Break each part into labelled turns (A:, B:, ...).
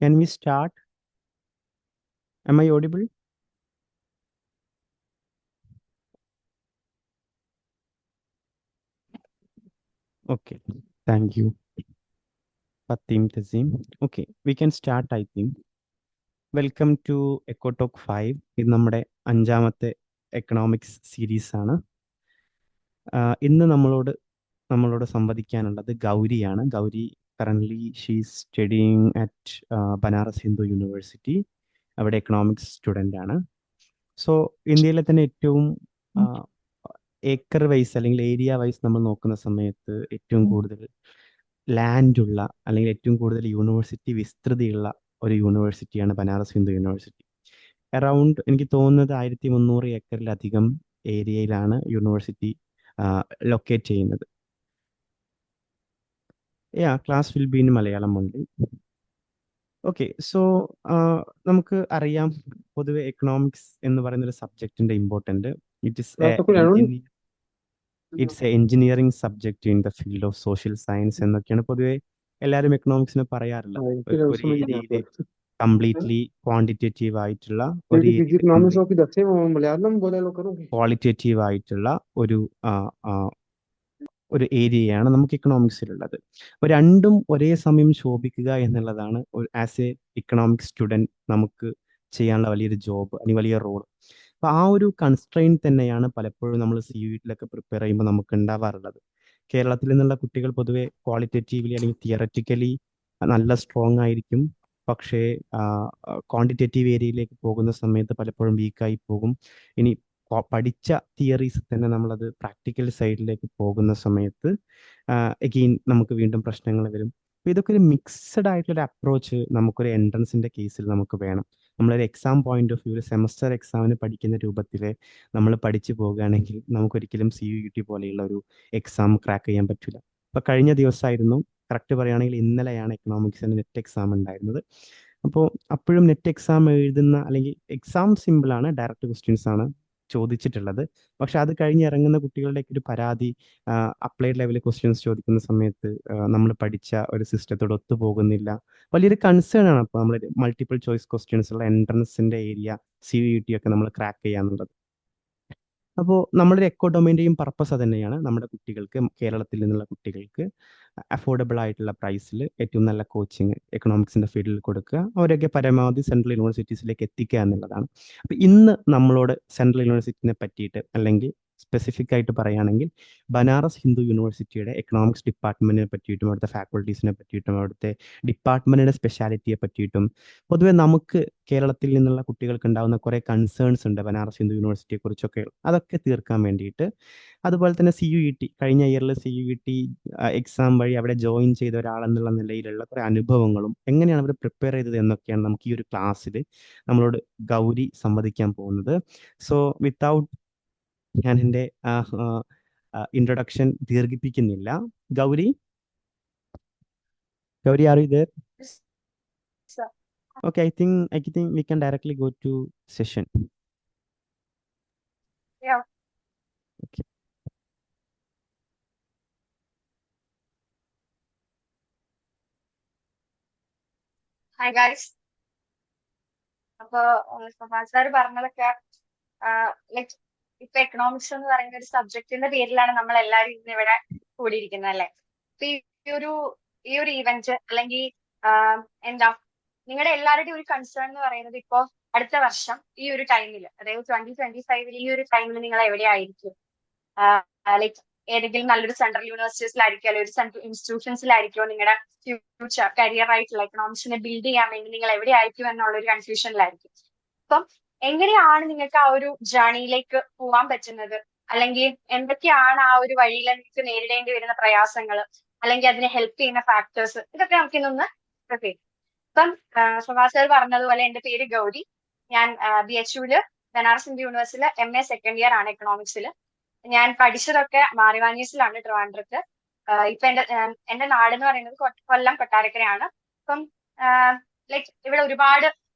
A: Can we start? Am I audible? Okay. Thank you, Fatim Tazim. Okay, we can start, I think. Welcome to Ecotalk 5. ഇത് നമ്മുടെ അഞ്ചാമത്തെ economics series ആണ്. ഇന്ന് നമ്മളോട് സംവദിക്കാനുള്ളത് ഗൗരിയാണ്. Gauri currently she's studying at Banaras Hindu university. അവിടെ എക്കണോമിക്സ് സ്റ്റുഡൻ്റ് ആണ്. സോ ഇന്ത്യയിലെ തന്നെ ഏറ്റവും ഏക്കർ വൈസ് അല്ലെങ്കിൽ ഏരിയ വൈസ് നമ്മൾ നോക്കുന്ന സമയത്ത് ഏറ്റവും കൂടുതൽ ലാൻഡ് ഉള്ള അല്ലെങ്കിൽ ഏറ്റവും കൂടുതൽ യൂണിവേഴ്സിറ്റി വിസ്തൃതിയുള്ള ഒരു യൂണിവേഴ്സിറ്റിയാണ് ബനാറസ് ഹിന്ദു യൂണിവേഴ്സിറ്റി. അറൗണ്ട് എനിക്ക് തോന്നുന്നത് 1300 ഏക്കറിലധികം ഏരിയയിലാണ് യൂണിവേഴ്സിറ്റി ലൊക്കേറ്റ് ചെയ്യുന്നത്. Class will be in Malayalam only. Okay, so നമുക്ക് അറിയാം പൊതുവെ എക്കണോമിക്സ് എന്ന് പറയുന്ന ഒരു സബ്ജക്റ്റിന്റെ important. It's a engineering subject in the field of social science എന്നൊക്കെയാണ് പൊതുവെ എല്ലാവരും എക്നോമിക്സിനെ പറയാറുള്ളത്. ഒരു ഏരിയയിലെ കംപ്ലീറ്റ്ലി ക്വാണ്ടിറ്റേറ്റീവ് ആയിട്ടുള്ള ഒരു ക്വാളിറ്റേറ്റീവ് ആയിട്ടുള്ള ഒരു ഏരിയയാണ് നമുക്ക് ഇക്കണോമിക്സിലുള്ളത്. അപ്പോൾ രണ്ടും ഒരേ സമയം ശോഭിക്കുക എന്നുള്ളതാണ് ആസ് എ ഇക്കണോമിക്സ് സ്റ്റുഡൻറ് നമുക്ക് ചെയ്യാനുള്ള വലിയൊരു ജോബ് അല്ലെങ്കിൽ വലിയ റോൾ. അപ്പോൾ ആ ഒരു കൺസ്ട്രെയിൻ തന്നെയാണ് പലപ്പോഴും നമ്മൾ CUET-ലൊക്കെ പ്രിപ്പയർ ചെയ്യുമ്പോൾ നമുക്ക് ഉണ്ടാവാറുള്ളത്. കേരളത്തിൽ നിന്നുള്ള കുട്ടികൾ പൊതുവെ ക്വാളിറ്റേറ്റീവ്ലി അല്ലെങ്കിൽ തിയററ്റിക്കലി നല്ല സ്ട്രോങ് ആയിരിക്കും. പക്ഷേ ക്വാണ്ടിറ്റേറ്റീവ് ഏരിയയിലേക്ക് പോകുന്ന സമയത്ത് പലപ്പോഴും വീക്കായി പോകും. ഇനി പഠിച്ച തിയറീസ് തന്നെ നമ്മളത് പ്രാക്ടിക്കൽ സൈഡിലേക്ക് പോകുന്ന സമയത്ത് എഗെയിൻ നമുക്ക് വീണ്ടും പ്രശ്നങ്ങൾ വരും. അപ്പോൾ ഇതൊക്കെ ഒരു മിക്സഡ് ആയിട്ടുള്ളൊരു അപ്രോച്ച് നമുക്കൊരു എൻട്രൻസിന്റെ കേസിൽ നമുക്ക് വേണം. നമ്മളൊരു എക്സാം പോയിന്റ് ഓഫ് വ്യൂ, ഒരു സെമസ്റ്റർ എക്സാമിന് പഠിക്കുന്ന രൂപത്തിൽ നമ്മൾ പഠിച്ചു പോകുകയാണെങ്കിൽ നമുക്കൊരിക്കലും CUET പോലെയുള്ള ഒരു എക്സാം ക്രാക്ക് ചെയ്യാൻ പറ്റില്ല. അപ്പോൾ കഴിഞ്ഞ ദിവസമായിരുന്നു, കറക്റ്റ് പറയുകയാണെങ്കിൽ ഇന്നലെയാണ് എക്കണോമിക്സിന്റെ നെറ്റ് എക്സാം ഉണ്ടായിരുന്നത്. അപ്പോൾ അപ്പോഴും നെറ്റ് എക്സാം എഴുതുന്ന അല്ലെങ്കിൽ എക്സാം സിമ്പിളാണ്, ഡയറക്റ്റ് ക്വസ്റ്റ്യൻസ് ആണ് ചോദിച്ചിട്ടുള്ളത്. പക്ഷെ അത് കഴിഞ്ഞ് ഇറങ്ങുന്ന കുട്ടികളുടെയൊക്കെ ഒരു പരാതി, അപ്ലൈഡ് ലെവലിൽ ക്വസ്റ്റ്യൻസ് ചോദിക്കുന്ന സമയത്ത് നമ്മൾ പഠിച്ച ഒരു സിസ്റ്റത്തോട് ഒത്തുപോകുന്നില്ല. വലിയൊരു കൺസേൺ ആണ് അപ്പോൾ നമ്മൾ മൾട്ടിപ്പിൾ ചോയ്സ് ക്വസ്റ്റ്യൻസ് ഉള്ള എൻട്രൻസിന്റെ ഏരിയ CUET ഒക്കെ നമ്മൾ ക്രാക്ക് ചെയ്യാന്നുള്ളത്. അപ്പോൾ നമ്മുടെ എക്കോ ഡൊമൈൻ്റെയും പർപ്പസ് അത് തന്നെയാണ്. നമ്മുടെ കുട്ടികൾക്ക്, കേരളത്തിൽ നിന്നുള്ള കുട്ടികൾക്ക് അഫോർഡബിൾ ആയിട്ടുള്ള പ്രൈസിൽ ഏറ്റവും നല്ല കോച്ചിങ് എക്കണോമിക്സിന്റെ ഫീൽഡിൽ കൊടുക്കുക, അവരൊക്കെ പരമാവധി സെൻട്രൽ യൂണിവേഴ്സിറ്റീസിലേക്ക് എത്തിക്കുക എന്നുള്ളതാണ്. അപ്പോൾ ഇന്ന് നമ്മളോട് സെൻട്രൽ യൂണിവേഴ്സിറ്റിനെ പറ്റിയിട്ട് അല്ലെങ്കിൽ സ്പെസിഫിക് ആയിട്ട് പറയുകയാണെങ്കിൽ ബനാറസ് ഹിന്ദു യൂണിവേഴ്സിറ്റിയുടെ എക്കണോമിക്സ് ഡിപ്പാർട്ട്മെന്റിനെ പറ്റിയിട്ടും അവിടുത്തെ ഫാക്കൾട്ടീസിനെ പറ്റിയിട്ടും അവിടുത്തെ ഡിപ്പാർട്ട്മെന്റിന്റെ സ്പെഷ്യാലിറ്റിയെ പറ്റിയിട്ടും പൊതുവെ നമുക്ക് കേരളത്തിൽ നിന്നുള്ള കുട്ടികൾക്ക് ഉണ്ടാകുന്ന കുറേ കൺസേൺസ് ഉണ്ട് ബനാറസ് ഹിന്ദു യൂണിവേഴ്സിറ്റിയെ കുറിച്ചൊക്കെ. അതൊക്കെ തീർക്കാൻ വേണ്ടിയിട്ട്, അതുപോലെ തന്നെ CUET കഴിഞ്ഞ ഇയറിൽ CUET എക്സാം വഴി അവിടെ ജോയിൻ ചെയ്ത ഒരാളെന്നുള്ള നിലയിലുള്ള കുറേ അനുഭവങ്ങളും എങ്ങനെയാണ് അവർ പ്രിപ്പയർ ചെയ്തത് എന്നൊക്കെയാണ് നമുക്ക് ഈ ഒരു ക്ലാസ്സിൽ നമ്മളോട് ഗൗരി സംവദിക്കാൻ പോകുന്നത്. സോ വിത്തൗട്ട് ഞാൻ എൻ്റെ ഇൻട്രൊഡക്ഷൻ ദീർഘിപ്പിക്കുന്നില്ല. Gauri, are you there? Okay, I think we can directly go to session.
B: Yeah.
A: Okay.
B: Hi guys. അപ്പൊ സാർ പറഞ്ഞതൊക്കെ ലൈക് ഇപ്പൊ എക്കണോമിക്സ് എന്ന് പറയുന്ന ഒരു സബ്ജക്റ്റിന്റെ പേരിലാണ് നമ്മൾ എല്ലാവരും ഇന്ന് ഇവിടെ കൂടിയിരിക്കുന്നത് അല്ലെ. അപ്പൊ ഈ ഒരു ഇവന്റ് അല്ലെങ്കിൽ എന്താ നിങ്ങളുടെ എല്ലാവരുടെയും ഒരു കൺസേൺ എന്ന് പറയുന്നത് ഇപ്പോ അടുത്ത വർഷം ഈ ഒരു ടൈമിൽ, അതായത് 2025 ഈ ഒരു ടൈമിൽ നിങ്ങൾ എവിടെയായിരിക്കും? ലൈക് ഏതെങ്കിലും നല്ലൊരു സെൻട്രൽ യൂണിവേഴ്സിറ്റീസിലായിരിക്കും, അല്ലെങ്കിൽ ഒരു സെൻട്രൽ ഇൻസ്റ്റിറ്റ്യൂഷൻസിലായിരിക്കുമോ നിങ്ങളുടെ ഫ്യൂച്ചർ കരിയർ ആയിട്ടുള്ള എക്കണോമിക്സിനെ ബിൽഡ് ചെയ്യാൻ വേണ്ടി നിങ്ങൾ എവിടെയായിരിക്കും എന്നുള്ള ഒരു കൺഫ്യൂഷനിലായിരിക്കും. അപ്പം എങ്ങനെയാണ് നിങ്ങൾക്ക് ആ ഒരു ജേണിയിലേക്ക് പോകാൻ പറ്റുന്നത്, അല്ലെങ്കിൽ എന്തൊക്കെയാണ് ആ ഒരു വഴിയിൽ നിങ്ങൾക്ക് നേരിടേണ്ടി വരുന്ന പ്രയാസങ്ങൾ, അല്ലെങ്കിൽ അതിനെ ഹെൽപ്പ് ചെയ്യുന്ന ഫാക്ടേഴ്സ്, ഇതൊക്കെ നമുക്ക് ഇന്നൊന്ന് ഡിസ്കസ് ചെയ്യാം. ഇപ്പം സുഭാഷ് സർ പറഞ്ഞതുപോലെ എന്റെ പേര് ഗൗരി. ഞാൻ BHUവില് ബനാറസ് ഹിന്ദു യൂണിവേഴ്സിറ്റിയിലെ MA സെക്കൻഡ് ഇയർ ആണ് എക്കണോമിക്സിൽ. ഞാൻ പഠിച്ചതൊക്കെ മാറിവാനീസിലാണ്, ട്രിവാൻഡ്രത്ത്. ഇപ്പൊ എന്റെ നാട് എന്ന് പറയുന്നത് കൊല്ലം കൊട്ടാരക്കരയാണ്. അപ്പം ലൈക് ഇവിടെ ഒരുപാട്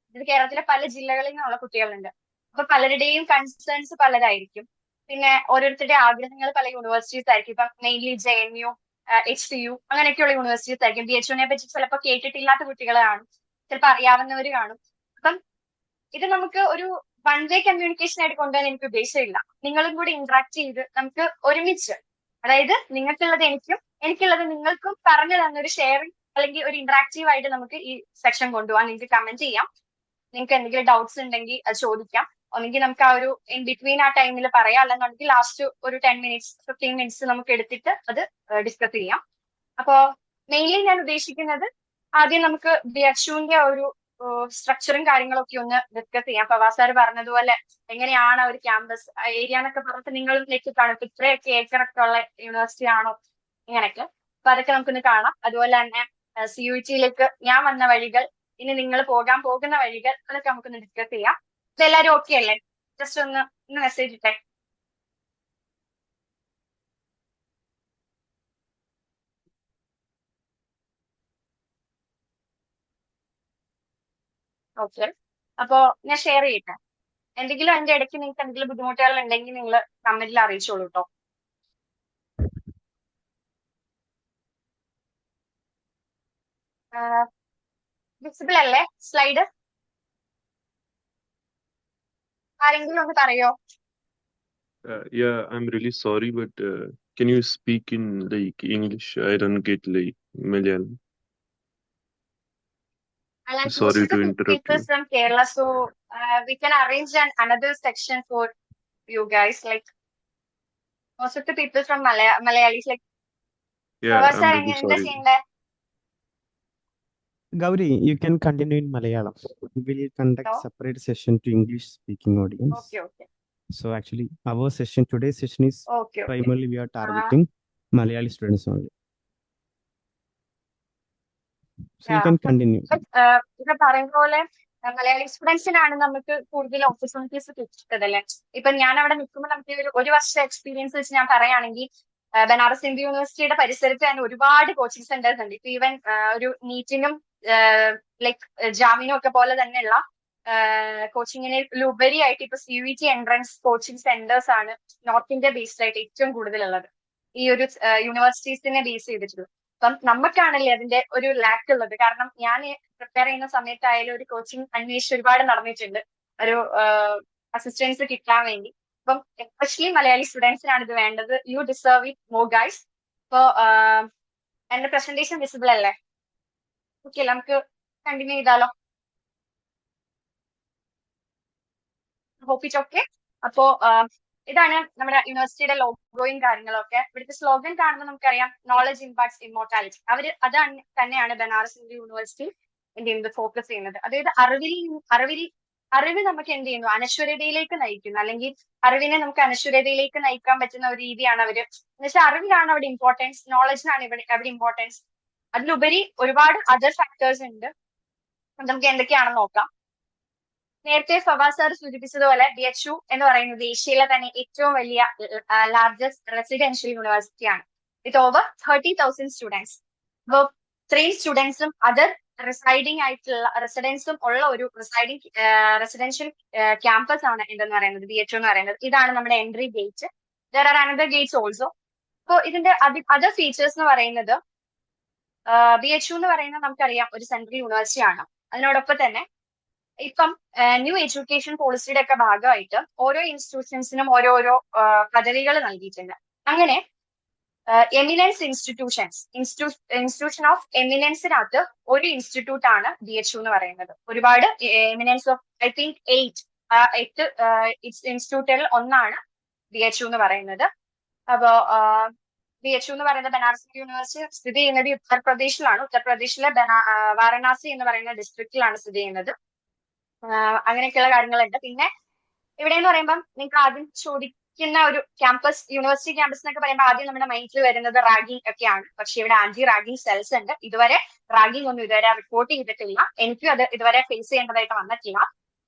B: കേരളത്തിലെ പല ജില്ലകളിൽ നിന്നുള്ള കുട്ടികളുണ്ട്. അപ്പൊ പലരുടെയും കൺസേൺസ് പലതായിരിക്കും. പിന്നെ ഓരോരുത്തരുടെ ആഗ്രഹങ്ങൾ പല യൂണിവേഴ്സിറ്റീസ് ആയിരിക്കും. ഇപ്പം മെയിൻലി JNU, HCU അങ്ങനെയൊക്കെയുള്ള യൂണിവേഴ്സിറ്റീസ് ആയിരിക്കും. BHUവിനെ പറ്റി ചിലപ്പോൾ കേട്ടിട്ടില്ലാത്ത കുട്ടികളാണ്. ചിലപ്പോൾ അറിയാവുന്നവർ കാണും. അപ്പം ഇത് നമുക്ക് ഒരു വൺ വേ കമ്മ്യൂണിക്കേഷൻ ആയിട്ട് കൊണ്ടുപോകാൻ എനിക്ക് ഉദ്ദേശമില്ല. നിങ്ങളും കൂടി ഇന്ററാക്ട് ചെയ്ത് നമുക്ക് ഒരുമിച്ച്, അതായത് നിങ്ങൾക്കുള്ളത് എനിക്കും എനിക്കുള്ളത് നിങ്ങൾക്കും പറഞ്ഞു തന്ന ഒരു ഷെയറിംഗ് അല്ലെങ്കിൽ ഒരു ഇന്ററാക്റ്റീവ് ആയിട്ട് നമുക്ക് ഈ സെക്ഷൻ കൊണ്ടുപോകാം. നിങ്ങൾക്ക് കമന്റ് ചെയ്യാം, നിങ്ങൾക്ക് എന്തെങ്കിലും ഡൗട്ട്സ് ഉണ്ടെങ്കിൽ അത് ചോദിക്കാം. ഒന്നെങ്കിൽ നമുക്ക് ആ ഒരു ഇൻ ബിറ്റ്വീൻ ആ ടൈമിൽ പറയാം, അല്ലെന്നുണ്ടെങ്കിൽ ലാസ്റ്റ് ഒരു 10 മിനിറ്റ്സ് 15 മിനിറ്റ്സ് നമുക്ക് എടുത്തിട്ട് അത് ഡിസ്കസ് ചെയ്യാം. അപ്പോ മെയിൻലി ഞാൻ ഉദ്ദേശിക്കുന്നത് ആദ്യം നമുക്ക് ബിയച്ചുവിന്റെ ഒരു സ്ട്രക്ചറും കാര്യങ്ങളൊക്കെ ഒന്ന് ഡിസ്കസ് ചെയ്യാം. ഫവാസ് സാർ പറഞ്ഞതുപോലെ എങ്ങനെയാണ് ഒരു ക്യാമ്പസ് ഏരിയ എന്നൊക്കെ പറഞ്ഞിട്ട് നിങ്ങളും നെറ്റ് കാണും, ഇത്രയൊക്കെ ഏക്കറൊക്കെ ഉള്ള യൂണിവേഴ്സിറ്റി ആണോ, ഇങ്ങനെയൊക്കെ. അപ്പൊ അതൊക്കെ നമുക്കൊന്ന് കാണാം. അതുപോലെ തന്നെ CUET-യിലേക്ക് ഞാൻ വന്ന വഴികൾ, ഇനി നിങ്ങൾ പോകാൻ പോകുന്ന വഴികൾ, അതൊക്കെ നമുക്കൊന്ന് ഡിസ്കസ് ചെയ്യാം. അപ്പൊ എല്ലാവരും ഓക്കെ അല്ലേ? ജസ്റ്റ് ഒന്ന് മെസ്സേജ് ഇട്ടേ. ഓക്കെ, അപ്പോ ഞാൻ ഷെയർ ചെയ്യട്ടെ. എന്തെങ്കിലും അതിന്റെ ഇടയ്ക്ക് നിങ്ങൾക്ക് എന്തെങ്കിലും ബുദ്ധിമുട്ടുകൾ ഉണ്ടെങ്കിൽ നിങ്ങൾ കമന്റിൽ അറിയിച്ചോളൂ കേട്ടോ. വിസിബിൾ അല്ലേ സ്ലൈഡ്? ആരെങ്കിലും ഒന്ന് പറയോ?
C: Yeah, I'm really sorry, but can you speak in like English? I don't get like Malayalam.
B: And most
C: Sorry
B: of
C: to
B: the
C: interrupt
B: people
C: you.
B: from Kerala, so we can arrange another section for you guys. Like most of the people from Malayalis, like
C: Yeah,
B: Fawaz
C: I'm
B: sir,
C: really
B: എന്താ
C: sorry.
B: ചെയ്യണ്ടേ?
A: Gauri, you can continue in Malayalam. We will conduct
B: No?
A: separate session to English speaking audience.
B: Okay, okay.
A: So actually, our session, today's session is
B: Okay, okay.
A: primarily we are targeting Malayali students only. So you
B: Yeah.
A: can continue.
B: But ഇപ്പൊ പറയുന്ന പോലെ മലയാളി സ്റ്റുഡൻസിനാണ് നമുക്ക് കൂടുതൽ opportunities കിട്ടുന്നത് അല്ലേ. ഇപ്പൊ ഞാൻ അവിടെ നിൽക്കുമ്പോൾ നമുക്ക് ഒരു വർഷം എക്സ്പീരിയൻസ് വെച്ച് ഞാൻ പറയുകയാണെങ്കിൽ ബനാറസ് ഹിന്ദു യൂണിവേഴ്സിറ്റിയുടെ പരിസരത്ത് തന്നെ ഒരുപാട് കോച്ചിങ് സെന്റേഴ്സ് ഉണ്ട്. ഇപ്പൊ ഈവൻ ഒരു നീറ്റിനും ലൈക്ക് ജാമിനും ഒക്കെ പോലെ തന്നെയുള്ള കോച്ചിങ്ങിനുപരിയായിട്ട് ഇപ്പൊ CUET എൻട്രൻസ് കോച്ചിങ് സെന്റേഴ്സ് ആണ് നോർത്ത് ഇന്ത്യ ബേസ്ഡ് ആയിട്ട് ഏറ്റവും കൂടുതലുള്ളത്, ഈ ഒരു യൂണിവേഴ്സിറ്റീസിനെ ബേസ് ചെയ്തിട്ടുള്ളത്. അപ്പം നമുക്കാണല്ലേ അതിന്റെ ഒരു ലാക്ക് ഉള്ളത്. കാരണം ഞാൻ പ്രിപ്പയർ ചെയ്യുന്ന സമയത്തായാലും ഒരു കോച്ചിങ് അന്വേഷിച്ച് ഒരുപാട് നടന്നിട്ടുണ്ട് ഒരു അസിസ്റ്റൻസ് കിട്ടാൻ വേണ്ടി. അപ്പം എസ്പെഷ്യലി മലയാളി സ്റ്റുഡൻസിനാണ് ഇത് വേണ്ടത്. You deserve it more guys. ഇപ്പോ എന്റെ പ്രസന്റേഷൻ വിസിബിൾ അല്ലേ? ഓക്കെ, നമുക്ക് കണ്ടിന്യൂ ചെയ്താലോ? Hope it okay. അപ്പോ ഇതാണ് നമ്മുടെ യൂണിവേഴ്സിറ്റിയുടെ ലോഗോയും കാര്യങ്ങളൊക്കെ. ഇവിടുത്തെ സ്ലോഗൻ കാണുമ്പോൾ നമുക്കറിയാം, നോളജ് ഇമ്പാക്ട്സ് ഇമ്മോർട്ടാലിറ്റി. അതാണ് തന്നെയാണ് ബനാറസ് ഹിന്ദു യൂണിവേഴ്സിറ്റി എന്ത് ചെയ്യുന്നത്, ഫോക്കസ് ചെയ്യുന്നത്. അതായത് അറിവ് നമുക്ക് എന്ത് ചെയ്യുന്നു, അനശ്വരതയിലേക്ക് നയിക്കുന്നു, അല്ലെങ്കിൽ അറിവിനെ നമുക്ക് അനശ്വരതയിലേക്ക് നയിക്കാൻ പറ്റുന്ന ഒരു രീതിയാണ് അവര്. എന്നുവെച്ചാൽ അറിവിനാണ് അവിടെ ഇമ്പോർട്ടൻസ്, നോളജിനാണ് അവിടെ ഇമ്പോർട്ടൻസ്. അതിലുപരി ഒരുപാട് അതർ ഫാക്ടേഴ്സ് ഉണ്ട്. നമുക്ക് എന്തൊക്കെയാണെന്ന് നോക്കാം. നേരത്തെ ഫവാസ് സാർ സൂചിപ്പിച്ചതുപോലെ BHU എന്ന് പറയുന്നത് ഏഷ്യയിലെ തന്നെ ഏറ്റവും വലിയ ലാർജസ്റ്റ് റെസിഡൻഷ്യൽ യൂണിവേഴ്സിറ്റിയാണ്. With over 30,000 students. അപ്പോൾ ഇത്രയും സ്റ്റുഡൻസും അതർ റിസൈഡിങ് ആയിട്ടുള്ള റെസിഡൻസും ഉള്ള ഒരു റെസിഡൻഷ്യൽ ക്യാമ്പസ് ആണ് എന്തെന്ന് പറയുന്നത് BHU എന്ന് പറയുന്നത്. ഇതാണ് നമ്മുടെ entry gate. There are another Gates also. അപ്പോൾ ഇതിന്റെ അതർ ഫീച്ചേഴ്സ് എന്ന് പറയുന്നത് BHU എന്ന് പറയുന്നത് നമുക്കറിയാം ഒരു സെൻട്രൽ യൂണിവേഴ്സിറ്റി ആണ്. അതിനോടൊപ്പം തന്നെ ഇപ്പം ന്യൂ എഡ്യൂക്കേഷൻ പോളിസിയുടെ ഒക്കെ ഭാഗമായിട്ട് ഓരോ ഇൻസ്റ്റിറ്റ്യൂഷൻസിനും ഓരോരോ പദവികൾ നൽകിയിട്ടുണ്ട്. അങ്ങനെ എമിനൻസ് ഇൻസ്റ്റിറ്റ്യൂഷൻ ഓഫ് എമിനൻസിനകത്ത് ഒരു ഇൻസ്റ്റിറ്റ്യൂട്ട് ആണ് BHU എന്ന് പറയുന്നത്. ഒരുപാട് എമിനൻസ് ഓഫ് ഐ തിങ്ക് 8 ഇൻസ്റ്റിറ്റ്യൂട്ടുകളിൽ ഒന്നാണ് BHU എന്ന് പറയുന്നത്. അപ്പോ BHU എന്ന് പറയുന്നത് ബനാറസ് യൂണിവേഴ്സിറ്റി സ്ഥിതി ചെയ്യുന്നത് ഉത്തർപ്രദേശിലാണ്. ഉത്തർപ്രദേശിലെ വാരണാസി എന്ന് പറയുന്ന ഡിസ്ട്രിക്റ്റിലാണ് സ്ഥിതി ചെയ്യുന്നത്. അങ്ങനെയൊക്കെയുള്ള കാര്യങ്ങളുണ്ട്. പിന്നെ ഇവിടെ എന്ന് പറയുമ്പോൾ നിങ്ങൾക്ക് ആദ്യം ചോദിക്കുന്ന ഒരു ക്യാമ്പസ്, യൂണിവേഴ്സിറ്റി ക്യാമ്പസ് എന്നൊക്കെ പറയുമ്പോൾ ആദ്യം നമ്മുടെ മൈൻഡിൽ വരുന്നത് റാഗിങ് ഒക്കെയാണ്. പക്ഷെ ഇവിടെ ആന്റി റാഗിങ് സെൽസ് ഉണ്ട്. ഇതുവരെ റാഗിങ് ഒന്നും ഇതുവരെ റിപ്പോർട്ട് ചെയ്തിട്ടില്ല. എനിക്കും അത് ഇതുവരെ ഫേസ് ചെയ്യേണ്ടതായിട്ട് വന്നിട്ടില്ല.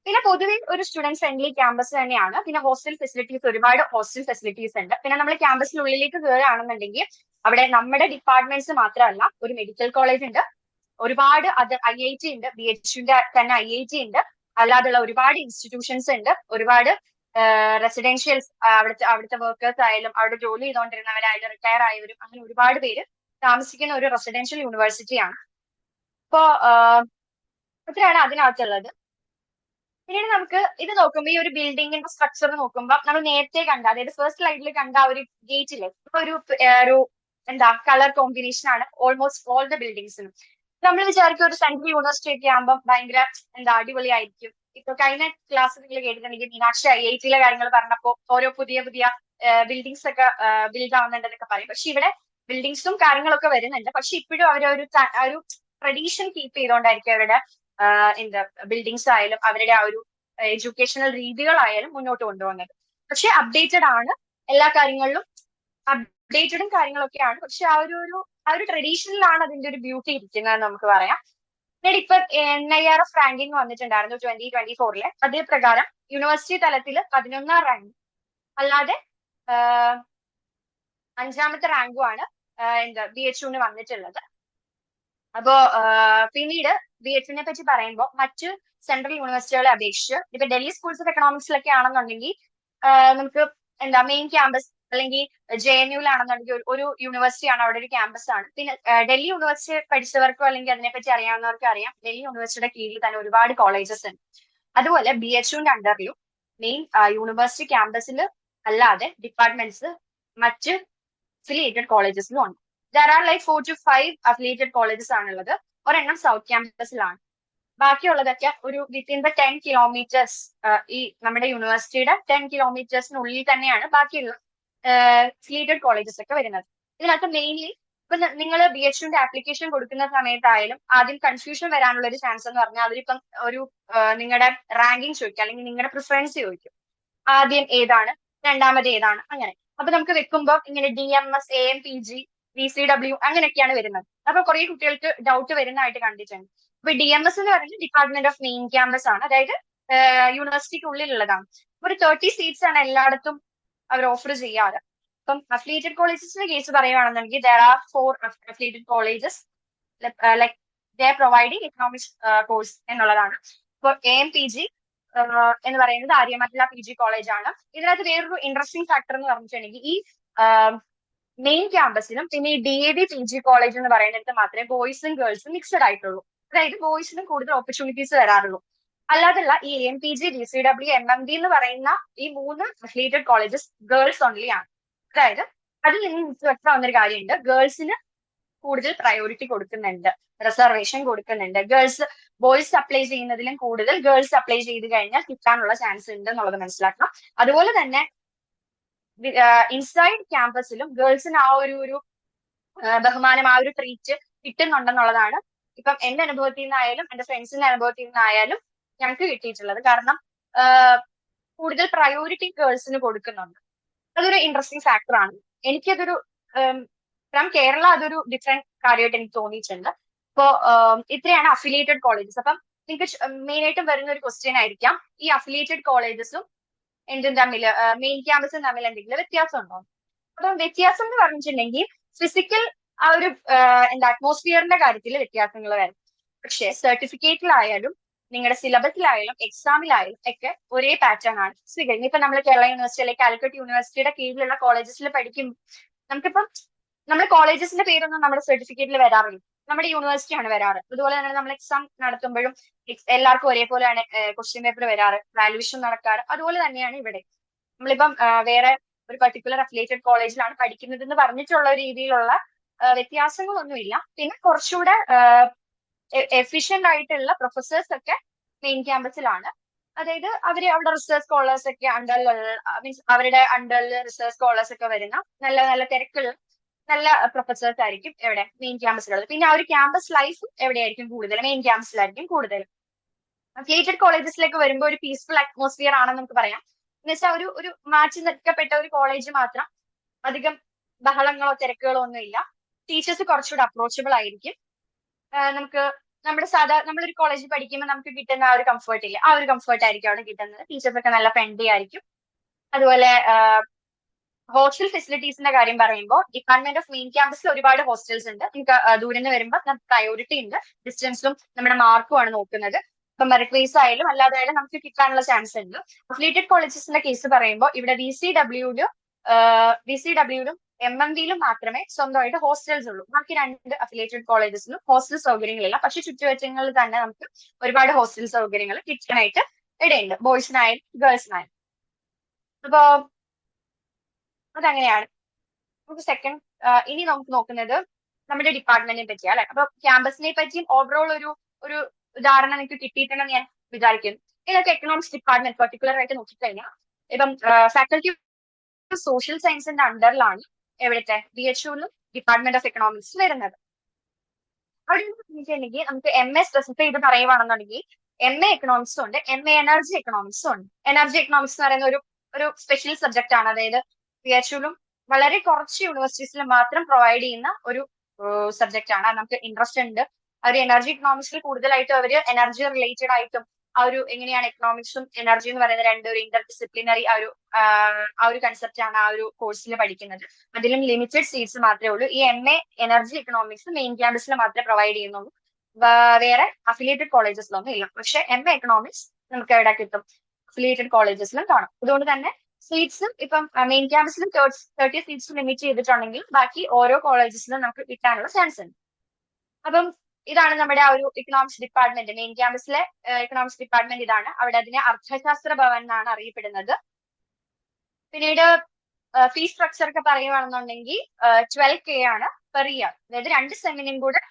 B: പിന്നെ പൊതുവെ ഒരു സ്റ്റുഡന്റ് ഫ്രണ്ട്ലി ക്യാമ്പസ് തന്നെയാണ്. പിന്നെ ഹോസ്റ്റൽ ഫെസിലിറ്റീസ്, ഒരുപാട് ഹോസ്റ്റൽ ഫെസിലിറ്റീസ് ഉണ്ട്. പിന്നെ നമ്മൾ ക്യാമ്പസിനുള്ളിലേക്ക് കയറുകയാണെന്നുണ്ടെങ്കിൽ അവിടെ നമ്മുടെ ഡിപ്പാർട്ട്മെന്റ്സ് മാത്രമല്ല, ഒരു മെഡിക്കൽ കോളേജ് ഉണ്ട്, ഒരുപാട് അത് IIT ഉണ്ട്, BHUന്റെ തന്നെ IIT ഉണ്ട്, അല്ലാതെയുള്ള ഒരുപാട് ഇൻസ്റ്റിറ്റ്യൂഷൻസ് ഉണ്ട്, ഒരുപാട് റെസിഡൻഷ്യൽസ്, അവിടുത്തെ വർക്കേഴ്സ് ആയാലും അവിടെ ജോലി ചെയ്തുകൊണ്ടിരുന്നവരായാലും റിട്ടയർ ആയവരും അങ്ങനെ ഒരുപാട് പേര് താമസിക്കുന്ന ഒരു റെസിഡൻഷ്യൽ യൂണിവേഴ്സിറ്റിയാണ്. ഇപ്പോ ഇത്രയാണ് അതിനകത്തുള്ളത്. പിന്നീട് നമുക്ക് ഇത് നോക്കുമ്പോൾ ഈ ഒരു ബിൽഡിങ്ങിന്റെ സ്ട്രക്ചർ നോക്കുമ്പോൾ നമ്മൾ നേരത്തെ കണ്ട, അതായത് ഫസ്റ്റ് സ്ലൈഡിൽ കണ്ട ആ ഒരു ഗേറ്റില് ഒരു എന്താ കളർ കോമ്പിനേഷൻ ആണ് ഓൾമോസ്റ്റ് ഓൾ ദ ബിൽഡിങ്സിനും. നമ്മൾ വിചാരിക്കും ഒരു സെൻട്രൽ യൂണിവേഴ്സിറ്റി ഒക്കെ ആകുമ്പോൾ ഭയങ്കര എന്താ അടിപൊളിയായിരിക്കും. ഇപ്പൊ കഴിഞ്ഞ ക്ലാസ് നിങ്ങൾ കേട്ടിട്ടുണ്ടെങ്കിൽ മീനാക്ഷി IIT കാര്യങ്ങൾ പറഞ്ഞപ്പോൾ ഓരോ പുതിയ പുതിയ ബിൽഡിങ്സ് ഒക്കെ ബിൽഡ് ആവുന്നുണ്ടെന്നൊക്കെ പറയും. പക്ഷെ ഇവിടെ ബിൽഡിങ്സും കാര്യങ്ങളൊക്കെ വരുന്നുണ്ട്. പക്ഷെ ഇപ്പോഴും അവരൊരു ഒരു ട്രഡീഷൻ കീപ്പ് ചെയ്തുകൊണ്ടായിരിക്കും അവരുടെ എന്താ ബിൽഡിങ്സ് ആയാലും അവരുടെ ആ ഒരു എഡ്യൂക്കേഷണൽ രീതികളായാലും മുന്നോട്ട് കൊണ്ടുപോകുന്നത്. പക്ഷെ അപ്ഡേറ്റഡ് ആണ് എല്ലാ കാര്യങ്ങളിലും, അപ്ഡേറ്റഡും കാര്യങ്ങളൊക്കെയാണ്. പക്ഷെ ആ ഒരു ട്രഡീഷനിലാണ് അതിന്റെ ഒരു ബ്യൂട്ടി ഇരിക്കുന്നത് നമുക്ക് പറയാം. പിന്നീട് ഇപ്പൊ NIRF റാങ്കിങ് വന്നിട്ടുണ്ടായിരുന്നു 2024. അതേ പ്രകാരം യൂണിവേഴ്സിറ്റി തലത്തിൽ 11ാം റാങ്ക്, അല്ലാതെ 5ാമത്തെ റാങ്കുമാണ് എന്താ BHUവിന് വന്നിട്ടുള്ളത്. അപ്പോ പിന്നീട് BHUവിനെ പറ്റി പറയുമ്പോൾ മറ്റ് സെൻട്രൽ യൂണിവേഴ്സിറ്റികളെ അപേക്ഷിച്ച് ഇപ്പൊ ഡൽഹി സ്കൂൾസ് ഓഫ് എക്കണോമിക്സിലൊക്കെ ആണെന്നുണ്ടെങ്കിൽ നമുക്ക് എന്താ മെയിൻ ക്യാമ്പസ്, അല്ലെങ്കിൽ JNUവിലാണെന്നുണ്ടെങ്കിൽ ഒരു യൂണിവേഴ്സിറ്റിയാണ്, അവിടെ ഒരു ക്യാമ്പസ് ആണ്. പിന്നെ ഡൽഹി യൂണിവേഴ്സിറ്റി പഠിച്ചവർക്കോ അല്ലെങ്കിൽ അതിനെപ്പറ്റി അറിയാവുന്നവർക്കോ അറിയാം, ഡൽഹി യൂണിവേഴ്സിറ്റിയുടെ കീഴിൽ തന്നെ ഒരുപാട് കോളേജസ് ഉണ്ട്. അതുപോലെ BHUവിന്റെ അണ്ടറിലും മെയിൻ യൂണിവേഴ്സിറ്റി ക്യാമ്പസിൽ അല്ലാതെ ഡിപ്പാർട്ട്മെന്റ്സ് മറ്റ് അഫിലിയേറ്റഡ് കോളേജസിലും ഉണ്ട്. There are like 4 to 5 affiliated colleges ആണുള്ളത്. ഒരെണ്ണം സൗത്ത് ക്യാമ്പസിലാണ്. ബാക്കിയുള്ളതൊക്കെ ഒരു വിത്തിൻ ദ 10 kilometers, ഈ നമ്മുടെ യൂണിവേഴ്സിറ്റിയുടെ 10 kilometersനുള്ളിൽ തന്നെയാണ് ബാക്കിയുള്ള അഫിലിയേറ്റഡ് കോളേജസ് ഒക്കെ വരുന്നത്. ഇതിനകത്ത് മെയിൻലി ഇപ്പൊ നിങ്ങൾ BHUവിന്റെ ആപ്ലിക്കേഷൻ കൊടുക്കുന്ന സമയത്തായാലും ആദ്യം കൺഫ്യൂഷൻ വരാനുള്ള ഒരു ചാൻസ് എന്ന് പറഞ്ഞാൽ അവരിപ്പം ഒരു നിങ്ങളുടെ റാങ്കിങ് ചോദിക്കും, അല്ലെങ്കിൽ നിങ്ങളുടെ പ്രിഫറൻസ് ചോദിക്കും. ആദ്യം ഏതാണ്, രണ്ടാമത് ഏതാണ്, അങ്ങനെ. അപ്പൊ നമുക്ക് വെക്കുമ്പോൾ ഇങ്ങനെ DMS, AMPG, VCW അങ്ങനെയൊക്കെയാണ് വരുന്നത്. അപ്പൊ കുറെ കുട്ടികൾക്ക് ഡൗട്ട് വരുന്നതായിട്ട് കണ്ടിട്ടുണ്ട്. അപ്പൊ DMS എന്ന് പറയുന്നത് ഡിപ്പാർട്ട്മെന്റ് ഓഫ് മെയിൻ ക്യാമ്പസ് ആണ്, അതായത് യൂണിവേഴ്സിറ്റിക്ക് ഉള്ളിലുള്ളതാണ്. ഒരു 30 സീറ്റ്സ് ആണ് എല്ലായിടത്തും അവർ ഓഫർ ചെയ്യാറ്. അപ്പം അഫിലിയേറ്റഡ് കോളേജസിന്റെ കേസ് പറയുകയാണെന്നുണ്ടെങ്കിൽ there are 4 affiliated colleges like they are providing economics course എന്നുള്ളതാണ്. ഇപ്പോൾ AMPG എന്ന് പറയുന്നത് ആര്യമറ്റ PG കോളേജ് ആണ്. ഇതിനകത്ത് വേറൊരു ഇൻട്രസ്റ്റിംഗ് ഫാക്ടർ എന്ന് പറഞ്ഞിട്ടുണ്ടെങ്കിൽ ഈ മെയിൻ ക്യാമ്പസിലും പിന്നെ ഈ DAV PG കോളേജ് എന്ന് പറയുന്നിടത്ത് മാത്രമേ ബോയ്സും ഗേൾസും മിക്സഡ് ആയിട്ടുള്ളൂ. അതായത് ബോയ്സിനും കൂടുതൽ ഓപ്പർച്യൂണിറ്റീസ് വരാറുള്ളൂ. അല്ലാതുള്ള ഈ AMPG, VCW, MMD എന്ന് പറയുന്ന ഈ 3 അഫിലിയേറ്റഡ് കോളേജസ് ഗേൾസ് ഓൺലി ആണ്. അതായത് അതിൽ നിന്ന് വ്യക്തമാവുന്ന ഒരു കാര്യമുണ്ട്, ഗേൾസിന് കൂടുതൽ പ്രയോറിറ്റി കൊടുക്കുന്നുണ്ട്, റിസർവേഷൻ കൊടുക്കുന്നുണ്ട്. ബോയ്സ് അപ്ലൈ ചെയ്യുന്നതിലും കൂടുതൽ ഗേൾസ് അപ്ലൈ ചെയ്ത് കഴിഞ്ഞാൽ കിട്ടാനുള്ള ചാൻസ് ഉണ്ട് എന്നുള്ളത് മനസ്സിലാക്കണം. അതുപോലെ തന്നെ ഇൻസൈഡ് ക്യാമ്പസിലും ഗേൾസിന് ആ ഒരു ബഹുമാനം, ആ ഒരു ട്രീറ്റ് കിട്ടുന്നുണ്ടെന്നുള്ളതാണ് ഇപ്പം എന്റെ അനുഭവത്തിൽ നിന്നായാലും എന്റെ ഫ്രണ്ട്സിന്റെ അനുഭവത്തിൽ നിന്നായാലും ഞങ്ങൾക്ക് കിട്ടിയിട്ടുള്ളത്. കാരണം കൂടുതൽ പ്രയോറിറ്റി ഗേൾസിന് കൊടുക്കുന്നുണ്ട്. അതൊരു ഇൻട്രസ്റ്റിംഗ് ഫാക്ടർ ആണ്. എനിക്കതൊരു ഫ്രം കേരള അതൊരു ഡിഫറെന്റ് കാര്യമായിട്ട് എനിക്ക് തോന്നിയിട്ടുണ്ട്. ഇപ്പോ ഇത്രയാണ് അഫിലിയേറ്റഡ് കോളേജസ്. അപ്പം നിങ്ങൾക്ക് മെയിൻ ആയിട്ടും വരുന്ന ഒരു ക്വസ്റ്റ്യൻ ആയിരിക്കാം, ഈ അഫിലിയേറ്റഡ് കോളേജസും എന്തും തമ്മിൽ, മെയിൻ ക്യാമ്പസും തമ്മിൽ എന്തെങ്കിലും വ്യത്യാസം ഉണ്ടോ? അപ്പം വ്യത്യാസം എന്ന് പറഞ്ഞിട്ടുണ്ടെങ്കിൽ ഫിസിക്കൽ ആ ഒരു എന്താ അറ്റ്മോസ്ഫിയറിന്റെ കാര്യത്തിൽ വ്യത്യാസങ്ങൾ വരും. പക്ഷെ സർട്ടിഫിക്കറ്റിലായാലും നിങ്ങളുടെ സിലബസിലായാലും എക്സാമിലായാലും ഒക്കെ ഒരേ പാറ്റേൺ ആണ് സ്വീകരിക്കുന്നത്. ഇപ്പൊ നമ്മൾ കേരള യൂണിവേഴ്സിറ്റി അല്ലെങ്കിൽ കാലിക്കറ്റ് യൂണിവേഴ്സിറ്റിയുടെ കീഴിലുള്ള കോളേജസിൽ പഠിക്കും, നമുക്കിപ്പം നമ്മുടെ കോളേജസിന്റെ പേരൊന്നും നമ്മുടെ സർട്ടിഫിക്കറ്റിൽ വരാറില്ല, നമ്മുടെ യൂണിവേഴ്സിറ്റിയാണ് വരാറ്. അതുപോലെ തന്നെ നമ്മൾ എക്സാം നടത്തുമ്പോഴും എല്ലാവർക്കും ഒരേപോലെയാണ് ക്വസ്റ്റ്യൻ പേപ്പർ വരാറ്, വാല്യുവേഷൻ നടക്കാറ്. അതുപോലെ തന്നെയാണ് ഇവിടെ. നമ്മളിപ്പം വേറെ ഒരു പർട്ടിക്കുലർ അഫിലിയേറ്റഡ് കോളേജിലാണ് പഠിക്കുന്നത് എന്ന് പറഞ്ഞിട്ടുള്ള രീതിയിലുള്ള വ്യത്യാസങ്ങളൊന്നുമില്ല. പിന്നെ കുറച്ചുകൂടെ എഫിഷ്യന്റ് ആയിട്ടുള്ള പ്രൊഫസേഴ്സ് ഒക്കെ മെയിൻ ക്യാമ്പസിലാണ്. അതായത് അവിടെ റിസർച്ച് സ്കോളേഴ്സ് ഒക്കെ മീൻസ് അവരുടെ അണ്ടറിൽ റിസർച്ച് സ്കോളേഴ്സ് ഒക്കെ വരുന്ന നല്ല നല്ല തിരക്കുള്ള നല്ല പ്രൊഫസേഴ്സ് ആയിരിക്കും എവിടെ മെയിൻ ക്യാമ്പസിലുള്ളത്. പിന്നെ ആ ഒരു ക്യാമ്പസ് ലൈഫ് എവിടെയായിരിക്കും കൂടുതൽ, മെയിൻ ക്യാമ്പസിലായിരിക്കും കൂടുതൽ. അഫിലിയേറ്റഡ് കോളേജസിലേക്ക് വരുമ്പോൾ ഒരു പീസ്ഫുൾ അറ്റ്മോസ്ഫിയർ ആണെന്ന് നമുക്ക് പറയാം. എന്ന് വെച്ചാൽ ഒരു മാറ്റി നിർത്തപ്പെട്ട ഒരു കോളേജ് മാത്രം, അധികം ബഹളങ്ങളോ തിരക്കുകളോ ഒന്നും ഇല്ല. ടീച്ചേഴ്സ് കുറച്ചുകൂടെ അപ്രോച്ചബിൾ ആയിരിക്കും. നമുക്ക് നമ്മളൊരു കോളേജിൽ പഠിക്കുമ്പോൾ നമുക്ക് കിട്ടുന്ന ആ ഒരു കംഫർട്ട് ഇല്ല, ആ ഒരു കംഫർട്ട് ആയിരിക്കും അവിടെ കിട്ടുന്നത്. ടീച്ചേഴ്സ് ഒക്കെ നല്ല ഫ്രണ്ട്ലി ആയിരിക്കും. അതുപോലെ ഹോസ്റ്റൽ ഫെസിലിറ്റീസിന്റെ കാര്യം പറയുമ്പോൾ ഡിപ്പാർട്ട്മെന്റ് ഓഫ് മെയിൻ ക്യാമ്പസിൽ ഒരുപാട് ഹോസ്റ്റൽസ് ഉണ്ട്. നമുക്ക് ദൂരെ നിന്ന് വരുമ്പോൾ നമുക്ക് പ്രയോറിറ്റി ഉണ്ട്, ഡിസ്റ്റൻസും നമ്മുടെ മാർക്കും ആണ് നോക്കുന്നത്. ഇപ്പൊ മെറിറ്റ് ബേസ് ആയാലും അല്ലാതായാലും നമുക്ക് കിട്ടാനുള്ള ചാൻസ് ഉണ്ട്. അഫിലിയേറ്റഡ് കോളേജസിന്റെ കേസ് പറയുമ്പോൾ ഇവിടെ VCW ലും MMVയിലും മാത്രമേ സ്വന്തമായിട്ട് ഹോസ്റ്റൽസ് ഉള്ളൂ. ബാക്കി 2 അഫിലിയേറ്റഡ് കോളേജസിലും ഹോസ്റ്റൽ സൗകര്യങ്ങളില്ല. പക്ഷെ ചുറ്റുവട്ടങ്ങളിൽ തന്നെ നമുക്ക് ഒരുപാട് ഹോസ്റ്റൽ സൗകര്യങ്ങൾ കിട്ടാനായിട്ട് ഇടയുണ്ട്, ബോയ്സിനായാലും ഗേൾസിനായാലും. അപ്പൊ അതങ്ങനെയാണ്. നമുക്ക് സെക്കൻഡ് ഇനി നമുക്ക് നോക്കുന്നത് നമ്മുടെ ഡിപ്പാർട്ട്മെന്റിനെ പറ്റിയാണ് അല്ലെ. അപ്പൊ ക്യാമ്പസിനെ പറ്റിയും ഓവറോൾ ഒരു ധാരണ നിങ്ങൾക്ക് കിട്ടിയിട്ടുണ്ടെന്ന് ഞാൻ വിചാരിക്കുന്നു. ഇതൊക്കെ എക്കണോമിക്സ് ഡിപ്പാർട്ട്മെന്റ് പെർട്ടിക്കുലർ ആയിട്ട് നോക്കിക്കഴിഞ്ഞാൽ ഇപ്പം ഫാക്കൽറ്റി സോഷ്യൽ സയൻസിന്റെ അണ്ടറിലാണ് എവിടുത്തെ BHUലും ഡിപ്പാർട്ട്മെന്റ് ഓഫ് എക്കണോമിക്സ് വരുന്നത്. അവിടെ പറഞ്ഞിട്ടുണ്ടെങ്കിൽ നമുക്ക് MA സ്പെസിഫൈ ചെയ്ത് പറയുവാണെന്നുണ്ടെങ്കിൽ MA എക്കണോമിക്സും ഉണ്ട്, MA എനർജി എക്കണോമിക്സും ഉണ്ട്. എനർജി എക്കണോമിക്സ് എന്ന് പറയുന്ന ഒരു സ്പെഷ്യൽ സബ്ജക്ട് ആണ്. അതായത് BHUലും വളരെ കുറച്ച് യൂണിവേഴ്സിറ്റീസിൽ മാത്രം പ്രൊവൈഡ് ചെയ്യുന്ന ഒരു സബ്ജക്ട് ആണ്. നമുക്ക് ഇൻട്രസ്റ്റ് ഉണ്ട്. അവർ എനർജി എക്കണോമിക്സിൽ കൂടുതലായിട്ടും അവര് എനർജി റിലേറ്റഡ് ആയിട്ടും ആ ഒരു എങ്ങനെയാണ് എക്കണോമിക്സും എനർജി എന്ന് പറയുന്ന രണ്ടും ഒരു ഇന്റർ ഡിസിപ്ലിനറി ആ ഒരു കൺസെപ്റ്റ് ആണ് ആ ഒരു കോഴ്സിൽ പഠിക്കുന്നത്. അതിലും ലിമിറ്റഡ് സീറ്റ്സ് മാത്രമേ ഉള്ളൂ. ഈ MA എനർജി എക്കണോമിക്സ് മെയിൻ ക്യാമ്പസിൽ മാത്രമേ പ്രൊവൈഡ് ചെയ്യുന്നുള്ളൂ, വേറെ അഫിലിയേറ്റഡ് കോളേജസിലൊന്നും ഇല്ല. പക്ഷെ MA എക്കണോമിക്സ് നമുക്ക് എവിടെ കിട്ടും? അഫിലിയേറ്റഡ് കോളേജസിലും കാണും. അതുകൊണ്ട് തന്നെ സീറ്റ്സും ഇപ്പം മെയിൻ ക്യാമ്പസിലും 30 സീറ്റ്സ് ലിമിറ്റ് ചെയ്തിട്ടുണ്ടെങ്കിൽ ബാക്കി ഓരോ കോളേജസിലും നമുക്ക് കിട്ടാനുള്ള ചാൻസ് ഉണ്ട്. അപ്പം ഇതാണ് നമ്മുടെ ആ ഒരു എക്കണോമിക്സ് ഡിപ്പാർട്ട്മെന്റ്. മെയിൻ ക്യാമ്പസിലെ എക്കണോമിക്സ് ഡിപ്പാർട്ട്മെന്റ് ഇതാണ്. അവിടെ അതിനെ അർത്ഥശാസ്ത്ര ഭവൻ എന്നാണ് അറിയപ്പെടുന്നത്. പിന്നീട് ഫീസ് സ്ട്രക്ചർ ഒക്കെ പറയുകയാണെന്നുണ്ടെങ്കിൽ 12K ആണ് പെർ ഇയർ. അതായത് 2 സെമിനും കൂടെ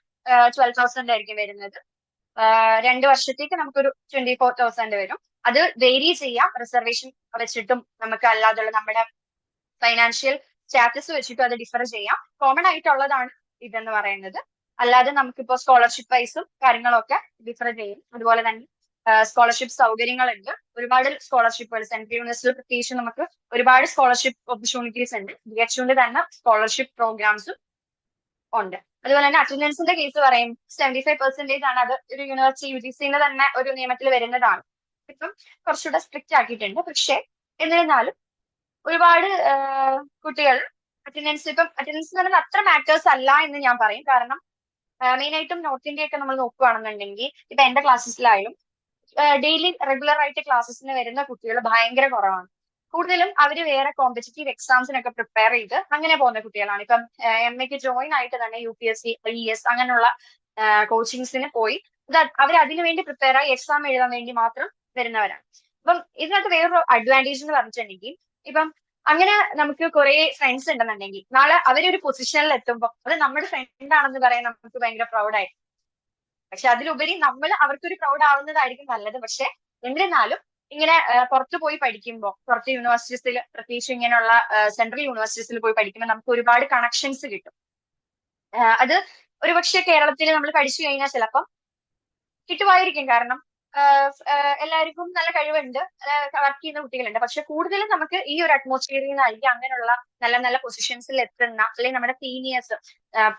B: 12,000 ആയിരിക്കും വരുന്നത്. 2 വർഷത്തേക്ക് നമുക്കൊരു 24,000 വരും. അത് വേരി ചെയ്യാം, റിസർവേഷൻ വെച്ചിട്ടും നമുക്ക് അല്ലാതുള്ള നമ്മുടെ ഫൈനാൻഷ്യൽ സ്റ്റാറ്റസ് വെച്ചിട്ടും അത് ഡിഫർ ചെയ്യാം. കോമൺ ആയിട്ടുള്ളതാണ് ഇതെന്ന് പറയുന്നത്. അല്ലാതെ നമുക്കിപ്പോ സ്കോളർഷിപ്പ് വൈസും കാര്യങ്ങളൊക്കെ ഡിഫർ ചെയ്യും. അതുപോലെ തന്നെ സ്കോളർഷിപ്പ് സൗകര്യങ്ങളുണ്ട്. ഒരുപാട് സ്കോളർഷിപ്പുകൾ സെൻട്രൽ യൂണിവേഴ്സിറ്റിയിൽ പ്രത്യേകിച്ച് നമുക്ക് ഒരുപാട് സ്കോളർഷിപ്പ് ഓപ്പർച്യൂണിറ്റീസ് ഉണ്ട്. BHUവിന്റെ തന്നെ സ്കോളർഷിപ്പ് പ്രോഗ്രാംസും ഉണ്ട്. അതുപോലെ തന്നെ അറ്റൻഡൻസിന്റെ കേസ് പറയും 75% ആണ്. അത് ഒരു യൂണിവേഴ്സിറ്റി UGCന്റെ തന്നെ ഒരു നിയമത്തിൽ വരുന്നതാണ്. ഇപ്പം കുറച്ചുകൂടെ സ്ട്രിക്റ്റ് ആക്കിയിട്ടുണ്ട്. പക്ഷെ എന്നിരുന്നാലും ഒരുപാട് കുട്ടികൾ അറ്റൻഡൻസ് എന്ന് പറയുന്നത് അത്ര മാറ്റേഴ്സ് അല്ല എന്ന് ഞാൻ പറയും. കാരണം മെയിൻ ആയിട്ടും നോർത്ത് ഇന്ത്യ ഒക്കെ നമ്മൾ നോക്കുകയാണെന്നുണ്ടെങ്കിൽ ഇപ്പൊ എന്റെ ക്ലാസ്സിലായാലും ഡെയിലി റെഗുലർ ആയിട്ട് ക്ലാസ്സസിന് വരുന്ന കുട്ടികൾ ഭയങ്കര കുറവാണ്. കൂടുതലും അവര് വേറെ കോമ്പറ്റേറ്റീവ് എക്സാംസിനൊക്കെ പ്രിപ്പയർ ചെയ്ത് അങ്ങനെ പോകുന്ന കുട്ടികളാണ്. ഇപ്പം MAക്ക് ജോയിൻ ആയിട്ട് തന്നെ UPSC IES അങ്ങനെയുള്ള കോച്ചിങ്സിന് പോയി അവർ അതിനു വേണ്ടി പ്രിപ്പയർ ആയി എക്സാം എഴുതാൻ വേണ്ടി മാത്രം വരുന്നവരാണ്. അപ്പം ഇതിനകത്ത് വേറൊരു അഡ്വാൻറ്റേജ് എന്ന് പറഞ്ഞിട്ടുണ്ടെങ്കിൽ ഇപ്പം അങ്ങനെ നമുക്ക് കുറെ ഫ്രണ്ട്സ് ഉണ്ടെന്നുണ്ടെങ്കിൽ നാളെ അവരൊരു പൊസിഷനിൽ എത്തുമ്പോൾ അത് നമ്മുടെ ഫ്രണ്ട് ആണെന്ന് പറയാൻ നമുക്ക് ഭയങ്കര പ്രൗഡായിരിക്കും. പക്ഷെ അതിലുപരി നമ്മൾ അവർക്കൊരു പ്രൗഡ് ആവുന്നതായിരിക്കും നല്ലത്. പക്ഷെ എന്നിരുന്നാലും ഇങ്ങനെ പുറത്തു പോയി പഠിക്കുമ്പോൾ, പുറത്ത് യൂണിവേഴ്സിറ്റീസിൽ പ്രത്യേകിച്ച് ഇങ്ങനെയുള്ള സെൻട്രൽ യൂണിവേഴ്സിറ്റീസിൽ പോയി പഠിക്കുമ്പോൾ നമുക്ക് ഒരുപാട് കണക്ഷൻസ് കിട്ടും. അത് ഒരുപക്ഷെ കേരളത്തിൽ നമ്മൾ പഠിച്ചു കഴിഞ്ഞാൽ ചിലപ്പം കിട്ടുമായിരിക്കും. കാരണം എല്ലാവർക്കും നല്ല കഴിവുണ്ട്, വർക്ക് ചെയ്യുന്ന കുട്ടികളുണ്ട്. പക്ഷെ കൂടുതലും നമുക്ക് ഈ ഒരു അറ്റ്മോസ്ഫിയറിൽ നിന്നായിരിക്കും അങ്ങനെയുള്ള നല്ല നല്ല പൊസിഷൻസിൽ എത്തുന്ന അല്ലെങ്കിൽ നമ്മുടെ സീനിയേഴ്സ്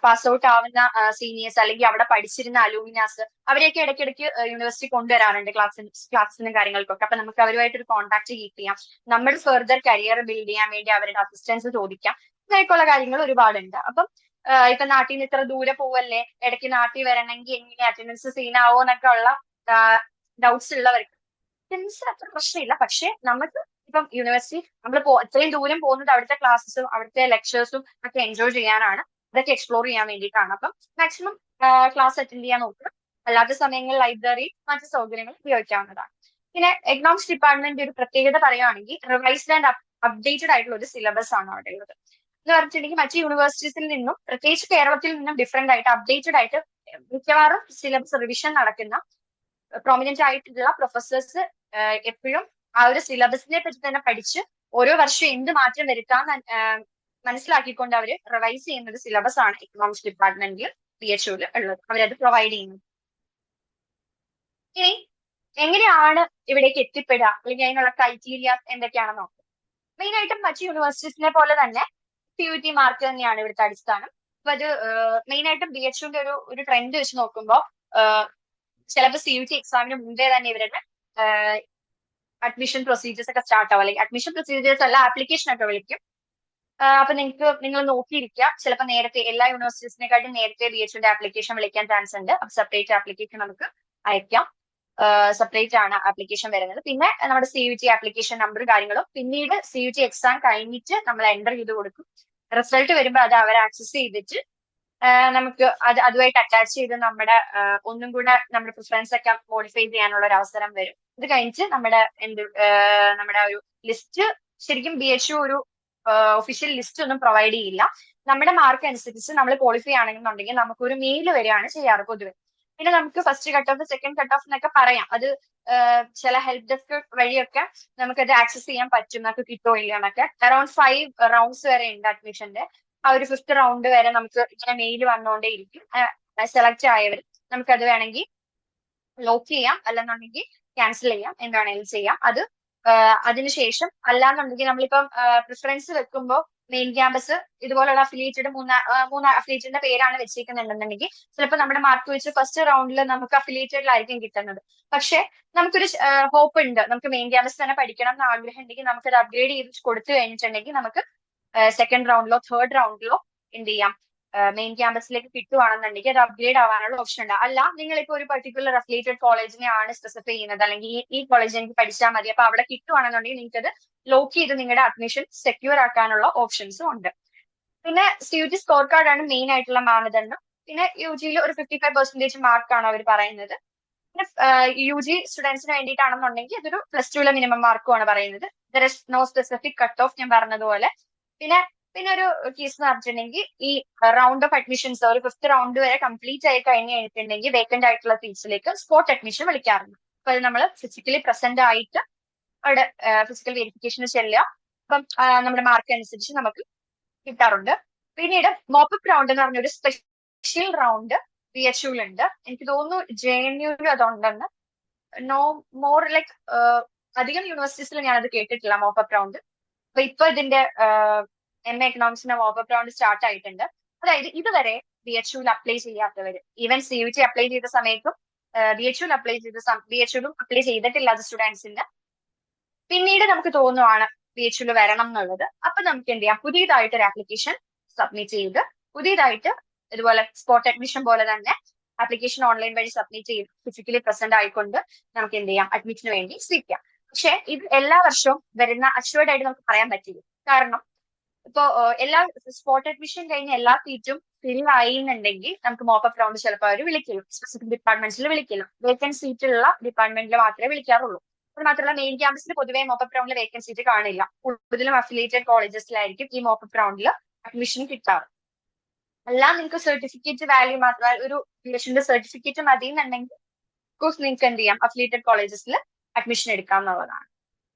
B: പാസ് ഔട്ട് ആവുന്ന സീനിയേഴ്സ് അല്ലെങ്കിൽ അവിടെ പഠിച്ചിരുന്ന അലൂമിനാസ് അവരെയൊക്കെ ഇടയ്ക്കിടയ്ക്ക് യൂണിവേഴ്സിറ്റി കൊണ്ടുവരാറുണ്ട് ക്ലാസ്സിനും കാര്യങ്ങൾക്കൊക്കെ. അപ്പൊ നമുക്ക് അവരുമായിട്ട് ഒരു കോൺടാക്ട് കീപ്പ് ചെയ്യാം. നമ്മൾ ഫെർദർ കരിയർ ബിൽഡ് ചെയ്യാൻ വേണ്ടി അവരുടെ അസിസ്റ്റൻസ് ചോദിക്കാം. അങ്ങനെയൊക്കെയുള്ള കാര്യങ്ങൾ ഒരുപാടുണ്ട്. അപ്പം ഇപ്പൊ നാട്ടിൽ നിന്ന് ഇത്ര ദൂരെ പോവല്ലേ, ഇടയ്ക്ക് നാട്ടിൽ വരണമെങ്കിൽ എങ്ങനെ അറ്റൻഡൻസ് സീനാവോ എന്നൊക്കെ ഉള്ള ഡൗട്ട്സ് ഉള്ളവർക്ക് അറ്റൻഡൻസ് അത്ര പ്രശ്നമില്ല. പക്ഷെ നമുക്ക് ഇപ്പം യൂണിവേഴ്സിറ്റി നമ്മൾ ഇത്രയും ദൂരം പോകുന്നത് അവിടുത്തെ ക്ലാസ്സസും അവിടുത്തെ ലെക്ചേഴ്സും ഒക്കെ എൻജോയ് ചെയ്യാനാണ്, അതൊക്കെ എക്സ്പ്ലോർ ചെയ്യാൻ വേണ്ടിയിട്ടാണ്. അപ്പം മാക്സിമം ക്ലാസ് അറ്റൻഡ് ചെയ്യാൻ നോക്കുക. അല്ലാത്ത സമയങ്ങളിൽ ലൈബ്രറി മറ്റു സൗകര്യങ്ങൾ ഉപയോഗിക്കാവുന്നതാണ്. പിന്നെ എക്കണോമിക്സ് ഡിപ്പാർട്ട്മെന്റ് ഒരു പ്രത്യേകത പറയുകയാണെങ്കിൽ റിവൈസ്ഡ് ആൻഡ് അപ്ഡേറ്റഡ് ആയിട്ടുള്ള ഒരു സിലബസ് ആണ് അവിടെ ഉള്ളത്. എന്ന് പറഞ്ഞിട്ടുണ്ടെങ്കിൽ മറ്റു യൂണിവേഴ്സിറ്റീസിൽ നിന്നും പ്രത്യേകിച്ച് കേരളത്തിൽ നിന്നും ഡിഫറെന്റ് ആയിട്ട് അപ്ഡേറ്റഡ് ആയിട്ട് മിക്കവാറും സിലബസ് റിവിഷൻ നടക്കുന്ന പ്രോമിനന്റ് ആയിട്ടുള്ള പ്രൊഫസേഴ്സ് എപ്പോഴും ആ ഒരു സിലബസിനെ പറ്റി തന്നെ പഠിച്ച് ഓരോ വർഷം എന്ത് മാറ്റം വരുത്താൻ മനസ്സിലാക്കിക്കൊണ്ട് അവർ റിവൈസ് ചെയ്യുന്ന ഒരു സിലബസ് ആണ് എക്കണോമിക്സ് ഡിപ്പാർട്ട്മെന്റിൽ BHUവിൽ ഉള്ളത്. അവരത് പ്രൊവൈഡ് ചെയ്യുന്നത്. ഇനി എങ്ങനെയാണ് ഇവിടേക്ക് എത്തിപ്പെടുക അല്ലെങ്കിൽ അതിനുള്ള ക്രൈറ്റീരിയ എന്തൊക്കെയാണെന്ന് നോക്കാം. മെയിൻ ആയിട്ടും മറ്റു യൂണിവേഴ്സിറ്റീസിനെ പോലെ തന്നെ CUT മാർക്ക് തന്നെയാണ് ഇവിടുത്തെ അടിസ്ഥാനം. അപ്പൊ അത് മെയിൻ ആയിട്ടും BHUവിന്റെ ഒരു ട്രെൻഡ് വെച്ച് നോക്കുമ്പോൾ ചിലപ്പോൾ CUT എക്സാമിന് മുമ്പേ തന്നെ ഇവരുടെ അഡ്മിഷൻ പ്രൊസീജിയേഴ്സ് ഒക്കെ സ്റ്റാർട്ട് ആവും. അല്ലെങ്കിൽ അഡ്മിഷൻ പ്രൊസീജിയേഴ്സ് അല്ല, ആപ്ലിക്കേഷൻ ഒക്കെ വിളിക്കും. അപ്പൊ നിങ്ങൾ നോക്കിയിരിക്കുക. ചിലപ്പോൾ നേരത്തെ എല്ലാ യൂണിവേഴ്സിറ്റീസിനെക്കാട്ടും നേരത്തെ BHUവിന്റെ ആപ്ലിക്കേഷൻ വിളിക്കാൻ ചാൻസ് ഉണ്ട്. അപ്പൊ സെപ്പറേറ്റ് ആപ്ലിക്കേഷൻ നമുക്ക് അയക്കാം. സെപ്പറേറ്റ് ആണ് ആപ്ലിക്കേഷൻ വരുന്നത്. പിന്നെ നമ്മുടെ CUT ആപ്ലിക്കേഷൻ നമ്പർ കാര്യങ്ങളും പിന്നീട് CUT എക്സാം കഴിഞ്ഞിട്ട് നമ്മൾ എൻ്റർ ചെയ്ത് കൊടുക്കും. റിസൾട്ട് വരുമ്പോൾ അത് അവർ ആക്സസ് ചെയ്തിട്ട് നമുക്ക് അതുമായിട്ട് അറ്റാച്ച് ചെയ്ത് നമ്മുടെ ഒന്നും കൂടെ നമ്മുടെ പ്രിഫറൻസ് ഒക്കെ മോഡിഫൈ ചെയ്യാനുള്ള ഒരു അവസരം വരും. ഇത് കഴിഞ്ഞിട്ട് നമ്മുടെ ഒരു ലിസ്റ്റ്, ശരിക്കും BHU ഒരു ഒഫീഷ്യൽ ലിസ്റ്റ് ഒന്നും പ്രൊവൈഡ് ചെയ്യില്ല. നമ്മുടെ മാർക്ക് അനുസരിച്ച് നമ്മൾ ക്വാളിഫൈ ആണെന്നുണ്ടെങ്കിൽ നമുക്ക് ഒരു മെയിൽ വരികയാണ് ചെയ്യാറ് പൊതുവെ. പിന്നെ നമുക്ക് first cut off, second cut off എന്നൊക്കെ പറയാം. അത് ചില ഹെൽപ്പ് ഡെസ്ക് വഴിയൊക്കെ നമുക്കത് ആക്സസ് ചെയ്യാൻ പറ്റും, നമുക്ക് കിട്ടോ ഇല്ല എന്നൊക്കെ. അറൌണ്ട് 5 റൗണ്ട്സ് വരെ ഉണ്ട് അഡ്മിഷന്റെ. ആ ഒരു 5th റൗണ്ട് വരെ നമുക്ക് ഇങ്ങനെ മെയിൽ വന്നുകൊണ്ടേ ഇരിക്കും. സെലക്ട് ആയവർ നമുക്കത് വേണമെങ്കിൽ ലോക്ക് ചെയ്യാം, അല്ലെന്നുണ്ടെങ്കിൽ ക്യാൻസൽ ചെയ്യാം, എന്താണെങ്കിലും ചെയ്യാം. അത് അതിനുശേഷം അല്ലാന്നുണ്ടെങ്കിൽ നമ്മളിപ്പം പ്രിഫറൻസ് വെക്കുമ്പോൾ മെയിൻ ക്യാമ്പസ് ഇതുപോലുള്ള അഫിലിയേറ്റഡ് മൂന്ന് അഫിലിയേറ്റഡിന്റെ പേരാണ് വെച്ചിരിക്കുന്നുണ്ടെന്നുണ്ടെങ്കിൽ ചിലപ്പോൾ നമ്മുടെ മാർക്ക് വെച്ച് ഫസ്റ്റ് റൗണ്ടിൽ നമുക്ക് അഫിലിയേറ്റഡിലായിരിക്കും കിട്ടുന്നത്. പക്ഷെ നമുക്കൊരു ഹോപ്പ് ഉണ്ട്, നമുക്ക് മെയിൻ ക്യാമ്പസ് തന്നെ പഠിക്കണം എന്ന് ആഗ്രഹം ഉണ്ടെങ്കിൽ നമുക്കത് അപ്ഗ്രേഡ് ചെയ്ത് കൊടുത്തു കഴിഞ്ഞിട്ടുണ്ടെങ്കിൽ നമുക്ക് സെക്കൻഡ് റൗണ്ടിലോ തേർഡ് റൗണ്ടിലോ എന്ത് ചെയ്യാം, മെയിൻ ക്യാമ്പസിലേക്ക് കിട്ടുവാണെന്നുണ്ടെങ്കിൽ അത് അപ്ഗ്രേഡ് ആവാനുള്ള ഓപ്ഷൻ ഉണ്ട്. അല്ല, നിങ്ങളിപ്പോ ഒരു പർട്ടിക്കുലർ അഫിലിയേറ്റഡ് കോളേജിനെ ആണ് സ്പെസിഫൈ ചെയ്യുന്നത്, അല്ലെങ്കിൽ ഈ കോളേജ് എനിക്ക് പഠിച്ചാൽ മതി, അപ്പൊ അവിടെ കിട്ടുവാണെന്നുണ്ടെങ്കിൽ നിങ്ങൾക്ക് അത് ലോക്ക് ചെയ്ത് നിങ്ങളുടെ അഡ്മിഷൻ സെക്യൂർ ആക്കാനുള്ള ഓപ്ഷൻസും ഉണ്ട്. പിന്നെ CUT സ്കോർ കാർഡ് ആണ് മെയിൻ ആയിട്ടുള്ള മാനദണ്ഡം. പിന്നെ UGയിൽ ഒരു 55% മാർക്കാണ് അവർ പറയുന്നത്. പിന്നെ UG സ്റ്റുഡൻസിന് വേണ്ടിയിട്ടാണെന്നുണ്ടെങ്കിൽ അതൊരു +2 മിനിമം മാർക്കുമാണ് പറയുന്നത്. There is no specific cut off, ഞാൻ പറഞ്ഞതുപോലെ. പിന്നെ ഒരു കേസ് എന്ന് പറഞ്ഞിട്ടുണ്ടെങ്കിൽ ഈ റൗണ്ട് ഓഫ് അഡ്മിഷൻസ് ഒരു 5th റൗണ്ട് വരെ കംപ്ലീറ്റ് ആയി കഴിഞ്ഞ് കഴിഞ്ഞിട്ടുണ്ടെങ്കിൽ വേക്കന്റ് ആയിട്ടുള്ള സീറ്റ്സിലേക്ക് സ്പോട്ട് അഡ്മിഷൻ വിളിക്കാറുണ്ട്. അപ്പൊ അത് നമ്മൾ ഫിസിക്കലി പ്രസന്റ് ആയിട്ട് അവിടെ ഫിസിക്കൽ വെരിഫിക്കേഷന് ചെല്ലുക. അപ്പം നമ്മുടെ മാർക്ക് അനുസരിച്ച് നമുക്ക് കിട്ടാറുണ്ട്. പിന്നീട് മോപ്പപ്പ് റൗണ്ട് എന്ന് പറഞ്ഞൊരു സ്പെഷ്യൽ റൗണ്ട് BHUലുണ്ട്. എനിക്ക് തോന്നുന്നു JNUവിലും അതുണ്ടെന്ന്. നോ മോർ ലൈക്ക് അധികം യൂണിവേഴ്സിറ്റീസിൽ ഞാനത് കേട്ടിട്ടില്ല മോപ്പപ്പ് റൗണ്ട്. അപ്പൊ ഇപ്പൊ ഇതിന്റെ MA എക്കണോമിക്സിന്റെ മോപ്പപ്പ് റൗണ്ട് സ്റ്റാർട്ട് ആയിട്ടുണ്ട്. അതായത് ഇതുവരെ BHUവിൽ അപ്ലൈ ചെയ്യാത്തവര്, ഈവൻ CUT അപ്ലൈ ചെയ്ത സമയത്തും BHUവിൽ അപ്ലൈ ചെയ്തിട്ടില്ലാത്ത സ്റ്റുഡൻസിന് പിന്നീട് നമുക്ക് തോന്നുവാണ് BHUവിൽ വരണം എന്നുള്ളത്. അപ്പൊ നമുക്ക് എന്ത് ചെയ്യാം, പുതിയതായിട്ടൊരു ആപ്ലിക്കേഷൻ സബ്മിറ്റ് ചെയ്ത് പുതിയതായിട്ട് ഇതുപോലെ സ്പോട്ട് അഡ്മിഷൻ പോലെ തന്നെ ആപ്ലിക്കേഷൻ ഓൺലൈൻ വഴി സബ്മിറ്റ് ചെയ്ത് ഫിസിക്കലി പ്രസന്റ് ആയിക്കൊണ്ട് നമുക്ക് എന്ത് ചെയ്യാം, അഡ്മിഷന് വേണ്ടി സ്വീകരിക്കാം. പക്ഷെ ഇത് എല്ലാ വർഷവും വരുന്ന അഷ്വേർഡ് ആയിട്ട് നമുക്ക് പറയാൻ പറ്റില്ല. കാരണം ഇപ്പോ എല്ലാ സ്പോട്ട് അഡ്മിഷൻ കഴിഞ്ഞ എല്ലാ സീറ്റും ഫിൽ ആയി എന്നുണ്ടെങ്കിൽ നമുക്ക് മോപ്പപ്പ് റൗണ്ട് ചിലപ്പോൾ അവർ വിളിക്കില്ല, സ്പെസിഫിക് ഡിപ്പാർട്ട്മെന്റ്സിൽ വിളിക്കില്ല. വേക്കൻറ്റ് സീറ്റുള്ള ഡിപ്പാർട്ട്മെന്റിൽ മാത്രമേ വിളിക്കാറുള്ളൂ. അത് മാത്രമല്ല മെയിൻ ക്യാമ്പസിൽ പൊതുവേ മോപ്പപ്പ് റൗണ്ടിൽ വേക്കൻറ്റ് സീറ്റ് കാണില്ല. കൂടുതലും അഫിലിയേറ്റഡ് കോളേജസിലായിരിക്കും ഈ മോപ്പപ്പ് റൗണ്ടിൽ അഡ്മിഷൻ കിട്ടാറ്. അല്ല, നിങ്ങൾക്ക് സർട്ടിഫിക്കറ്റ് വാല്യൂ മാത്രം ഒരു BHUവിന്റെ സർട്ടിഫിക്കറ്റ് മതി എന്നുണ്ടെങ്കിൽ കോഴ്സ് നിങ്ങൾക്ക് എന്ത് ചെയ്യാം, അഫിലിയേറ്റഡ് കോളേജസിൽ അഡ്മിഷൻ എടുക്കാം എന്നുള്ളതാണ്.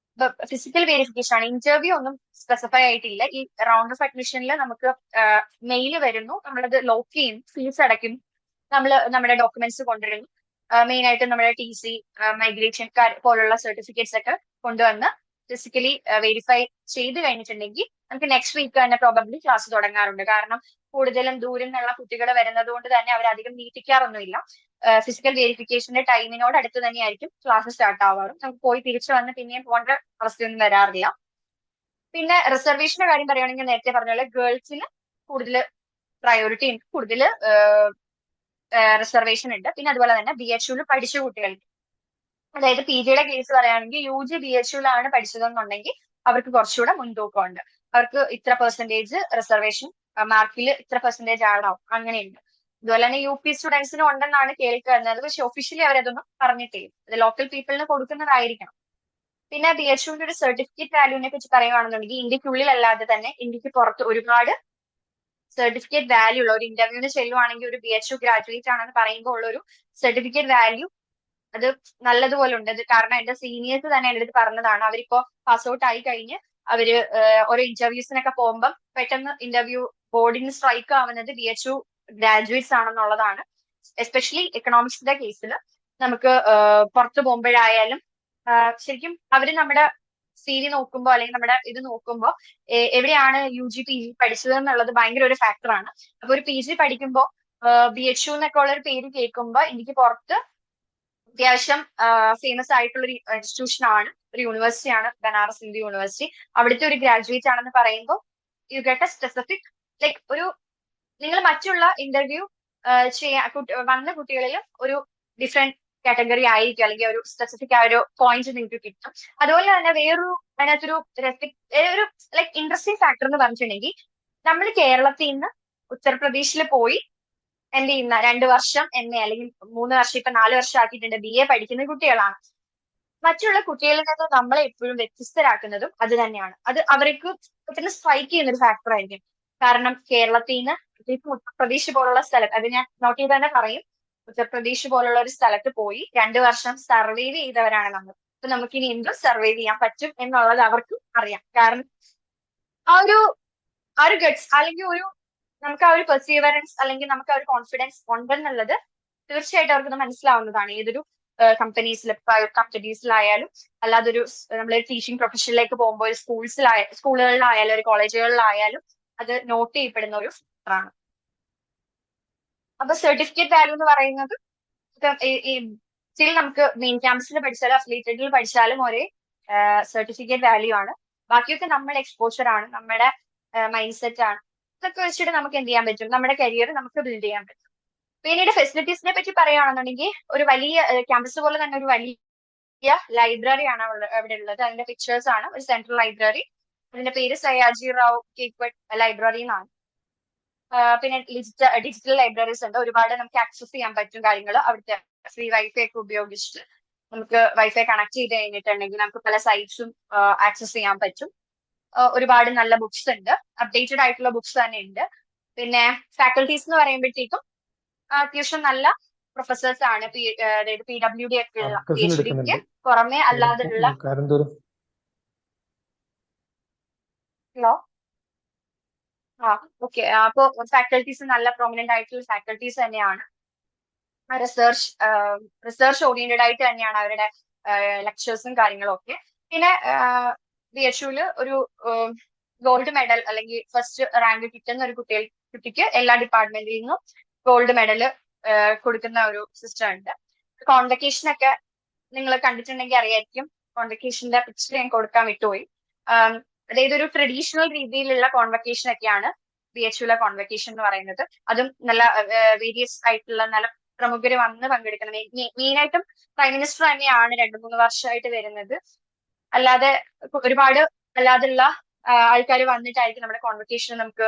B: ഫിസിക്കൽ വെരിഫിക്കേഷൻ ആണ്, ഇന്റർവ്യൂ ഒന്നും സ്പെസിഫൈ ആയിട്ടില്ല. ഈ റൗണ്ട് ഓഫ് അഡ്മിഷനിൽ നമുക്ക് മെയിൽ വരുന്നു, നമ്മളത് ലോക്ക് ചെയ്യും, ഫീസ് അടയ്ക്കും, നമ്മൾ നമ്മുടെ ഡോക്യുമെന്റ്സ് കൊണ്ടുവരുന്നു. മെയിൻ ആയിട്ട് നമ്മുടെ TC, മൈഗ്രേഷൻ പോലുള്ള സർട്ടിഫിക്കറ്റ്സ് ഒക്കെ കൊണ്ടുവന്ന് ഫിസിക്കലി വെരിഫൈ ചെയ്ത് കഴിഞ്ഞിട്ടുണ്ടെങ്കിൽ നമുക്ക് നെക്സ്റ്റ് വീക്ക് തന്നെ പ്രോബബ്ലി ക്ലാസ് തുടങ്ങാറുണ്ട്. കാരണം കൂടുതലും ദൂരം നിന്നുള്ള കുട്ടികൾ വരുന്നത് കൊണ്ട് തന്നെ അവർ അധികം നീട്ടിക്കാറൊന്നുമില്ല. ഫിസിക്കൽ വെരിഫിക്കേഷന്റെ ടൈമിനോട് അടുത്ത് തന്നെയായിരിക്കും ക്ലാസ് സ്റ്റാർട്ട് ആവാറും. നമുക്ക് പോയി തിരിച്ചു വന്ന് പിന്നെയും പോകേണ്ട അവസ്ഥയൊന്നും വരാറില്ല. പിന്നെ റിസർവേഷന്റെ കാര്യം പറയുകയാണെങ്കിൽ നേരത്തെ പറഞ്ഞ പോലെ ഗേൾസിന് കൂടുതൽ പ്രയോറിറ്റി ഉണ്ട്, കൂടുതൽ റിസർവേഷൻ ഉണ്ട്. പിന്നെ അതുപോലെ തന്നെ BHUവിൽ പഠിച്ച കുട്ടികൾക്ക്, അതായത് PGയുടെ കേസ് പറയുകയാണെങ്കിൽ UG BHUവിലാണ് പഠിച്ചതെന്നുണ്ടെങ്കിൽ അവർക്ക് കുറച്ചുകൂടെ മുൻതൂക്കമുണ്ട്. അവർക്ക് ഇത്ര പെർസെന്റേജ് റിസർവേഷൻ, മാർക്കിൽ ഇത്ര പെർസെന്റേജ് ആടാവും, അങ്ങനെയുണ്ട്. അതുപോലെ തന്നെ UP സ്റ്റുഡൻസിനും ഉണ്ടെന്നാണ് കേൾക്കുന്നത്. പക്ഷെ ഒഫീഷ്യലി അവരതൊന്നും പറഞ്ഞിട്ടില്ല. അത് ലോക്കൽ പീപ്പിളിന് കൊടുക്കുന്നതായിരിക്കണം. പിന്നെ BHUവിന്റെ ഒരു സർട്ടിഫിക്കറ്റ് വാല്യൂവിനെ കുറിച്ച് പറയുകയാണെന്നുണ്ടെങ്കിൽ ഇന്ത്യക്കുള്ളിൽ അല്ലാതെ തന്നെ ഇന്ത്യക്ക് പുറത്ത് ഒരുപാട് സർട്ടിഫിക്കറ്റ് വാല്യൂ ഉള്ള, ഒരു ഇന്റർവ്യൂവിന് ചെല്ലുവാണെങ്കിൽ ഒരു BHU ഗ്രാജുവേറ്റ് ആണെന്ന് പറയുമ്പോൾ ഉള്ള ഒരു സർട്ടിഫിക്കറ്റ് വാല്യൂ അത് നല്ലതുപോലെ ഉണ്ട്. അത് കാരണം എന്റെ സീനിയേഴ്സ് തന്നെ എൻ്റെ അടുത്ത് പറഞ്ഞതാണ്. അവരിപ്പോ പാസ് ഔട്ട് ആയി കഴിഞ്ഞ് അവര് ഓരോ ഇന്റർവ്യൂസിനൊക്കെ പോകുമ്പോൾ പെട്ടെന്ന് ഇന്റർവ്യൂ ബോർഡിന് സ്ട്രൈക്ക് ആവുന്നത് BHU ഗ്രാജുവേറ്റ്സ് ആണെന്നുള്ളതാണ്. എസ്പെഷ്യലി എക്കണോമിക്സിന്റെ കേസിൽ നമുക്ക് പുറത്തു പോകുമ്പോഴായാലും ശരിക്കും അവര് നമ്മുടെ CV നോക്കുമ്പോൾ അല്ലെങ്കിൽ നമ്മുടെ ഇത് നോക്കുമ്പോൾ എവിടെയാണ് UG PG പഠിച്ചത് എന്നുള്ളത് ഭയങ്കര ഒരു ഫാക്ടറാണ്. അപ്പൊ ഒരു PG പഠിക്കുമ്പോൾ BHU എന്നൊക്കെ ഉള്ള ഒരു പേര് കേൾക്കുമ്പോൾ എനിക്ക് പുറത്ത് അത്യാവശ്യം ഫേമസ് ആയിട്ടുള്ള ഒരു ഇൻസ്റ്റിറ്റ്യൂഷൻ ആണ്, ഒരു യൂണിവേഴ്സിറ്റി ആണ് ബനാറസ് ഹിന്ദു യൂണിവേഴ്സിറ്റി. അവിടുത്തെ ഒരു ഗ്രാജുവേറ്റ് ആണെന്ന് പറയുമ്പോൾ you get A specific like ഒരു നിങ്ങൾ മറ്റുള്ള ഇന്റർവ്യൂ വന്ന കുട്ടികളിൽ ഒരു ഡിഫറെന്റ് കാറ്റഗറി ആയിരിക്കും, അല്ലെങ്കിൽ ഒരു സ്പെസിഫിക് ആ ഒരു പോയിന്റ് നിങ്ങൾക്ക് കിട്ടും. അതുപോലെ തന്നെ വേറൊരു അതിനകത്തൊരു ഒരു ലൈക്ക് ഇൻട്രസ്റ്റിംഗ് ഫാക്ടർ എന്ന് പറഞ്ഞിട്ടുണ്ടെങ്കിൽ നമ്മൾ കേരളത്തിൽ നിന്ന് ഉത്തർപ്രദേശിൽ പോയി എന്ത് ചെയ്യുന്ന 2 വർഷം MA അല്ലെങ്കിൽ 3 വർഷം, ഇപ്പൊ 4 വർഷം ആക്കിയിട്ടുണ്ട്, BA പഠിക്കുന്ന കുട്ടികളാണ്. മറ്റുള്ള കുട്ടികളിൽ നിന്ന് നമ്മളെ എപ്പോഴും വ്യത്യസ്തരാക്കുന്നതും അത് തന്നെയാണ്. അത് അവർക്ക് പെട്ടെന്ന് സ്ട്രൈക്ക് ചെയ്യുന്ന ഒരു ഫാക്ടർ ആയിരിക്കും. കാരണം കേരളത്തിൽ നിന്ന് പ്രത്യേകിച്ച് ഉത്തർപ്രദേശ് പോലുള്ള സ്ഥലത്ത്, അത് ഞാൻ നോട്ട് ചെയ്ത് തന്നെ പറയും, ഉത്തർപ്രദേശ് പോലുള്ള ഒരു സ്ഥലത്ത് പോയി 2 വർഷം സർവൈവ് ചെയ്തവരാണ് നമ്മൾ. അപ്പൊ നമുക്ക് ഇനി എന്തും സർവൈവ് ചെയ്യാൻ പറ്റും എന്നുള്ളത് അവർക്കും അറിയാം. കാരണം ആ ഒരു ഗട്സ് അല്ലെങ്കിൽ നമുക്ക് ആ ഒരു പെർസീവറൻസ് അല്ലെങ്കിൽ നമുക്ക് ആ ഒരു കോൺഫിഡൻസ് ഉണ്ടെന്നുള്ളത് തീർച്ചയായിട്ടും അവർക്ക് മനസ്സിലാവുന്നതാണ്. ഏതൊരു കമ്പനീസിലായാലും അല്ലാതൊരു നമ്മൾ ടീച്ചിങ് പ്രൊഫഷനിലേക്ക് പോകുമ്പോൾ സ്കൂളുകളിലായാലും ഒരു കോളേജുകളിലായാലും അത് നോട്ട് ചെയ്യപ്പെടുന്ന ഒരു ഫാക്ടറാണ്. അപ്പൊ സർട്ടിഫിക്കറ്റ് വാല്യൂ എന്ന് പറയുന്നത് സ്റ്റിൽ നമുക്ക് മെയിൻ ക്യാമ്പസിൽ പഠിച്ചാലും അഫിലിയേറ്റഡിൽ പഠിച്ചാലും ഒരേ സർട്ടിഫിക്കറ്റ് വാല്യൂ ആണ്. ബാക്കിയൊക്കെ നമ്മുടെ എക്സ്പോഷർ ആണ്, നമ്മുടെ മൈൻഡ് സെറ്റ് ആണ്. ഇതൊക്കെ വെച്ചിട്ട് നമുക്ക് എന്ത് ചെയ്യാൻ പറ്റും, നമ്മുടെ കരിയർ നമുക്ക് ബിൽഡ് ചെയ്യാൻ പറ്റും. പിന്നീട് ഫെസിലിറ്റീസിനെ പറ്റി പറയുകയാണെന്നുണ്ടെങ്കിൽ ഒരു വലിയ ക്യാമ്പസ് പോലെ തന്നെ ഒരു വലിയ ലൈബ്രറി ആണ് അവിടെ ഉള്ളത്. അതിന്റെ പിക്ചേഴ്സ് ആണ് ഒരു സെൻട്രൽ ലൈബ്രറി. അതിന്റെ പേര് സയാജി റാവു കേക്വട്ട് ലൈബ്രറി എന്നാണ്. പിന്നെ ഡിജിറ്റൽ ലൈബ്രറീസ് ഉണ്ട്, ഒരുപാട് നമുക്ക് ആക്സസ് ചെയ്യാൻ പറ്റും കാര്യങ്ങൾ. അവിടുത്തെ ഫ്രീ വൈഫൈ ഒക്കെ ഉപയോഗിച്ചിട്ട് നമുക്ക് വൈഫൈ കണക്ട് ചെയ്ത് കഴിഞ്ഞിട്ടുണ്ടെങ്കിൽ നമുക്ക് പല സൈറ്റ്സും ആക്സസ് ചെയ്യാൻ പറ്റും. ഒരുപാട് നല്ല ബുക്സ് ഉണ്ട്, അപ്ഡേറ്റഡ് ആയിട്ടുള്ള ബുക്സ് തന്നെ ഉണ്ട്. പിന്നെ ഫാക്കൽറ്റീസ് എന്ന് പറയുമ്പോഴത്തേക്കും അത്യാവശ്യം നല്ല പ്രൊഫസേഴ്സ് ആണ്. അതായത് PWD ഒക്കെ ഉള്ള PhDക്ക് പുറമെ അല്ലാതെയുള്ള ഹലോ ഓക്കെ. അപ്പോ ഫാക്കൽറ്റീസ് നല്ല പ്രൊമിനന്റ് ആയിട്ടുള്ള ഫാക്കൽറ്റീസ് തന്നെയാണ്. റിസർച്ച് ഓറിയന്റഡ് ആയിട്ട് തന്നെയാണ് അവരുടെ ലെക്ചേഴ്സും കാര്യങ്ങളും ഒക്കെ. പിന്നെ BHUല് ഒരു ഗോൾഡ് മെഡൽ അല്ലെങ്കിൽ ഫസ്റ്റ് റാങ്ക് കിട്ടുന്ന ഒരു കുട്ടിക്ക് എല്ലാ ഡിപ്പാർട്ട്മെന്റിൽ നിന്നും ഗോൾഡ് മെഡൽ കൊടുക്കുന്ന ഒരു സിസ്റ്റം ഉണ്ട്. കോൺവെക്കേഷൻ ഒക്കെ നിങ്ങൾ കണ്ടിട്ടുണ്ടെങ്കിൽ അറിയായിരിക്കും. കോൺവെക്കേഷന്റെ പിക്ചർ ഞാൻ കൊടുക്കാൻ വിട്ടുപോയി. അതായത് ഒരു ട്രഡീഷണൽ രീതിയിലുള്ള കോൺവെക്കേഷൻ ഒക്കെയാണ് BHUലെ കോൺവെക്കേഷൻ എന്ന് പറയുന്നത്. അതും നല്ല വേരിയസ് ആയിട്ടുള്ള നല്ല പ്രമുഖര് വന്ന് പങ്കെടുക്കണം. മെയിനായിട്ടും പ്രൈം മിനിസ്റ്റർ തന്നെയാണ് 2-3 വർഷമായിട്ട് വരുന്നത്. അല്ലാതെ ഒരുപാട് അല്ലാതുള്ള ആൾക്കാർ വന്നിട്ടായിരിക്കും നമ്മുടെ കോൺവെക്കേഷൻ നമുക്ക്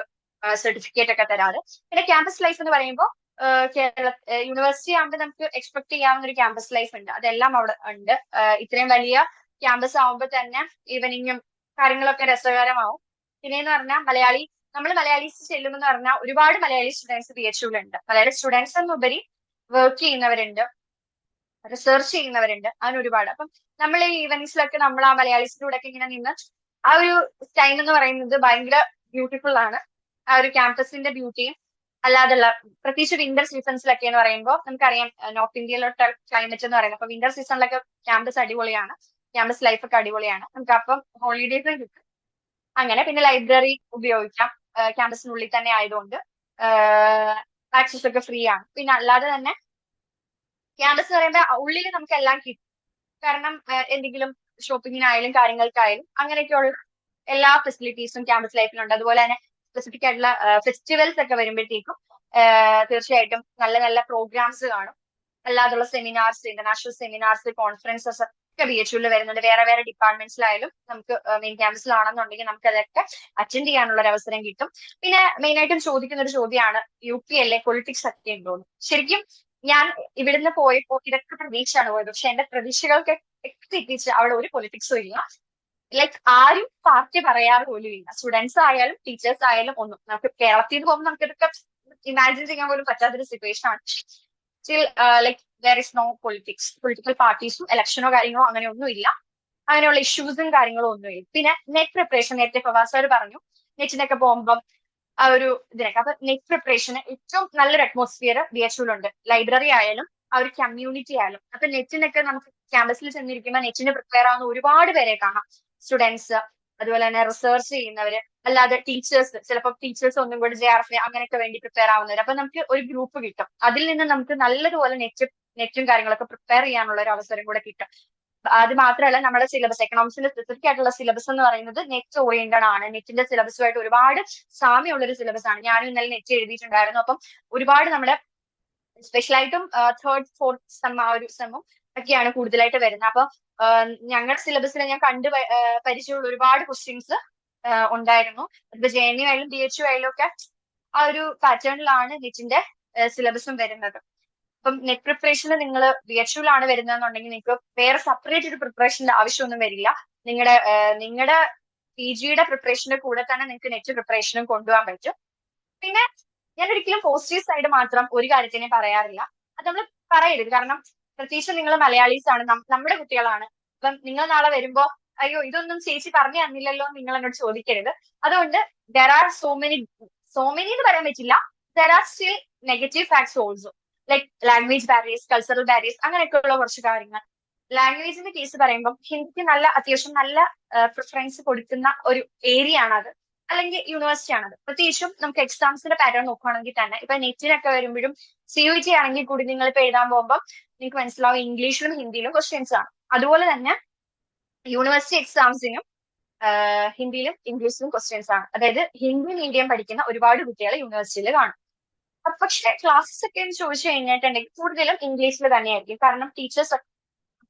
B: സർട്ടിഫിക്കറ്റ് ഒക്കെ തരാറ്. പിന്നെ ക്യാമ്പസ് ലൈഫ് എന്ന് പറയുമ്പോൾ യൂണിവേഴ്സിറ്റി ആകുമ്പോൾ നമുക്ക് എക്സ്പെക്ട് ചെയ്യാവുന്ന ഒരു ക്യാമ്പസ് ലൈഫ് ഉണ്ട്, അതെല്ലാം അവിടെ ഉണ്ട്. ഇത്രയും വലിയ ക്യാമ്പസ് ആവുമ്പോൾ തന്നെ ഈവനിങ്ങും കാര്യങ്ങളൊക്കെ രസകരമാവും. പിന്നെയെന്ന് പറഞ്ഞാൽ നമ്മൾ മലയാളീസ് ചെല്ലുമെന്ന് പറഞ്ഞാൽ ഒരുപാട് മലയാളി സ്റ്റുഡൻസ് BHUലുണ്ട്. മലയാളി സ്റ്റുഡൻസ് എന്നുപരി വർക്ക് ചെയ്യുന്നവരുണ്ട്, റിസർച്ച് ചെയ്യുന്നവരുണ്ട്, അങ്ങനെ ഒരുപാട്. അപ്പം നമ്മൾ ഈ ഈവനിങ്സിലൊക്കെ നമ്മൾ ആ മലയാളീസിന്റെ കൂടെ ഒക്കെ ഇങ്ങനെ നിന്ന് ആ ഒരു ടൈം എന്ന് പറയുന്നത് ഭയങ്കര ബ്യൂട്ടിഫുൾ ആണ്. ആ ഒരു ക്യാമ്പസിന്റെ ബ്യൂട്ടിയും അല്ലാതുള്ള പ്രത്യേകിച്ച് വിന്റർ സീസൺസിലൊക്കെ എന്ന് പറയുമ്പോൾ നമുക്കറിയാം നോർത്ത് ഇന്ത്യയിലോട്ട് ക്ലൈമറ്റ് എന്ന് പറയുന്നത്. അപ്പൊ വിന്റർ സീസണിലൊക്കെ ക്യാമ്പസ് അടിപൊളിയാണ്, ക്യാമ്പസ് ലൈഫ് ഒക്കെ അടിപൊളിയാണ്. നമുക്ക് അപ്പം ഹോളിഡേസ് കിട്ടും. അങ്ങനെ പിന്നെ ലൈബ്രറി ഉപയോഗിക്കാം, ക്യാമ്പസിനുള്ളിൽ തന്നെ ആയതുകൊണ്ട് ആക്സസ് ഒക്കെ ഫ്രീ ആണ്. പിന്നെ അല്ലാതെ തന്നെ ക്യാമ്പസ് എന്ന് പറയുമ്പോൾ ഉള്ളിൽ നമുക്ക് എല്ലാം കിട്ടും. കാരണം എന്തെങ്കിലും ഷോപ്പിങ്ങിനായാലും കാര്യങ്ങൾക്കായാലും അങ്ങനെയൊക്കെയുള്ള എല്ലാ ഫെസിലിറ്റീസും ക്യാമ്പസ് ലൈഫിലുണ്ട്. അതുപോലെ തന്നെ സ്പെസിഫിക് ആയിട്ടുള്ള ഫെസ്റ്റിവൽസ് ഒക്കെ വരുമ്പോഴത്തേക്കും തീർച്ചയായിട്ടും നല്ല നല്ല പ്രോഗ്രാംസ് കാണും. അല്ലാതുള്ള സെമിനാർസ്, ഇന്റർനാഷണൽ സെമിനാർസ്, കോൺഫറൻസസ് ഒക്കെ BHUല് വരുന്നുണ്ട്. വേറെ വേറെ ഡിപ്പാർട്ട്മെന്റ്സിലായാലും നമുക്ക് മെയിൻ ക്യാമ്പസിലാണെന്നുണ്ടെങ്കിൽ നമുക്ക് അതൊക്കെ അറ്റൻഡ് ചെയ്യാനുള്ള ഒരു അവസരം കിട്ടും. പിന്നെ മെയിൻ ആയിട്ടും ചോദിക്കുന്ന ഒരു ചോദ്യമാണ് UP അല്ലേ, പൊളിറ്റിക്സ് ഒക്കെ ഉണ്ടോന്ന്. ശരിക്കും ഞാൻ ഇവിടുന്ന് പോയപ്പോൾ ഇതൊക്കെ പ്രതീക്ഷയാണ് പോയത്, പക്ഷെ എന്റെ പ്രതീക്ഷകൾക്ക് തെറ്റിച്ച് അവിടെ ഒരു പൊളിറ്റിക്സും ഇല്ല. ലൈക്ക് ആരും പാർട്ടി പറയാറ് പോലും ഇല്ല. സ്റ്റുഡൻസ് ആയാലും ടീച്ചേഴ്സ് ആയാലും ഒന്നും. നമുക്ക് കേരളത്തിൽ നിന്ന് പോകുമ്പോൾ നമുക്ക് ഇതൊക്കെ ഇമാജിൻ ചെയ്യാൻ പോലും പറ്റാത്തൊരു സിറ്റുവേഷൻ ആണ്. Still like there is no political പാർട്ടീസും ഇലക്ഷനോ കാര്യങ്ങളോ അങ്ങനെ ഒന്നും ഇല്ല. അങ്ങനെയുള്ള ഇഷ്യൂസും കാര്യങ്ങളും ഒന്നുമില്ല. പിന്നെ നെറ്റ് പ്രിപ്പറേഷൻ, നേരത്തെ ഫവാസ് സാർ പറഞ്ഞു നെറ്റിനൊക്കെ പോകുമ്പം ആ ഒരു ഇതിനൊക്കെ. അപ്പൊ നെറ്റ് പ്രിപ്പറേഷന് ഏറ്റവും നല്ലൊരു അറ്റ്മോസ്ഫിയർ BHUലുണ്ട്. ലൈബ്രറി ആയാലും ആ ഒരു കമ്മ്യൂണിറ്റി ആയാലും. അപ്പൊ നെറ്റിനൊക്കെ നമുക്ക് ക്യാമ്പസിൽ ചെന്നിരിക്കുമ്പോൾ നെറ്റിന് പ്രിപ്പയർ ആവുന്ന ഒരുപാട് പേരെ കാണാം. സ്റ്റുഡൻസ്, അതുപോലെ തന്നെ റിസർച്ച് ചെയ്യുന്നവര്, അല്ലാതെ ടീച്ചേഴ്സ്, ചിലപ്പോൾ ടീച്ചേഴ്സ് ഒന്നും കൂടി JRF അങ്ങനെയൊക്കെ വേണ്ടി പ്രിപ്പയർ ആവുന്നവർ. അപ്പൊ നമുക്ക് ഒരു ഗ്രൂപ്പ് കിട്ടും. അതിൽ നിന്ന് നമുക്ക് നല്ലതുപോലെ നെറ്റും കാര്യങ്ങളൊക്കെ പ്രിപ്പയർ ചെയ്യാനുള്ള ഒരു അവസരം കൂടെ കിട്ടും. അത് മാത്രമല്ല നമ്മുടെ സിലബസ്, എക്കണോമിക്സിന്റെ സ്പെസിഫിക് ആയിട്ടുള്ള സിലബസ് എന്ന് പറയുന്നത് നെറ്റ് ഓറിയന്റഡ് ആണ്. നെറ്റിന്റെ സിലബസുമായിട്ട് ഒരുപാട് സാമ്യമുള്ള ഒരു സിലബസ് ആണ്. ഞാനും ഇന്നലെ നെറ്റ് എഴുതിയിട്ടുണ്ടായിരുന്നു. അപ്പം ഒരുപാട് നമ്മുടെ സ്പെഷ്യലായിട്ടും 3rd 4th സെം ആ ഒരു സെമ്മും ഒക്കെയാണ് കൂടുതലായിട്ട് വരുന്നത്. അപ്പൊ ഞങ്ങളുടെ സിലബസിൽ ഞാൻ പരിചയമുള്ള ഒരുപാട് ക്വസ്റ്റ്യൻസ് ഉണ്ടായിരുന്നു. അതിപ്പോ JNU ആയാലും DHU ആയാലും ഒക്കെ ആ ഒരു പാറ്റേണിലാണ് നെറ്റിന്റെ സിലബസും വരുന്നത്. ഇപ്പം നെറ്റ് പ്രിപ്പറേഷന് നിങ്ങൾ BHUലാണ് വരുന്നതെന്നുണ്ടെങ്കിൽ നിങ്ങൾക്ക് വേറെ സെപ്പറേറ്റ് ഒരു പ്രിപ്പറേഷന്റെ ആവശ്യമൊന്നും വരില്ല. നിങ്ങളുടെ PGയുടെ പ്രിപ്പറേഷന്റെ കൂടെ തന്നെ നിങ്ങൾക്ക് നെറ്റ് പ്രിപ്പറേഷനും കൊണ്ടുപോകാൻ പറ്റും. പിന്നെ ഞാൻ ഒരിക്കലും പോസിറ്റീവ് സൈഡ് മാത്രം ഒരു കാര്യത്തിനെ പറയാറില്ല. അത് നമ്മൾ പറയരുത്. കാരണം പ്രത്യേകിച്ച് നിങ്ങൾ മലയാളീസ് ആണ്, നമ്മുടെ കുട്ടികളാണ്. അപ്പം നിങ്ങൾ നാളെ വരുമ്പോ അയ്യോ ഇതൊന്നും ചേച്ചി പറഞ്ഞു തന്നില്ലല്ലോ നിങ്ങൾ എന്നോട് ചോദിക്കരുത്. അതുകൊണ്ട് ദർ ആർ സോ മെനി എന്ന് പറയാൻ പറ്റില്ല, there are still negative facts also, like language barriers, cultural barriers, അങ്ങനെയൊക്കെയുള്ള കുറച്ച് കാര്യങ്ങൾ. ലാംഗ്വേജിന്റെ കേസ് പറയുമ്പോൾ ഹിന്ദിക്ക് അത്യാവശ്യം നല്ല പ്രിഫറൻസ് കൊടുക്കുന്ന ഒരു ഏരിയ ആണത്, അല്ലെങ്കിൽ യൂണിവേഴ്സിറ്റി ആണത്. പ്രത്യേകിച്ചും നമുക്ക് എക്സാംസിന്റെ പാറ്റേൺ നോക്കുകയാണെങ്കിൽ തന്നെ ഇപ്പൊ നെറ്റിനൊക്കെ വരുമ്പോഴും CUET ആണെങ്കിൽ കൂടി നിങ്ങൾ ഇപ്പൊ എഴുതാൻ പോകുമ്പോൾ നിങ്ങൾക്ക് മനസ്സിലാവും ഇംഗ്ലീഷിലും ഹിന്ദിയിലും ക്വസ്റ്റ്യൻസ് ആണ്. അതുപോലെ തന്നെ യൂണിവേഴ്സിറ്റി എക്സാംസിനും ഹിന്ദിയിലും ഇംഗ്ലീഷിലും ക്വസ്റ്റ്യൻസ് ആണ്. അതായത് ഹിന്ദി മീഡിയം പഠിക്കുന്ന ഒരുപാട് കുട്ടികൾ യൂണിവേഴ്സിറ്റിയിൽ കാണും. പക്ഷെ ക്ലാസ്സസ് ഒക്കെ എന്ന് ചോദിച്ചു കഴിഞ്ഞിട്ടുണ്ടെങ്കിൽ കൂടുതലും ഇംഗ്ലീഷിൽ തന്നെയായിരിക്കും. കാരണം ടീച്ചേഴ്സ്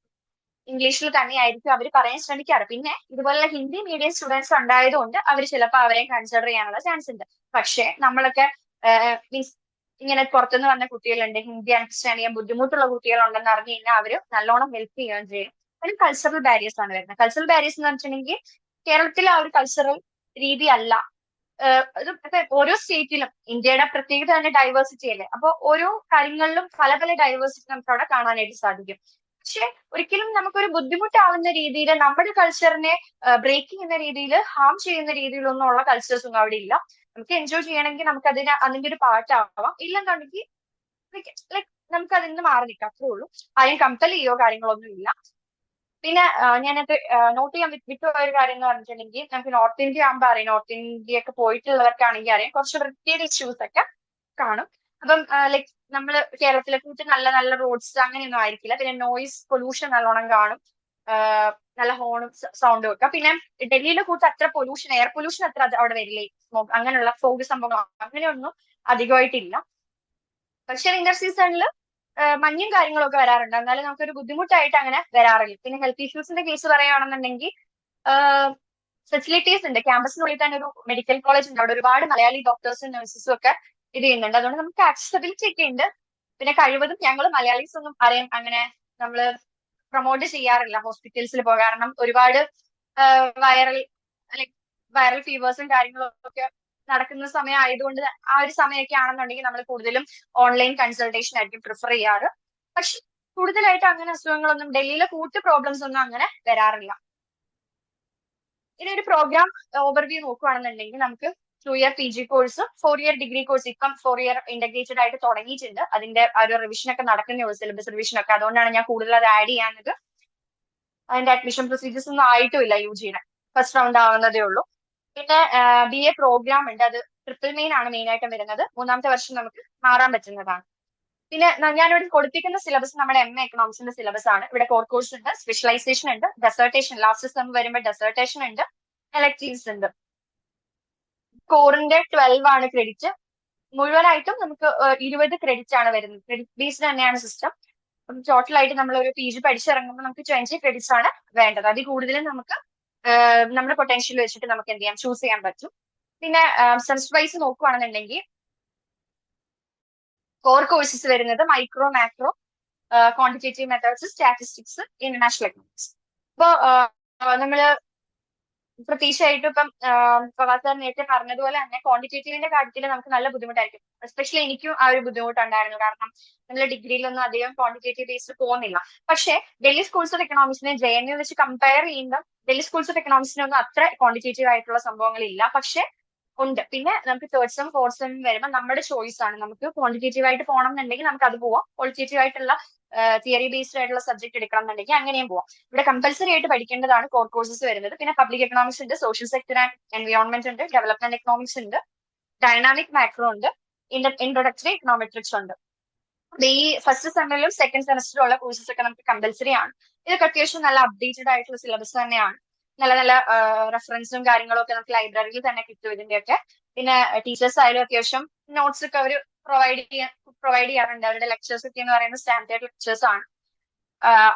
B: ഇംഗ്ലീഷിൽ തന്നെയായിരിക്കും അവർ പറയാൻ ശ്രമിക്കാറ്. പിന്നെ ഇതുപോലുള്ള ഹിന്ദി മീഡിയം സ്റ്റുഡൻസ് ഉണ്ടായതുകൊണ്ട് അവർ ചിലപ്പോൾ അവരെ കൺസിഡർ ചെയ്യാനുള്ള ചാൻസ് ഉണ്ട്. പക്ഷെ നമ്മളൊക്കെ മീൻസ് ഇങ്ങനെ പുറത്തുനിന്ന് വന്ന കുട്ടികളുണ്ട്, ഹിന്ദി അണ്ടർസ്റ്റാൻഡ് ചെയ്യാൻ ബുദ്ധിമുട്ടുള്ള കുട്ടികളുണ്ടെന്ന് അറിഞ്ഞു കഴിഞ്ഞാൽ അവർ നല്ലോണം ഹെൽപ്പ് ചെയ്യുകയും ചെയ്യും. അതിന് കൾച്ചറൽ ബാരിയേഴ്സ് ആണ് വരുന്നത്. കൾച്ചറൽ ബാരിയേഴ്സ് എന്ന് പറഞ്ഞിട്ടുണ്ടെങ്കിൽ കേരളത്തിലെ ആ ഒരു കൾച്ചറൽ രീതി അല്ല. ഇത് ഓരോ സ്റ്റേറ്റിലും ഇന്ത്യയുടെ പ്രത്യേകത തന്നെ ഡൈവേഴ്സിറ്റി അല്ലേ. അപ്പൊ ഓരോ കാര്യങ്ങളിലും പല പല ഡൈവേഴ്സിറ്റി നമുക്ക് അവിടെ കാണാനായിട്ട് സാധിക്കും. പക്ഷെ ഒരിക്കലും നമുക്കൊരു ബുദ്ധിമുട്ടാവുന്ന രീതിയിൽ നമ്മുടെ കൾച്ചറിനെ ബ്രേക്ക് ചെയ്യുന്ന രീതിയിൽ ഹാം ചെയ്യുന്ന രീതിയിലൊന്നും ഉള്ള കൾച്ചേഴ്സ് ഒന്നും അവിടെ ഇല്ല. നമുക്ക് എൻജോയ് ചെയ്യണമെങ്കിൽ നമുക്ക് അതിന്റെ ഒരു പാർട്ടാവാം, ഇല്ലെന്നുണ്ടെങ്കിൽ ലൈക്ക് നമുക്ക് അതിൽ നിന്ന് മാറി നിൽക്കാം, അത്രേ ഉള്ളൂ. ആരെയും കമ്പൽ ചെയ്യോ കാര്യങ്ങളൊന്നും ഇല്ല. പിന്നെ ഞാനത് നോട്ട് ചെയ്യാൻ വിട്ടുപോയ ഒരു കാര്യം എന്ന് പറഞ്ഞിട്ടുണ്ടെങ്കിൽ നമുക്ക് നോർത്ത് ഇന്ത്യ ആകുമ്പോൾ അറിയാം, നോർത്ത് ഇന്ത്യ ഒക്കെ പോയിട്ടുള്ളവർക്കാണെങ്കിൽ അറിയാം കുറച്ച് വൃത്തിയുടെ ഇഷ്യൂസ് ഒക്കെ കാണും. അപ്പം ലൈക്ക് നമ്മൾ കേരളത്തിലെ കൂട്ട് നല്ല നല്ല റോഡ്സ് അങ്ങനെയൊന്നും ആയിരിക്കില്ല. പിന്നെ നോയിസ് പൊല്യൂഷൻ നല്ലോണം കാണും, നല്ല ഹോണും സൗണ്ടും ഒക്കെ. പിന്നെ ഡൽഹിയിലെ കൂട്ട് അത്ര പൊല്യൂഷൻ, എയർ പൊല്യൂഷൻ അത്ര അവിടെ വരില്ലേ, സ്മോക്ക് അങ്ങനെയുള്ള ഫോഗ് സംഭവങ്ങൾ അങ്ങനെയൊന്നും അധികമായിട്ടില്ല. പക്ഷെ വിന്റർ സീസണിൽ മഞ്ഞും കാര്യങ്ങളൊക്കെ വരാറുണ്ട്, എന്നാലും നമുക്കൊരു ബുദ്ധിമുട്ടായിട്ട് അങ്ങനെ വരാറില്ല. പിന്നെ ഹെൽത്ത് ഇഷ്യൂസിന്റെ കേസ് പറയുകയാണെന്നുണ്ടെങ്കിൽ ഫെസിലിറ്റീസ് ഉണ്ട്. ക്യാമ്പസിനുള്ളിൽ തന്നെ ഒരു മെഡിക്കൽ കോളേജ് ഉണ്ട്, അവിടെ ഒരുപാട് മലയാളി ഡോക്ടേഴ്സും നഴ്സസും ഒക്കെ ഇത് ചെയ്യുന്നുണ്ട്. അതുകൊണ്ട് നമുക്ക് ആക്സസിബിലിറ്റി ഒക്കെ ഉണ്ട്. പിന്നെ കഴിവതും ഞങ്ങൾ മലയാളീസ് ഒന്നും അറിയാം അങ്ങനെ നമ്മൾ പ്രൊമോട്ട് ചെയ്യാറില്ല ഹോസ്പിറ്റൽസിൽ പോകാൻ. കാരണം ഒരുപാട് വൈറൽ ഫീവേഴ്സും കാര്യങ്ങളും ഒക്കെ നടക്കുന്ന സമയം ആയതുകൊണ്ട് ആ ഒരു സമയമൊക്കെ ആണെന്നുണ്ടെങ്കിൽ നമ്മൾ കൂടുതലും ഓൺലൈൻ കൺസൾട്ടേഷൻ ആയിരിക്കും പ്രിഫർ ചെയ്യാറ്. പക്ഷെ കൂടുതലായിട്ട് അങ്ങനെ അസുഖങ്ങളൊന്നും ഡൽഹിയിലെ കൂട്ട് പ്രോബ്ലംസ് ഒന്നും അങ്ങനെ വരാറില്ല. ഇനി ഒരു പ്രോഗ്രാം ഓവർവ്യൂ നോക്കുകയാണെന്നുണ്ടെങ്കിൽ നമുക്ക് 2-year PG course, 4-year degree course. ഇപ്പം 4-year ഇന്റഗ്രേറ്റഡ് ആയിട്ട് തുടങ്ങിയിട്ടുണ്ട്. അതിന്റെ ആ ഒരു റിവിഷൻ ഒക്കെ നടക്കുന്നേ ഉള്ളൂ, സിലബസ് റിവിഷൻ ഒക്കെ. അതുകൊണ്ടാണ് ഞാൻ കൂടുതൽ അത് ആഡ് ചെയ്യാനത്. അതിന്റെ അഡ്മിഷൻ പ്രൊസീജിയേഴ്സ് ഒന്നും ആയിട്ടുമില്ല, UGയുടെ ഫസ്റ്റ് റൗണ്ട് ആവുന്നതേ ഉള്ളൂ. പിന്നെ BA പ്രോഗ്രാം ഉണ്ട്, അത് ട്രിപ്പിൾ മെയിൻ ആണ് മെയിൻ ആയിട്ട് വരുന്നത്. 3ാമത്തെ വർഷം നമുക്ക് മാറാൻ പറ്റുന്നതാണ്. പിന്നെ ഞാനിവിടെ കൊടുത്തിരിക്കുന്ന സിലബസ് നമ്മുടെ MA എക്കണോമിക്സിന്റെ സിലബസ് ആണ്. ഇവിടെ കോർ കോഴ്സ് ഉണ്ട്, സ്പെഷ്യലൈസേഷൻ ഉണ്ട്, ഡെസേർട്ടേഷൻ ലാസ്റ്റ് സെം വരുമ്പോൾ ഡെസേർട്ടേഷൻ ഉണ്ട്, എലക്ടീവ്സ് ഉണ്ട്. കോറിന്റെ 12 ആണ് ക്രെഡിറ്റ്. മുഴുവനായിട്ടും നമുക്ക് 20 ക്രെഡിറ്റ് ആണ് വരുന്നത്. ക്രെഡിറ്റ് ബേസ്ഡ് തന്നെയാണ് സിസ്റ്റം. അപ്പം ടോട്ടൽ ആയിട്ട് നമ്മൾ ഒരു PG പഠിച്ചിറങ്ങുമ്പോൾ നമുക്ക് 20 ക്രെഡിറ്റ്സ് ആണ് വേണ്ടത്. അതിൽ കൂടുതലും നമുക്ക് നമ്മുടെ പൊട്ടൻഷ്യൽ വെച്ചിട്ട് നമുക്ക് എന്ത് ചെയ്യാം, ചൂസ് ചെയ്യാൻ പറ്റും. പിന്നെ സെമസ്റ്റർ വൈസ് നോക്കുകയാണെന്നുണ്ടെങ്കിൽ കോർ കോഴ്സസ് വരുന്നത് micro, macro, quantitative methods, statistics, international economics. ഇപ്പോ നമ്മള് പ്രത്യേകിച്ചായിട്ടും ഇപ്പം പ്രവാസ് സാർ നേരത്തെ പറഞ്ഞതുപോലെ തന്നെ ക്വാണ്ടിറ്റേറ്റീവിന്റെ കാര്യത്തിൽ നമുക്ക് നല്ല ബുദ്ധിമുട്ടായിരിക്കും. എസ്പെഷ്യലി എനിക്കും ആ ഒരു ബുദ്ധിമുട്ടുണ്ടായിരുന്നു. കാരണം നമ്മൾ ഡിഗ്രിയിലൊന്നും അധികം ക്വാണ്ടിറ്റേറ്റീവ് ബേസ്ഡ് പോകുന്നില്ല. പക്ഷേ ഡൽഹി സ്കൂൾസ് ഓഫ് എക്കണോമിക്സിനെ JNU വെച്ച് കമ്പയർ ചെയ്യുമ്പോൾ ഡൽഹി സ്കൂൾസ് ഓഫ് എക്കണോമിക്സിനൊന്നും അത്ര ക്വാണ്ടിറ്റേറ്റീവ് ആയിട്ടുള്ള സംഭവങ്ങളില്ല. പക്ഷെ ഉണ്ട്. പിന്നെ നമുക്ക് 3rd സെം 4th സെം വരുമ്പോൾ നമ്മുടെ ചോയ്സ് ആണ്. നമുക്ക് ക്വാണ്ടിറ്റേറ്റീവ് ആയിട്ട് പോകണം എന്നുണ്ടെങ്കിൽ നമുക്ക് അത് പോവാം. ക്വാളിറ്റേറ്റീവ് ആയിട്ടുള്ള തിയറി ബേസ്ഡ് ആയിട്ടുള്ള സബ്ജക്ട് എടുക്കണം എന്നുണ്ടെങ്കിൽ അങ്ങനെയും പോവാം. ഇവിടെ കമ്പൽസറി ആയിട്ട് പഠിക്കേണ്ടതാണ് കോർ കോഴ്സസ് വരുന്നത്. പിന്നെ പബ്ലിക് എക്കണോമിക്സ് ഉണ്ട്, സോഷ്യൽ സെക്ടർ ആൻഡ് എൻവയോൺമെന്റ് ഉണ്ട്, ഡെവലപ്മെന്റ് എക്കണോമിക്സ് ഉണ്ട്, ഡൈനാമിക് മാക്രോ ഉണ്ട്, ഇൻട്രൊഡക്ടറി എക്കണോമെട്രിക്സ് ഉണ്ട്. ഈ ഫസ്റ്റ് സെമിലും സെക്കൻഡ് സെമസ്റ്ററിലും ഉള്ള കോഴ്സസ് ഒക്കെ നമുക്ക് കമ്പൽസറി ആണ്. ഇതൊക്കെ അത്യാവശ്യം നല്ല അപ്ഡേറ്റഡ് ആയിട്ടുള്ള സിലബസ് തന്നെയാണ്. നല്ല നല്ല റെഫറൻസും കാര്യങ്ങളും ഒക്കെ നമുക്ക് ലൈബ്രറിയിൽ തന്നെ കിട്ടും ഇതിന്റെയൊക്കെ. പിന്നെ ടീച്ചേഴ്സ് ആയാലും അത്യാവശ്യം നോട്ട്സ് ഒക്കെ അവർ പ്രൊവൈഡ് ചെയ്യാറുണ്ട്. അവരുടെ ലെക്ചേഴ്സ് ഒക്കെ എന്ന് പറയുന്നത് സ്റ്റാൻഡേർഡ് ലെക്ചേഴ്സ് ആണ്.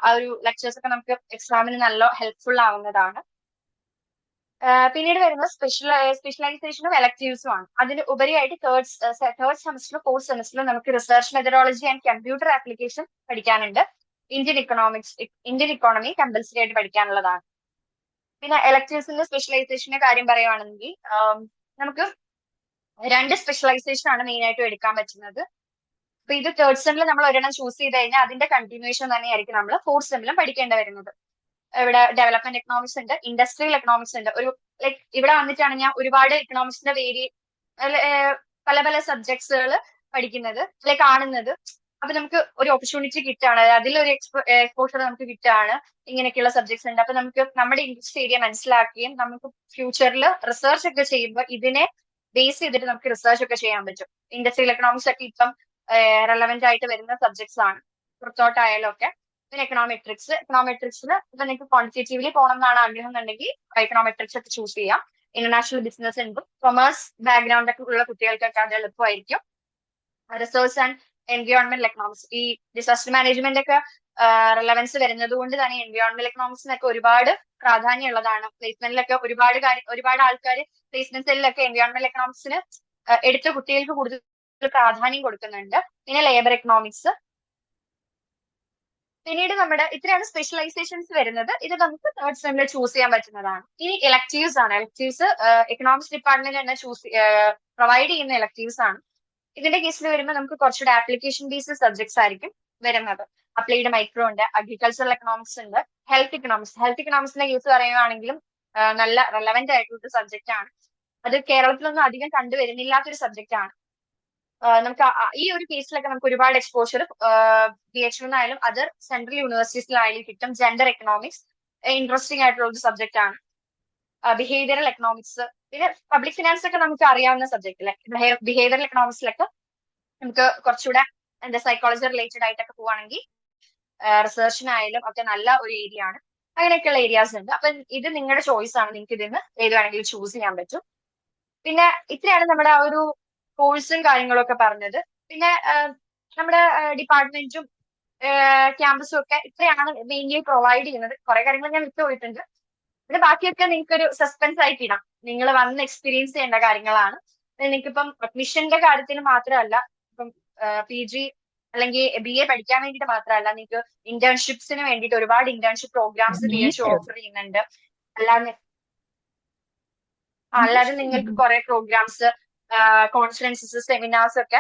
B: ആ ഒരു ലെക്ചേഴ്സ് ഒക്കെ നമുക്ക് എക്സാമിന് നല്ല ഹെൽപ്ഫുൾ ആവുന്നതാണ്. പിന്നീട് വരുന്നത് സ്പെഷ്യലൈസേഷനും എലക്ടീവ്സും ആണ്. അതിന് ഉപരിയായിട്ട് തേർഡ് സെമസ്റ്ററിലും ഫോർത്ത് സെമസ്റ്ററിലും നമുക്ക് research methodology and computer application പഠിക്കാനുണ്ട്. ഇന്ത്യൻ ഇക്കോണമി കമ്പൽസറി ആയിട്ട് പഠിക്കാനുള്ളതാണ്. പിന്നെ എലക്ടീവ്സിന്റെ സ്പെഷ്യലൈസേഷന്റെ കാര്യം പറയുവാണെങ്കിൽ നമുക്ക് 2 സ്പെഷ്യലൈസേഷൻ ആണ് മെയിൻ ആയിട്ടും എടുക്കാൻ പറ്റുന്നത്. അപ്പൊ ഇത് തേർഡ് സെമ്മിൽ നമ്മൾ ഒരെണ്ണം ചൂസ് ചെയ്ത് കഴിഞ്ഞാൽ അതിന്റെ കണ്ടിന്യൂഷൻ തന്നെയായിരിക്കും നമ്മൾ ഫോർത്ത് സെമ്മിലും പഠിക്കേണ്ടി വരുന്നത്. ഇവിടെ ഡെവലപ്മെന്റ് എക്കണോമിക്സ് ഉണ്ട്, ഇൻഡസ്ട്രിയൽ എക്കണോമിക്സ് ഉണ്ട്. ഇവിടെ വന്നിട്ടാണ് ഞാൻ ഒരുപാട് എക്കണോമിക്സിന്റെ പല പല സബ്ജക്ട്സുകൾ പഠിക്കുന്നത്, കാണുന്നത്. അപ്പൊ നമുക്ക് ഒരു ഓപ്പർച്യൂണിറ്റി കിട്ടുകയാണ്, അതിലൊരു എക്സ്പോഷർ നമുക്ക് കിട്ടുകയാണ്. ഇങ്ങനെയൊക്കെയുള്ള സബ്ജക്ട്സ് ഉണ്ട്. അപ്പൊ നമുക്ക് നമ്മുടെ ഇൻട്രസ്റ്റ് ഏരിയ മനസ്സിലാക്കുകയും നമുക്ക് ഫ്യൂച്ചറിൽ റിസർച്ച് ഒക്കെ ചെയ്യുമ്പോൾ ഇതിനെ ബേസ് ചെയ്തിട്ട് നമുക്ക് റിസർച്ച് ഒക്കെ ചെയ്യാൻ പറ്റും. ഇൻഡസ്ട്രിയൽ എക്കണോമിക്സ് ഒക്കെ ഇപ്പം റെലവെന്റ് ആയിട്ട് വരുന്ന സബ്ജക്ട്സ് ആണ്, പുറത്തോട്ടായാലും ഒക്കെ. പിന്നെ എക്കണോമെട്രിക്സിൽ ഇപ്പൊ നിങ്ങൾക്ക് ക്വാണ്ടിറ്റേറ്റീവ്ലി പോകണം എന്നാണ് ആഗ്രഹം എന്നുണ്ടെങ്കിൽ എക്കണോമെട്രിക്സ് ഒക്കെ ചൂസ് ചെയ്യാം. ഇന്റർനാഷണൽ ബിസിനസ് ഉണ്ട്, കൊമേഴ്സ് ബാക്ക്ഗ്രൗണ്ട് ഒക്കെ ഉള്ള കുട്ടികൾക്കൊക്കെ അത് എളുപ്പമായിരിക്കും. റിസർച്ച് ആൻഡ് എൻവയോൺമെന്റൽ എക്കണോമിക്സ്, ഈ ഡിസാസ്റ്റർ മാനേജ്മെന്റ് ഒക്കെ റെലവൻസ് വരുന്നത് കൊണ്ട് തന്നെ എൻവയോൺമെന്റൽ എക്കണോമിക്സിനൊക്കെ ഒരുപാട് പ്രാധാന്യമുള്ളതാണ്. പ്ലേസ്മെന്റിലൊക്കെ ഒരുപാട് ആൾക്കാർ പ്ലേസ്മെന്റ് സെല്ലിലൊക്കെ എൻവയോൺമെന്റൽ എക്കണോമിക്സിന് എടുത്ത കുട്ടികൾക്ക് കൂടുതൽ പ്രാധാന്യം കൊടുക്കുന്നുണ്ട്. പിന്നെ ലേബർ എക്കണോമിക്സ്. പിന്നീട് നമ്മുടെ ഇത്രയാണ് സ്പെഷ്യലൈസേഷൻസ് വരുന്നത്. ഇത് നമുക്ക് തേർഡ് സെമ്മിൽ ചൂസ് ചെയ്യാൻ പറ്റുന്നതാണ്. ഇനി എലക്ടീവ്സ് ആണ്. എലക്ടീവ്സ് എക്കണോമിക്സ് ഡിപ്പാർട്ട്മെന്റ് തന്നെ പ്രൊവൈഡ് ചെയ്യുന്ന എലക്ടീവ്സ് ആണ്. ഇതിന്റെ കേസിൽ വരുമ്പോൾ നമുക്ക് കുറച്ചുകൂടെ ആപ്ലിക്കേഷൻ ബേസ്ഡ് സബ്ജക്ട്സ് ആയിരിക്കും വരുന്നത്. അപ്ലൈഡ് മൈക്രോ ഉണ്ട്, അഗ്രികൾച്ചറൽ എക്കണോമിക്സ് ഉണ്ട്, ഹെൽത്ത് ഇക്കണോമിക്സിന്റെ കേസ് പറയുകയാണെങ്കിലും നല്ല റെലവെന്റ് ആയിട്ടുള്ള സബ്ജക്റ്റ് ആണ്. അത് കേരളത്തിലൊന്നും അധികം കണ്ടുവരുന്നില്ലാത്തൊരു സബ്ജക്റ്റ് ആണ്. നമുക്ക് ഈ ഒരു കേസിലൊക്കെ നമുക്ക് ഒരുപാട് എക്സ്പോഷർ PhD എന്നായാലും അതർ സെൻട്രൽ യൂണിവേഴ്സിറ്റീസിലായാലും കിട്ടും. ജെൻഡർ എക്കണോമിക്സ് ഇൻട്രസ്റ്റിംഗ് ആയിട്ടുള്ള ഒരു സബ്ജക്റ്റ് ആണ്. ബിഹേവിയറൽ എക്കണോമിക്സ്, പിന്നെ പബ്ലിക് ഫിനാൻസ് ഒക്കെ നമുക്ക് അറിയാവുന്ന സബ്ജക്റ്റ് അല്ലെ. ബിഹേവിയറൽ എക്കണോമിക്സിലൊക്കെ നമുക്ക് കുറച്ചുകൂടെ സൈക്കോളജി റിലേറ്റഡ് ആയിട്ടൊക്കെ പോവുകയാണെങ്കിൽ റിസർച്ചിനായാലും ഒക്കെ നല്ല ഒരു ഏരിയ ആണ്. അങ്ങനെയൊക്കെയുള്ള ഏരിയാസ് ഉണ്ട്. അപ്പൊ ഇത് നിങ്ങളുടെ ചോയ്സ് ആണ്, നിങ്ങൾക്ക് ഇതിന്ന് ഏത് വേണമെങ്കിലും ചൂസ് ചെയ്യാൻ പറ്റും. പിന്നെ ഇത്രയാണ് നമ്മുടെ ആ ഒരു കോഴ്സും കാര്യങ്ങളും ഒക്കെ പറഞ്ഞത്. പിന്നെ നമ്മുടെ ഡിപ്പാർട്ട്മെന്റും ക്യാമ്പസും ഒക്കെ ഇത്രയാണ് മെയിൻലി പ്രൊവൈഡ് ചെയ്യുന്നത്. കുറെ കാര്യങ്ങൾ ഞാൻ വിട്ടുപോയിട്ടുണ്ട്. പിന്നെ ബാക്കിയൊക്കെ നിങ്ങൾക്ക് ഒരു സസ്പെൻസ് ആയിട്ട് ഇടാം. നിങ്ങൾ വന്ന് എക്സ്പീരിയൻസ് ചെയ്യേണ്ട കാര്യങ്ങളാണ്. നിങ്ങൾക്കിപ്പം അഡ്മിഷന്റെ കാര്യത്തിന് മാത്രമല്ല, ഇപ്പം PG അല്ലെങ്കിൽ BA പഠിക്കാൻ വേണ്ടിയിട്ട് മാത്രമല്ല, നിങ്ങൾക്ക് ഇന്റേൺഷിപ്സിന് വേണ്ടിയിട്ട് ഒരുപാട് ഇന്റേൺഷിപ്പ് പ്രോഗ്രാംസ് BH ഓഫർ ചെയ്യുന്നുണ്ട്. അല്ലാതെ നിങ്ങൾക്ക് കുറെ പ്രോഗ്രാംസ്, കോൺഫറൻസസ്, സെമിനാർസ് ഒക്കെ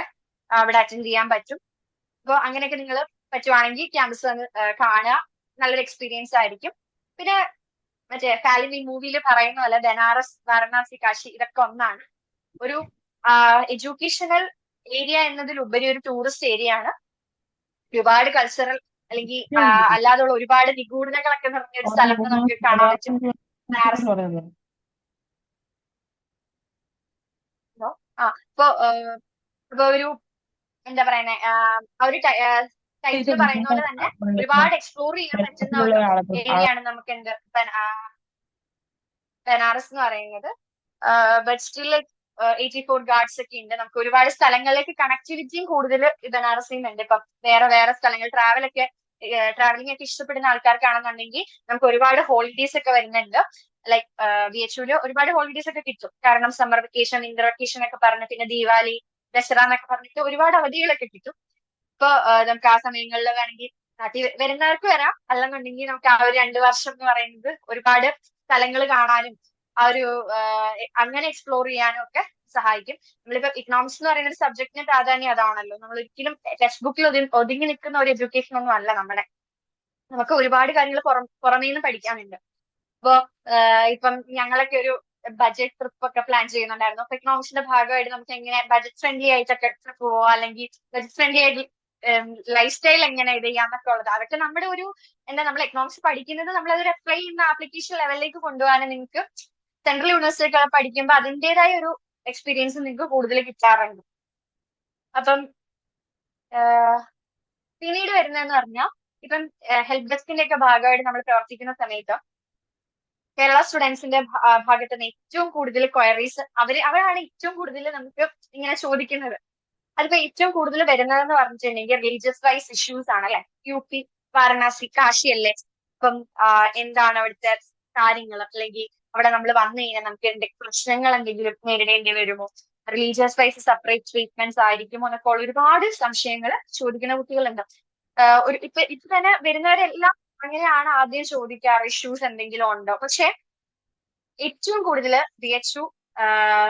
B: അവിടെ അറ്റൻഡ് ചെയ്യാൻ പറ്റും. അപ്പോൾ അങ്ങനെയൊക്കെ നിങ്ങൾ പറ്റുവാണെങ്കിൽ ക്യാമ്പസ് വന്ന് കാണുക, നല്ലൊരു എക്സ്പീരിയൻസ് ആയിരിക്കും. പിന്നെ മറ്റേ ഫാലിമി മൂവിയിൽ പറയുന്ന പോലെ ബനാറസ്, വാരണാസി, കാശി ഇതൊക്കെ ഒന്നാണ്. ഒരു എഡ്യൂക്കേഷണൽ ഏരിയ എന്നതിലുപരി ഒരു ടൂറിസ്റ്റ് ഏരിയ ആണ്. ഒരുപാട് കൾച്ചറൽ അല്ലെങ്കിൽ അല്ലാതുള്ള ഒരുപാട് നിഗൂഢതകളൊക്കെ നിറഞ്ഞ ഒരു സ്ഥലത്ത് നമുക്ക് കാണാൻ പറ്റും. ഇപ്പൊ ഒരു എന്താ പറയുന്നേ, ആ ഒരു ടൈറ്റിൽ പറയുന്ന പോലെ തന്നെ ഒരുപാട് എക്സ്പ്ലോർ ചെയ്യാൻ പറ്റുന്ന ഒരു ഏരിയയാണ് നമുക്ക് ബനാറസ് എന്ന് പറയുന്നത്. ബട്ട് സ്റ്റിൽ 84 ഗാർഡ്സ് ഒക്കെ ഉണ്ട്. നമുക്ക് ഒരുപാട് സ്ഥലങ്ങളിലേക്ക് കണക്ടിവിറ്റിയും കൂടുതൽ ബനാറസിൽ ഉണ്ട്. ഇപ്പം വേറെ സ്ഥലങ്ങൾ ട്രാവലിംഗ് ഒക്കെ ഇഷ്ടപ്പെടുന്ന ആൾക്കാർക്കാണെന്നുണ്ടെങ്കിൽ നമുക്ക് ഒരുപാട് ഹോളിഡേയ്സ് ഒക്കെ വരുന്നുണ്ട്. ലൈക് BHUല് ഒരുപാട് ഹോളിഡേയ്സ് ഒക്കെ കിട്ടും. കാരണം സമ്മർ വെക്കേഷൻ, വിന്റർ വെക്കേഷൻ ഒക്കെ പറഞ്ഞ്, പിന്നെ ദീപാവലി, ദസറ എന്നൊക്കെ പറഞ്ഞിട്ട് ഒരുപാട് അവധികളൊക്കെ കിട്ടും. ഇപ്പൊ നമുക്ക് ആ സമയങ്ങളിൽ വേണമെങ്കിൽ നാട്ടിൽ വരുന്നവർക്ക് വരാം. അല്ലെന്നുണ്ടെങ്കിൽ നമുക്ക് ആ ഒരു 2 വർഷം എന്ന് പറയുന്നത് ഒരുപാട് സ്ഥലങ്ങൾ കാണാനും ആ ഒരു അങ്ങനെ എക്സ്പ്ലോർ ചെയ്യാനും ഒക്കെ സഹായിക്കും. നമ്മളിപ്പോ ഇക്കണോമിക്സ് എന്ന് പറയുന്ന ഒരു സബ്ജക്റ്റിന് പ്രാധാന്യം അതാണല്ലോ. നമ്മൾ ഒരിക്കലും ടെക്സ്റ്റ് ബുക്കിൽ ഒതുങ്ങി നിൽക്കുന്ന ഒരു എഡ്യൂക്കേഷൻ ഒന്നും അല്ല നമ്മുടെ. നമുക്ക് ഒരുപാട് കാര്യങ്ങൾ പുറമേ നിന്ന് പഠിക്കാനുണ്ട്. ഇപ്പൊ ഇപ്പം ഞങ്ങളൊക്കെ ഒരു ബഡ്ജറ്റ് ട്രിപ്പ് ഒക്കെ പ്ലാൻ ചെയ്യുന്നുണ്ടായിരുന്നു. അപ്പൊ ഇക്കണോമിക്സിന്റെ ഭാഗമായിട്ട് നമുക്ക് എങ്ങനെ ബഡ്ജറ്റ് ഫ്രണ്ട്ലി ആയിട്ടൊക്കെ ട്രിപ്പ് പോവാ, അല്ലെങ്കിൽ ബഡ്ജറ്റ് ഫ്രണ്ട്ലി ആയിട്ട് ലൈഫ് സ്റ്റൈൽ എങ്ങനെ ഇത് ചെയ്യാന്നൊക്കെ ഉള്ളത്. അതൊക്കെ നമ്മുടെ ഒരു നമ്മൾ എക്കണോമിക്സ് പഠിക്കുന്നത് നമ്മളത് അപ്ലൈ ചെയ്യുന്ന ആപ്ലിക്കേഷൻ ലെവലിലേക്ക് കൊണ്ടുപോകാൻ നിങ്ങൾക്ക് സെൻട്രൽ യൂണിവേഴ്സിറ്റി ഒക്കെ പഠിക്കുമ്പോൾ അതിൻ്റെതായ ഒരു എക്സ്പീരിയൻസ് നിങ്ങൾക്ക് കൂടുതൽ കിട്ടാറുണ്ട്. അപ്പം പിന്നീട് വരുന്നതെന്ന് പറഞ്ഞാൽ ഇപ്പം ഹെൽപ്പ് ഡെസ്കിന്റെ ഒക്കെ ഭാഗമായിട്ട് നമ്മൾ പ്രവർത്തിക്കുന്ന സമയത്ത് കേരള സ്റ്റുഡൻസിന്റെ ഭാഗത്ത് നിന്ന് ഏറ്റവും കൂടുതൽ ക്വയറീസ് അവരാണ് ഏറ്റവും കൂടുതൽ നമുക്ക് ഇങ്ങനെ ചോദിക്കുന്നത്. അതിപ്പോ ഏറ്റവും കൂടുതൽ വരുന്നതെന്ന് പറഞ്ഞിട്ടുണ്ടെങ്കിൽ റിലീജിയസ് വൈസ് ഇഷ്യൂസ് ആണ് അല്ലെ. UP, വാരണാസി, കാശി അല്ലേ, ഇപ്പം എന്താണ് അവിടുത്തെ കാര്യങ്ങൾ, അല്ലെങ്കിൽ അവിടെ നമ്മൾ വന്നു കഴിഞ്ഞാൽ നമുക്ക് പ്രശ്നങ്ങൾ എന്തെങ്കിലും നേരിടേണ്ടി വരുമോ, റിലീജിയസ് വൈസ് സെപ്പറേറ്റ് ട്രീറ്റ്മെന്റ്സ് ആയിരിക്കുമോ എന്നൊക്കെ ഉള്ള ഒരുപാട് സംശയങ്ങൾ ചോദിക്കുന്ന കുട്ടികളുണ്ട്. ഇപ്പൊ തന്നെ വരുന്നവരെല്ലാം അങ്ങനെയാണ് ആദ്യം ചോദിക്കാറ്, ഇഷ്യൂസ് എന്തെങ്കിലും ഉണ്ടോ. പക്ഷെ ഏറ്റവും കൂടുതൽ BHU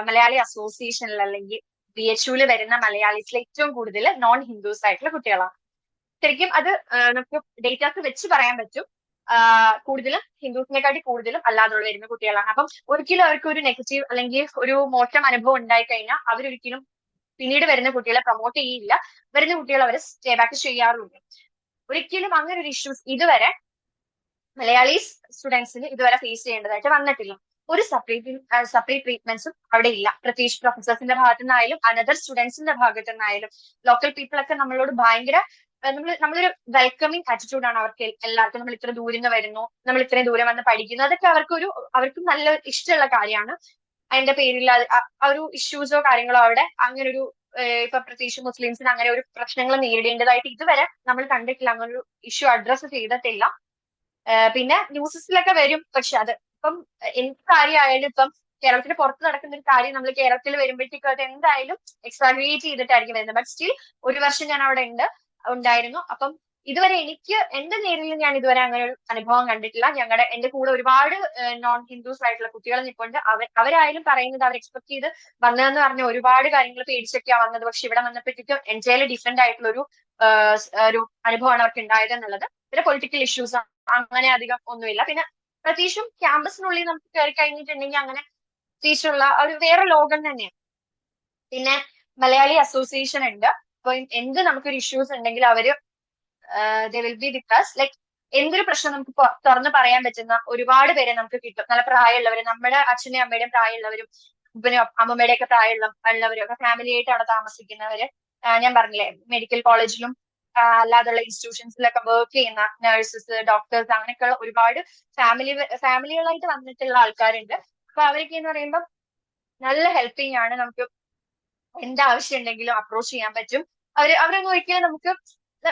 B: മലയാളി അസോസിയേഷനിൽ അല്ലെങ്കിൽ BHUവിൽ വരുന്ന മലയാളീസിൽ ഏറ്റവും കൂടുതൽ നോൺ ഹിന്ദുസ് ആയിട്ടുള്ള കുട്ടികളാണ്. ശരിക്കും അത് നമുക്ക് ഡേറ്റാസ് വെച്ച് പറയാൻ പറ്റും. കൂടുതലും ഹിന്ദുസിനെക്കാട്ടി കൂടുതലും അല്ലാതുള്ള വരുന്ന കുട്ടികളാണ്. അപ്പം ഒരിക്കലും അവർക്ക് ഒരു നെഗറ്റീവ് അല്ലെങ്കിൽ ഒരു മോശം അനുഭവം ഉണ്ടായി കഴിഞ്ഞാൽ അവരൊരിക്കലും പിന്നീട് വരുന്ന കുട്ടികളെ പ്രൊമോട്ട് ചെയ്യില്ല. വരുന്ന കുട്ടികൾ അവർ സ്റ്റേ ബാക്ക് ചെയ്യാറുണ്ട്. ഒരിക്കലും അങ്ങനെ ഒരു ഇഷ്യൂസ് ഇതുവരെ മലയാളീസ് സ്റ്റുഡൻസിന് ഇതുവരെ ഫേസ് ചെയ്യേണ്ടതായിട്ട് വന്നിട്ടില്ല. ഒരു സെപ്പറേറ്റ് ട്രീറ്റ്മെന്റ്സും അവിടെ ഇല്ല. പ്രത്യേകിച്ച് പ്രൊഫസേഴ്സിന്റെ ഭാഗത്തു നിന്നായാലും അനദർ സ്റ്റുഡൻസിന്റെ ഭാഗത്തു നിന്നായാലും ലോക്കൽ പീപ്പിൾ ഒക്കെ നമ്മളോട് ഭയങ്കര നമ്മളൊരു വെൽക്കമിങ് ആറ്റിറ്റ്യൂഡാണ് അവർക്ക് എല്ലാവർക്കും. നമ്മൾ ഇത്ര ദൂരം നിന്ന് വരുന്നു, നമ്മൾ ഇത്രയും ദൂരം വന്ന് പഠിക്കുന്നു, അതൊക്കെ അവർക്കും നല്ല ഇഷ്ടമുള്ള കാര്യമാണ്. അതിന്റെ പേരിൽ ആ ഒരു ഇഷ്യൂസോ കാര്യങ്ങളോ അവിടെ അങ്ങനെ ഒരു ഇപ്പൊ പ്രത്യേകിച്ച് മുസ്ലിംസിന് അങ്ങനെ ഒരു പ്രശ്നങ്ങൾ നേരിടേണ്ടതായിട്ട് ഇതുവരെ നമ്മൾ കണ്ടിട്ടില്ല. അങ്ങനെ ഒരു ഇഷ്യൂ അഡ്രസ്സ് ചെയ്തിട്ടില്ല. പിന്നെ ന്യൂസസിലൊക്കെ വരും. പക്ഷെ അത് ഇപ്പം എന്ത് കാര്യമായാലും ഇപ്പം കേരളത്തിന് പുറത്ത് നടക്കുന്ന ഒരു കാര്യം നമ്മൾ കേരളത്തിൽ വരുമ്പോഴത്തേക്കും അത് എന്തായാലും എക്സാഗ്രേറ്റ് ചെയ്തിട്ടായിരിക്കും വരുന്നത്. ബട്ട് സ്റ്റിൽ ഒരു വർഷം ഞാൻ അവിടെ ഉണ്ടായിരുന്നു. അപ്പം ഇതുവരെ എനിക്ക് എന്റെ നേരിൽ ഞാൻ ഇതുവരെ അങ്ങനെ ഒരു അനുഭവം കണ്ടിട്ടില്ല. എന്റെ കൂടെ ഒരുപാട് നോൺ ഹിന്ദുസ് ആയിട്ടുള്ള കുട്ടികൾ നിൽപ്പുണ്ട്. അവരായാലും പറയുന്നത് അവർ എക്സ്പെക്ട് ചെയ്ത് വന്നതെന്ന് പറഞ്ഞ ഒരുപാട് കാര്യങ്ങൾ പേടിച്ചൊക്കെയാ വന്നത്. പക്ഷെ ഇവിടെ വന്നപ്പോഴത്തേക്കും എൻറ്റയർലി ഡിഫറെന്റ് ആയിട്ടുള്ള ഒരു അനുഭവമാണ് അവർക്ക് ഉണ്ടായത് എന്നുള്ളത്. പിന്നെ പൊളിറ്റിക്കൽ ഇഷ്യൂസ് അങ്ങനെ അധികം ഒന്നുമില്ല. പിന്നെ പ്രത്യേകിച്ചും ക്യാമ്പസിനുള്ളിൽ നമുക്ക് കയറി കഴിഞ്ഞിട്ടുണ്ടെങ്കിൽ അങ്ങനെ പ്രത്യേകിച്ചുള്ള ഒരു വേറെ ലോകം തന്നെയാണ്. പിന്നെ മലയാളി അസോസിയേഷൻ ഉണ്ട്. അപ്പൊ എന്ത് നമുക്കൊരു ഇഷ്യൂസ് ഉണ്ടെങ്കിൽ അവര് will be with us. Like എന്തൊരു പ്രശ്നം നമുക്ക് തുറന്ന് പറയാൻ പറ്റുന്ന ഒരുപാട് പേരെ നമുക്ക് കിട്ടും. നല്ല പ്രായമുള്ളവര്, നമ്മുടെ അച്ഛനെയും അമ്മയുടെയും പ്രായമുള്ളവരും അമ്മമ്മയുടെ ഒക്കെ പ്രായമുള്ളവരും ഒക്കെ ഫാമിലി ആയിട്ട് അവിടെ താമസിക്കുന്നവര്, ഞാൻ പറഞ്ഞില്ലേ മെഡിക്കൽ കോളേജിലും അല്ലാതുള്ള ഇൻസ്റ്റിറ്റ്യൂഷൻസിലൊക്കെ വർക്ക് ചെയ്യുന്ന നഴ്സസ്, ഡോക്ടേഴ്സ്, അങ്ങനെയൊക്കെയുള്ള ഒരുപാട് ഫാമിലികളായിട്ട് വന്നിട്ടുള്ള ആൾക്കാരുണ്ട്. അപ്പൊ അവരൊക്കെ എന്ന് പറയുമ്പോൾ നല്ല ഹെൽപ്പിംഗ് ആണ്. നമുക്ക് എന്താവശ്യം ഉണ്ടെങ്കിലും അപ്രോച്ച് ചെയ്യാൻ പറ്റും. അവരൊന്നും ഒരിക്കലും നമുക്ക്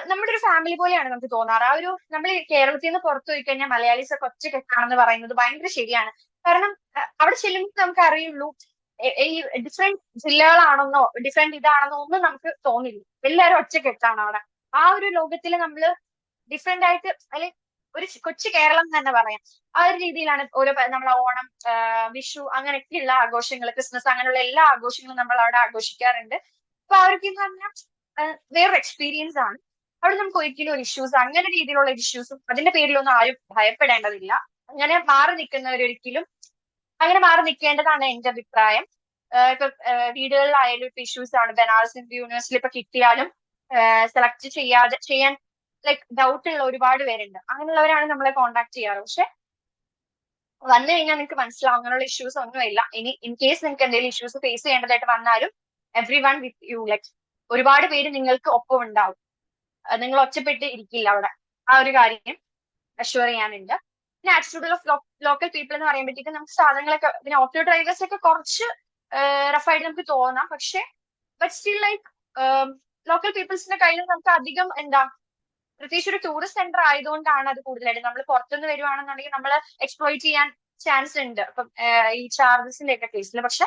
B: നമ്മുടെ ഒരു ഫാമിലി പോലെയാണ് നമുക്ക് തോന്നാറ്. നമ്മൾ കേരളത്തിൽ നിന്ന് പുറത്തു പോയി കഴിഞ്ഞാൽ മലയാളീസ് ഒക്കെ ഒറ്റക്കെട്ടാണെന്ന് പറയുന്നത് ഭയങ്കര ശരിയാണ്. കാരണം അവിടെ ചെല്ലുമ്പോൾ നമുക്ക് അറിയുള്ളൂ ഈ ഡിഫറെന്റ് ജില്ലകളാണെന്നോ ഡിഫറെന്റ് ഇതാണെന്നോ ഒന്നും നമുക്ക് തോന്നില്ല. എല്ലാവരും ഒറ്റക്കെട്ടാണ് അവിടെ. ആ ഒരു ലോകത്തിൽ നമ്മള് ഡിഫറെന്റ് ആയിട്ട് അല്ലെങ്കിൽ ഒരു കൊച്ചു കേരളം എന്ന് തന്നെ പറയാം. ആ ഒരു രീതിയിലാണ് നമ്മളെ ഓണം, വിഷു അങ്ങനെയൊക്കെയുള്ള ആഘോഷങ്ങൾ, ക്രിസ്മസ് അങ്ങനെയുള്ള എല്ലാ ആഘോഷങ്ങളും നമ്മൾ അവിടെ ആഘോഷിക്കാറുണ്ട്. അപ്പൊ അവർക്ക് എന്ന് പറഞ്ഞാൽ വേറൊരു എക്സ്പീരിയൻസ് ആണ്. അവിടെ നമുക്ക് ഒരിക്കലും ഒരു ഇഷ്യൂസ് അങ്ങനെ രീതിയിലുള്ള ഇഷ്യൂസും അതിന്റെ പേരിലൊന്നും ആരും ഭയപ്പെടേണ്ടതില്ല. അങ്ങനെ മാറി നിൽക്കുന്നവരൊരിക്കലും അങ്ങനെ മാറി നിൽക്കേണ്ടതാണ് എന്റെ അഭിപ്രായം. ഇപ്പൊ വീടുകളിലായാലും ഇപ്പൊ ഇഷ്യൂസ് ആണ്. ബനാറസ് ഹിന്ദു യൂണിവേഴ്സിറ്റി ഇപ്പൊ കിട്ടിയാലും സെലക്ട് ചെയ്യാൻ ലൈക്ക് ഡൗട്ട് ഉള്ള ഒരുപാട് പേരുണ്ട്. അങ്ങനെയുള്ളവരാണ് നമ്മളെ കോൺടാക്ട് ചെയ്യാറ്. പക്ഷെ വന്നു കഴിഞ്ഞാൽ നിങ്ങൾക്ക് മനസ്സിലാവും അങ്ങനെയുള്ള ഇഷ്യൂസ് ഒന്നുമില്ല. ഇനി ഇൻ കേസ് നിങ്ങൾക്ക് എന്തെങ്കിലും ഇഷ്യൂസ് ഫേസ് ചെയ്യേണ്ടതായിട്ട് വന്നാലും every one with you, like ഒരുപാട് പേര് നിങ്ങൾക്ക് ഒപ്പം ഉണ്ടാവും. നിങ്ങൾ ഒറ്റപ്പെട്ട് ഇരിക്കില്ല അവിടെ. ആ ഒരു കാര്യം അഷ്യൂർ ചെയ്യാനുണ്ട്. പിന്നെ ആറ്റിറ്റ്യൂഡ് ഓഫ് ലോക്കൽ പീപ്പിൾ എന്ന് പറയുമ്പോഴത്തേക്കും നമുക്ക് സാധനങ്ങളൊക്കെ, പിന്നെ ഓട്ടോ ഡ്രൈവേഴ്സ് ഒക്കെ കുറച്ച് റഫായിട്ട് നമുക്ക് തോന്നാം. പക്ഷെ ബട്ട് സ്റ്റിൽ ലൈക്ക് ലോക്കൽ പീപ്പിൾസിന്റെ കയ്യിൽ നമുക്ക് അധികം പ്രത്യേകിച്ച് ഒരു ടൂറിസ്റ്റ് സെന്റർ ആയതുകൊണ്ടാണ് അത് കൂടുതലായിട്ട്. നമ്മൾ പുറത്തുനിന്ന് വരുവാണെന്നുണ്ടെങ്കിൽ നമ്മൾ എക്സ്പ്ലോയിറ്റ് ചെയ്യാൻ ചാൻസ് ഉണ്ട് ഇപ്പം ഈ ചാർജസിന്റെ ഒക്കെ കേസിൽ. പക്ഷെ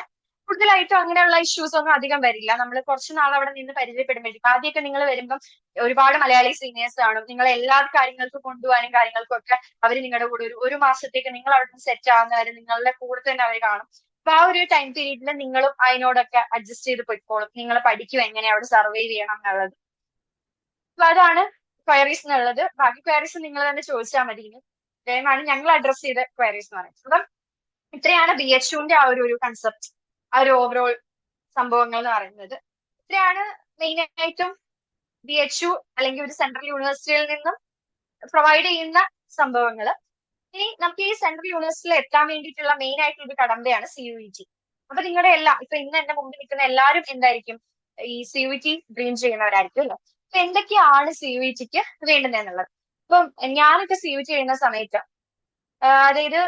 B: കൂടുതലായിട്ടും അങ്ങനെയുള്ള ഇഷ്യൂസ് ഒന്നും അധികം വരില്ല. നമ്മൾ കുറച്ച് നാൾ അവിടെ നിന്ന് പരിചയപ്പെടുമ്പോഴേക്കും ആദ്യമൊക്കെ നിങ്ങൾ വരുമ്പം ഒരുപാട് മലയാളി സീനിയേഴ്സ് കാണും. നിങ്ങൾ എല്ലാ കാര്യങ്ങൾക്കും കൊണ്ടുപോകാനും കാര്യങ്ങൾക്കും ഒക്കെ അവർ നിങ്ങളുടെ കൂടെ ഒരു മാസത്തേക്ക് നിങ്ങൾ അവിടെ നിന്ന് സെറ്റ് ആവുന്നവരെ നിങ്ങളുടെ കൂടെ തന്നെ അവർ കാണും. അപ്പൊ ആ ഒരു ടൈം പീരീഡിൽ നിങ്ങളും അതിനോടൊക്കെ അഡ്ജസ്റ്റ് ചെയ്ത് പോയിക്കോളും. നിങ്ങൾ പഠിക്കും എങ്ങനെ അവിടെ സർവൈവ് ചെയ്യണം എന്നുള്ളത്. അപ്പൊ അതാണ് ക്വയറീസ് എന്നുള്ളത്. ബാക്കി ക്വയറീസ് നിങ്ങൾ തന്നെ ചോദിച്ചാൽ മതി. ദയവാണ് ഞങ്ങൾ അഡ്രസ് ചെയ്ത ക്വയറീസ് എന്ന് പറയുന്നത്. അപ്പം ഇത്രയാണ് BHUവിന്റെ ആ ഒരു കൺസെപ്റ്റ്, ആ ഒരു ഓവറോൾ സംഭവങ്ങൾ എന്ന് പറയുന്നത്. ഇത്രയാണ് മെയിൻ ആയിട്ടും BHU അല്ലെങ്കിൽ ഒരു സെൻട്രൽ യൂണിവേഴ്സിറ്റിയിൽ നിന്നും പ്രൊവൈഡ് ചെയ്യുന്ന സംഭവങ്ങൾ. ഇനി നമുക്ക് ഈ സെൻട്രൽ യൂണിവേഴ്സിറ്റിയിൽ എത്താൻ വേണ്ടിയിട്ടുള്ള മെയിൻ ആയിട്ടുള്ള ഒരു കടമ്പയാണ് CUET. അപ്പൊ നിങ്ങളുടെ ഇപ്പൊ ഇന്ന് എന്റെ മുമ്പിൽ നിൽക്കുന്ന എല്ലാവരും എന്തായിരിക്കും, ഈ CUET ഡ്രീം ചെയ്യുന്നവരായിരിക്കും അല്ലെ. അപ്പൊ എന്തൊക്കെയാണ് CUETക്ക് വേണ്ടുന്നതെന്നുള്ളത്. ഇപ്പം ഞാനൊക്കെ CUET ചെയ്യുന്ന സമയത്ത് അതായത്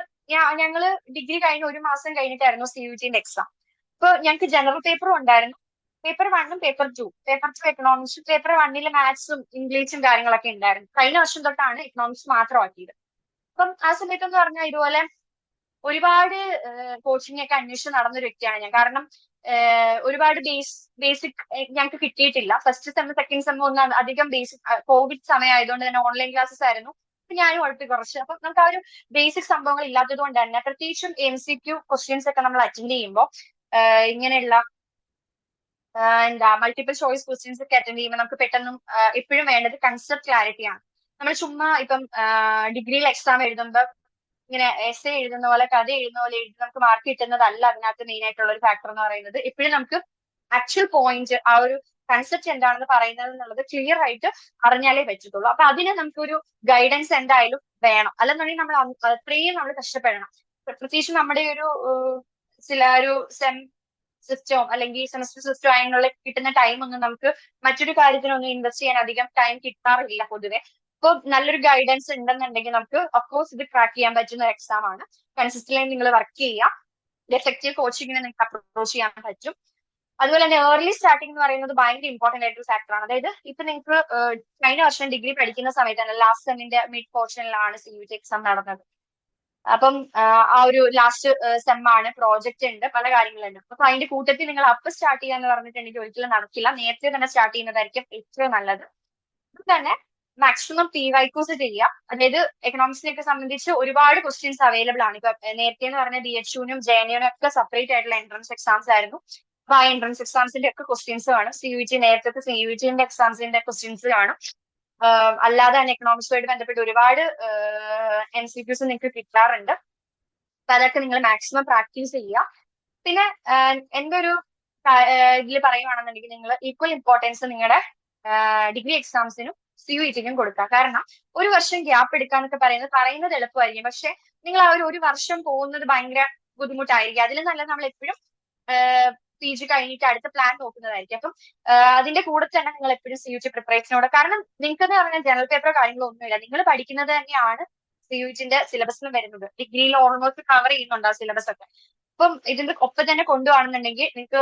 B: ഞങ്ങള് ഡിഗ്രി കഴിഞ്ഞ് ഒരു മാസം കഴിഞ്ഞിട്ടായിരുന്നു CUETന്റെ എക്സാം. അപ്പൊ ഞങ്ങൾക്ക് ജനറൽ പേപ്പറും ഉണ്ടായിരുന്നു. പേപ്പർ 1ഉം പേപ്പർ 2. Paper 2 economics. പേപ്പർ 1ൽ മാത്സും ഇംഗ്ലീഷും കാര്യങ്ങളൊക്കെ ഉണ്ടായിരുന്നു. കഴിഞ്ഞ വർഷം തൊട്ടാണ് എക്കണോമിക്സ് മാത്രം ആക്കിയത്. അപ്പം ആ സമയത്തെന്ന് പറഞ്ഞാൽ ഇതുപോലെ ഒരുപാട് കോച്ചിങ് ഒക്കെ അന്വേഷിച്ച് നടന്നൊരു വ്യക്തിയാണ് ഞാൻ. കാരണം ഒരുപാട് ബേസിക് ഞങ്ങൾക്ക് കിട്ടിയിട്ടില്ല. ഫസ്റ്റ് സെം സെക്കൻഡ് സെം ഒന്നും അധികം ബേസിക് കോവിഡ് സമയമായതുകൊണ്ട് തന്നെ ഓൺലൈൻ ക്ലാസ്സസ് ആയിരുന്നു. അപ്പൊ ഞാനും ഉഴപ്പി കുറച്ച്. അപ്പൊ നമുക്ക് ആ ഒരു ബേസിക് സംഭവങ്ങൾ ഇല്ലാത്തത് കൊണ്ട് തന്നെ പ്രത്യേകിച്ചും MCQ ക്വസ്റ്റ്യൻസ് ഒക്കെ നമ്മൾ അറ്റൻഡ് ചെയ്യുമ്പോൾ ഇങ്ങനെയുള്ള എന്താ മൾട്ടിപ്പിൾ ചോയ്സ് ക്വസ്റ്റ്യൻസ് ഒക്കെ അറ്റൻഡ് ചെയ്യുമ്പോൾ നമുക്ക് പെട്ടെന്നും എപ്പോഴും വേണ്ടത് കൺസെപ്റ്റ് ക്ലാരിറ്റിയാണ്. നമ്മൾ ചുമ്മാ ഇപ്പം ഡിഗ്രിയിൽ എക്സാം എഴുതുമ്പോൾ ഇങ്ങനെ എസ് എഴുതുന്ന പോലെ കഥ എഴുതുന്ന പോലെ എഴുതി നമുക്ക് മാർക്ക് കിട്ടുന്നതല്ല അതിനകത്ത് മെയിൻ ആയിട്ടുള്ള ഒരു ഫാക്ടർ എന്ന് പറയുന്നത്. എപ്പോഴും നമുക്ക് ആക്ച്വൽ പോയിന്റ് ആ ഒരു കൺസെപ്റ്റ് എന്താണെന്ന് പറയുന്നത് എന്നുള്ളത് ക്ലിയർ ആയിട്ട് അറിഞ്ഞാലേ പറ്റത്തുള്ളൂ. അപ്പൊ അതിന് നമുക്കൊരു ഗൈഡൻസ് എന്തായാലും വേണം. അല്ലെന്നുണ്ടെങ്കിൽ നമ്മൾ അത്രയും നമ്മൾ കഷ്ടപ്പെടണം. പ്രത്യേകിച്ച് നമ്മുടെ ഒരു സെം സിസ്റ്റവും അല്ലെങ്കിൽ സെമസ്റ്റർ സിസ്റ്റം അതിനുള്ള കിട്ടുന്ന ടൈം ഒന്നും നമുക്ക് മറ്റൊരു കാര്യത്തിനൊന്നും ഇൻവെസ്റ്റ് ചെയ്യാൻ അധികം ടൈം കിട്ടാറില്ല പൊതുവെ. അപ്പൊ നല്ലൊരു ഗൈഡൻസ് ഉണ്ടെന്നുണ്ടെങ്കിൽ നമുക്ക് അഫ്കോഴ്സ് ഇത് ക്രാക്ക് ചെയ്യാൻ പറ്റുന്ന ഒരു എക്സാം ആണ്. കൺസിസ്റ്റന്റ്ലി നിങ്ങൾ വർക്ക് ചെയ്യുക, എഫക്റ്റീവ് കോച്ചിങ്ങിനെ നിങ്ങൾക്ക് അപ്രോച്ച് ചെയ്യാൻ പറ്റും. അതുപോലെ തന്നെ ഏർലി സ്റ്റാർട്ടിംഗ് എന്ന് പറയുന്നത് ഭയങ്കര ഇമ്പോർട്ടന്റ് ആയിട്ടൊരു ഫാക്ടറാണ്. അതായത് ഇപ്പൊ നിങ്ങൾക്ക് കഴിഞ്ഞ വർഷം ഡിഗ്രി പഠിക്കുന്ന സമയത്താണ് ലാസ്റ്റ് സെമ്മിന്റെ മിഡ് പോർഷനിലാണ് CUT എക്സാം നടന്നത്. അപ്പം ആ ഒരു ലാസ്റ്റ് സെമ്മാണ്, പ്രോജക്റ്റ് ഉണ്ട്, പല കാര്യങ്ങളുണ്ട്. അപ്പൊ അതിന്റെ കൂട്ടത്തിൽ നിങ്ങൾ അപ്പ് സ്റ്റാർട്ട് ചെയ്യാന്ന് പറഞ്ഞിട്ടുണ്ടെങ്കിൽ ഒരിക്കലും നടക്കില്ല. നേരത്തെ തന്നെ സ്റ്റാർട്ട് ചെയ്യുന്നതായിരിക്കും ഏറ്റവും നല്ലത്. തന്നെ മാക്സിമം PYQs ചെയ്യുക. അതായത് എക്കണോമിക്സിനെയൊക്കെ സംബന്ധിച്ച് ഒരുപാട് ക്വസ്റ്റ്യൻസ് അവൈലബിൾ ആണ്. ഇപ്പൊ നേരത്തെ എന്ന് പറഞ്ഞ BHUനും JNUനും ഒക്കെ സെപ്പറേറ്റ് ആയിട്ടുള്ള എൻട്രൻസ് എക്സാംസ് ആയിരുന്നു. അപ്പൊ ആ എൻട്രൻസ് എക്സാംസിന്റെ ഒക്കെ ക്വസ്റ്റ്യൻസ് കാണും. നേരത്തെ CUTന്റെ എക്സാംസിന്റെ ക്വസ്റ്റ്യൻസ് കാണും. അല്ലാതെ തന്നെ എക്കണോമിക്സുമായിട്ട് ബന്ധപ്പെട്ട് ഒരുപാട് MCQs നിങ്ങൾക്ക് കിട്ടാറുണ്ട്. അപ്പൊ അതൊക്കെ നിങ്ങൾ മാക്സിമം പ്രാക്ടീസ് ചെയ്യുക. പിന്നെ എന്റെ ഒരു ഇതിൽ പറയുവാണെന്നുണ്ടെങ്കിൽ നിങ്ങൾ ഈക്വൽ ഇമ്പോർട്ടൻസ് നിങ്ങളുടെ ഡിഗ്രി എക്സാംസിനും CUTനും കൊടുക്കുക. കാരണം ഒരു വർഷം ഗ്യാപ്പ് എടുക്കാന്നൊക്കെ പറയുന്നത് എളുപ്പമായിരിക്കും. പക്ഷെ നിങ്ങൾ ആ ഒരു വർഷം പോകുന്നത് ഭയങ്കര ബുദ്ധിമുട്ടായിരിക്കും. അതിൽ നല്ലത് നമ്മൾ എപ്പോഴും PG കഴിഞ്ഞിട്ട് അടുത്ത പ്ലാൻ നോക്കുന്നതായിരിക്കും. അപ്പം അതിന്റെ കൂടെ തന്നെ നിങ്ങൾ എപ്പോഴും CUT പ്രിപ്പറേഷനോടെ, കാരണം നിങ്ങൾക്ക് എന്ന് പറഞ്ഞാൽ ജനറൽ പേപ്പറോ കാര്യങ്ങളോ ഒന്നുമില്ല, നിങ്ങൾ പഠിക്കുന്നത് തന്നെയാണ് CUTന്റെ സിലബസിലും വരുന്നത്. ഡിഗ്രിയിൽ ഓൾമോസ്റ്റ് കവർ ചെയ്യുന്നുണ്ട് ആ സിലബസ് ഒക്കെ. അപ്പം ഇതിന്റെ ഒപ്പം തന്നെ കൊണ്ടുപോകണമെന്നുണ്ടെങ്കിൽ നിങ്ങൾക്ക്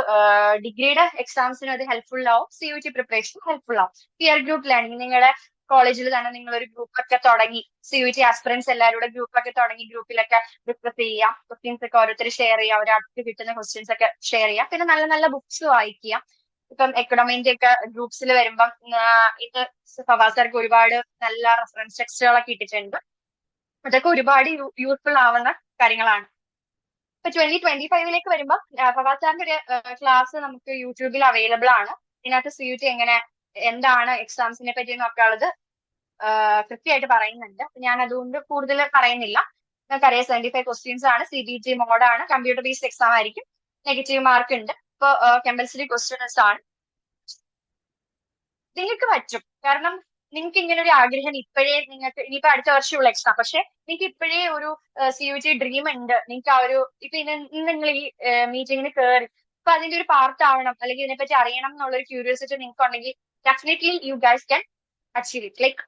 B: ഡിഗ്രിയുടെ എക്സാംസിന് അത് ഹെൽപ്ഫുൾ ആവും, CUT പ്രിപ്പറേഷൻ ഹെൽപ്ഫുൾ ആവും. പിയർ ഗ്രൂപ്പ് ലേണിംഗ്, നിങ്ങളുടെ കോളേജിൽ തന്നെ നിങ്ങൾ ഒരു ഗ്രൂപ്പ് ഒക്കെ തുടങ്ങി, CUT ആസ്പിറൻസ് എല്ലാവരുടെ ഗ്രൂപ്പ് ഒക്കെ തുടങ്ങി ഗ്രൂപ്പിലൊക്കെ ഡിസ്കസ് ചെയ്യാം, ക്വസ്റ്റ്യൻസ് ഒക്കെ ഓരോരുത്തർ ഷെയർ ചെയ്യാം, ഒരാൾക്ക് കിട്ടുന്ന ക്വസ്റ്റ്യൻസ് ഒക്കെ ഷെയർ ചെയ്യാം. പിന്നെ നല്ല നല്ല ബുക്സ് വായിക്കുക. ഇപ്പം എക്കണോമിന്റെ ഒക്കെ ഗ്രൂപ്പ്സിൽ വരുമ്പം ഇത് ഫവാസാർക്ക് ഒരുപാട് നല്ല റെഫറൻസ് ടെക്സ്റ്റുകളൊക്കെ ഇട്ടിട്ടുണ്ട്. അതൊക്കെ ഒരുപാട് യൂസ്ഫുൾ ആവുന്ന കാര്യങ്ങളാണ്. ഇപ്പൊ 2025 വരുമ്പോൾ ഫവാസാറിന്റെ ഒരു ക്ലാസ് നമുക്ക് യൂട്യൂബിൽ അവൈലബിൾ ആണ്. ഇതിനകത്ത് CUT എന്താണ് എക്സാംസിനെ പറ്റി എന്നൊക്കെ ഉള്ളത് കൃത്യമായിട്ട് പറയുന്നുണ്ട്. ഞാൻ അതുകൊണ്ട് കൂടുതൽ പറയുന്നില്ല. നമുക്കറിയാം 75 ക്വസ്റ്റ്യൻസ് ആണ്, CBT മോഡാണ്, കമ്പ്യൂട്ടർ ബേസ്ഡ് എക്സാം ആയിരിക്കും, നെഗറ്റീവ് മാർക്ക് ഉണ്ട്. ഇപ്പൊ കമ്പൽസറി ക്വസ്റ്റ്യൻസ് ആണ്. നിങ്ങൾക്ക് പറ്റും. കാരണം നിങ്ങൾക്ക് ഇങ്ങനെ ഒരു ആഗ്രഹം ഇപ്പോഴേ, നിങ്ങൾക്ക് ഇനിയിപ്പോ അടുത്ത വർഷമുള്ള എക്സാം, പക്ഷെ നിങ്ങൾക്ക് ഇപ്പോഴേ ഒരു CUT ഡ്രീം ഉണ്ട്. നിങ്ങൾക്ക് ആ ഒരു ഇപ്പൊ നിങ്ങൾ ഈ മീറ്റിങ്ങിന് കയറി അപ്പൊ അതിന്റെ ഒരു പാർട്ട് ആവണം, അല്ലെങ്കിൽ ഇതിനെപ്പറ്റി അറിയണം എന്നുള്ള ഒരു ക്യൂരിയോസിറ്റി നിങ്ങൾക്ക് ഉണ്ടെങ്കിൽ definitely you guys can achieve it. Like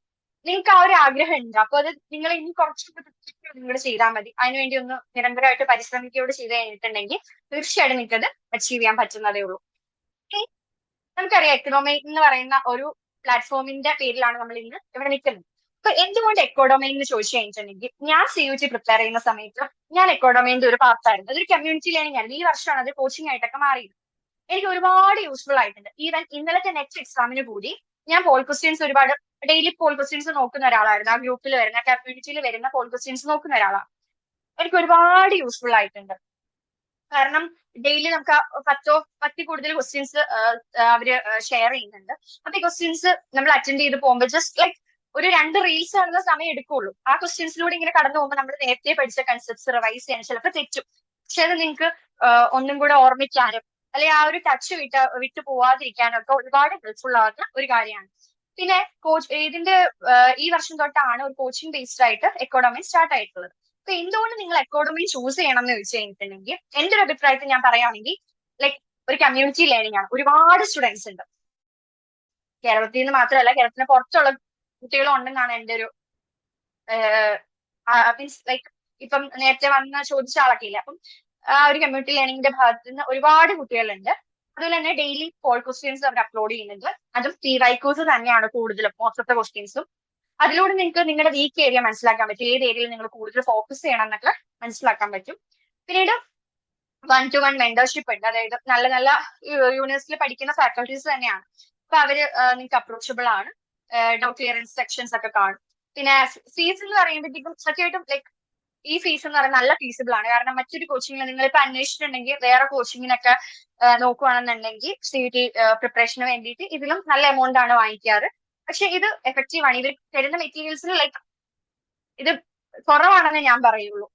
B: നിങ്ങൾക്ക് ആ ഒരു ആഗ്രഹം ഉണ്ട്. അപ്പൊ അത് നിങ്ങൾ ഇനി കുറച്ചുകൂടി നിങ്ങൾ ചെയ്താൽ മതി. അതിനുവേണ്ടി ഒന്ന് നിരന്തരമായിട്ട് പരിശ്രമിക്കുകയോട് ചെയ്ത് കഴിഞ്ഞിട്ടുണ്ടെങ്കിൽ തീർച്ചയായിട്ടും നിങ്ങൾക്ക് അത് അച്ചീവ് ചെയ്യാൻ പറ്റുന്നതേ ഉള്ളൂ. നമുക്കറിയാം എക്കണോമി എന്ന് പറയുന്ന ഒരു പ്ലാറ്റ്ഫോമിന്റെ പേരിലാണ് നമ്മൾ ഇന്ന് ഇവിടെ നിൽക്കുന്നത്. അപ്പൊ എന്തുകൊണ്ട് എക്കോഡൊമൈൻ എന്ന് ചോദിച്ചു കഴിഞ്ഞിട്ടുണ്ടെങ്കിൽ, ഞാൻ CUT പ്രിപ്പയർ ചെയ്യുന്ന സമയത്ത് ഞാൻ എക്കോഡൊമൈൻ്റെ ഒരു പാർട്ടായിരുന്നു. അതൊരു കമ്മ്യൂണിറ്റി ലേണിംഗ് ആയിരുന്നു. ഈ വർഷമാണ് അത് കോച്ചിങ് ആയിട്ടൊക്കെ മാറിയത്. എനിക്ക് ഒരുപാട് യൂസ്ഫുൾ ആയിട്ടുണ്ട്. ഈവൻ ഇന്നലത്തെ നെക്സ്റ്റ് എക്സാമിന് കൂടി ഞാൻ പോൾ ക്വസ്റ്റ്യൻസ് ഒരുപാട് ഡെയിലി പോൾ ക്വസ്റ്റ്യൻസ് നോക്കുന്ന ഒരാളായിരുന്നു. ആ ഗ്രൂപ്പിൽ വരുന്ന കമ്മ്യൂണിറ്റിയിൽ വരുന്ന പോൾ ക്വസ്റ്റ്യൻസ് നോക്കുന്ന ഒരാളാണ്. എനിക്ക് ഒരുപാട് യൂസ്ഫുൾ ആയിട്ടുണ്ട്. കാരണം ഡെയിലി നമുക്ക് 10 കൂടുതൽ ക്വസ്റ്റ്യൻസ് അവര് ഷെയർ ചെയ്യുന്നുണ്ട്. അപ്പൊ ഈ ക്വസ്റ്റ്യൻസ് നമ്മൾ അറ്റൻഡ് ചെയ്ത് പോകുമ്പോൾ ജസ്റ്റ് ലൈക്ക് ഒരു 2 റീൽസ് കാണുന്ന സമയം എടുക്കുള്ളൂ. ആ ക്വസ്റ്റ്യൻസിലൂടെ ഇങ്ങനെ കടന്നു പോകുമ്പോൾ നമ്മൾ നേരത്തെ പഠിച്ച കൺസെപ്റ്റ്സ് റിവൈസ് ചെയ്യാൻ ചിലപ്പോൾ തെറ്റും. പക്ഷെ അത് നിങ്ങൾക്ക് ഒന്നും കൂടെ ഓർമ്മിക്കാനും അല്ലെങ്കിൽ ആ ഒരു ടച്ച് വിട്ടു പോവാതിരിക്കാനും ഒക്കെ ഒരുപാട് ഹെൽപ്ഫുൾ ആവുന്ന ഒരു കാര്യമാണ്. പിന്നെ ഇതിന്റെ ഈ വർഷം തൊട്ടാണ് ഒരു കോച്ചിങ് ബേസ്ഡ് ആയിട്ട് എക്കോഡമി സ്റ്റാർട്ട് ആയിട്ടുള്ളത്. അപ്പൊ എന്തുകൊണ്ട് നിങ്ങൾ എക്കോഡമി ചൂസ് ചെയ്യണം എന്ന് ചോദിച്ചു കഴിഞ്ഞിട്ടുണ്ടെങ്കിൽ, എന്റെ ഒരു അഭിപ്രായത്തിൽ ഞാൻ പറയുകയാണെങ്കിൽ ലൈക്ക് ഒരു കമ്മ്യൂണിറ്റി ലേണിംഗ് ആണ്. ഒരുപാട് സ്റ്റുഡൻസ് ഉണ്ട് കേരളത്തിൽ നിന്ന് മാത്രമല്ല, കേരളത്തിന് പുറത്തുള്ള കുട്ടികളും ഉണ്ടെന്നാണ് എന്റെ ഒരു മീൻസ് ലൈക്ക് ഇപ്പം നേരത്തെ വന്ന് ചോദിച്ച ആളൊക്കെ ഇല്ല. അപ്പം ആ ഒരു കമ്മ്യൂണിറ്റി ലേണിംഗിന്റെ ഭാഗത്ത് നിന്ന് ഒരുപാട് കുട്ടികളുണ്ട്. അതുപോലെ തന്നെ ഡെയിലി പോൾ ക്വസ്റ്റ്യൻസ് അവർ അപ്ലോഡ് ചെയ്യുന്നുണ്ട്. അതും PYQs തന്നെയാണ് കൂടുതലും മോസ്റ്റ് ഓഫ് ദ ക്വസ്റ്റ്യൻസും. അതിലൂടെ നിങ്ങൾക്ക് നിങ്ങളുടെ വീക്ക് ഏരിയ മനസ്സിലാക്കാൻ പറ്റും, ഏത് ഏരിയയിൽ നിങ്ങൾ കൂടുതൽ ഫോക്കസ് ചെയ്യണം എന്നൊക്കെ മനസ്സിലാക്കാൻ പറ്റും. പിന്നീട് 1-to-1 മെന്റർഷിപ്പ് ഉണ്ട്, അതായത് നല്ല നല്ല യൂണിവേഴ്സിറ്റിയിൽ പഠിക്കുന്ന ഫാക്കൽറ്റീസ് തന്നെയാണ്. അപ്പൊ അവര് നിങ്ങൾക്ക് അപ്രോച്ചബിൾ ആണ്, ഡൗട്ട് ക്ലിയറൻസ് സെക്ഷൻസ് ഒക്കെ കാണും. പിന്നെ ഫീസ് എന്ന് പറയുമ്പോഴത്തേക്കും സത്യമായിട്ടും ലൈക്ക് ഈ ഫീസ് എന്ന് പറയുന്നത് നല്ല ഫീസിബിൾ ആണ്. കാരണം മറ്റൊരു കോച്ചിങ്ങിൽ നിങ്ങളിപ്പോ അന്വേഷിച്ചിട്ടുണ്ടെങ്കിൽ വേറെ കോച്ചിങ്ങിനൊക്കെ നോക്കുകയാണെന്നുണ്ടെങ്കിൽ CUT പ്രിപ്പറേഷന് വേണ്ടിയിട്ട് ഇതിലും നല്ല എമൗണ്ട് ആണ് വാങ്ങിക്കാറ്. പക്ഷെ ഇത് എഫക്റ്റീവ് ആണ്. ഇവർ തരുന്ന മെറ്റീരിയൽസിൽ ലൈക്ക് ഇത് കുറവാണെന്ന് ഞാൻ പറയുള്ളൂ.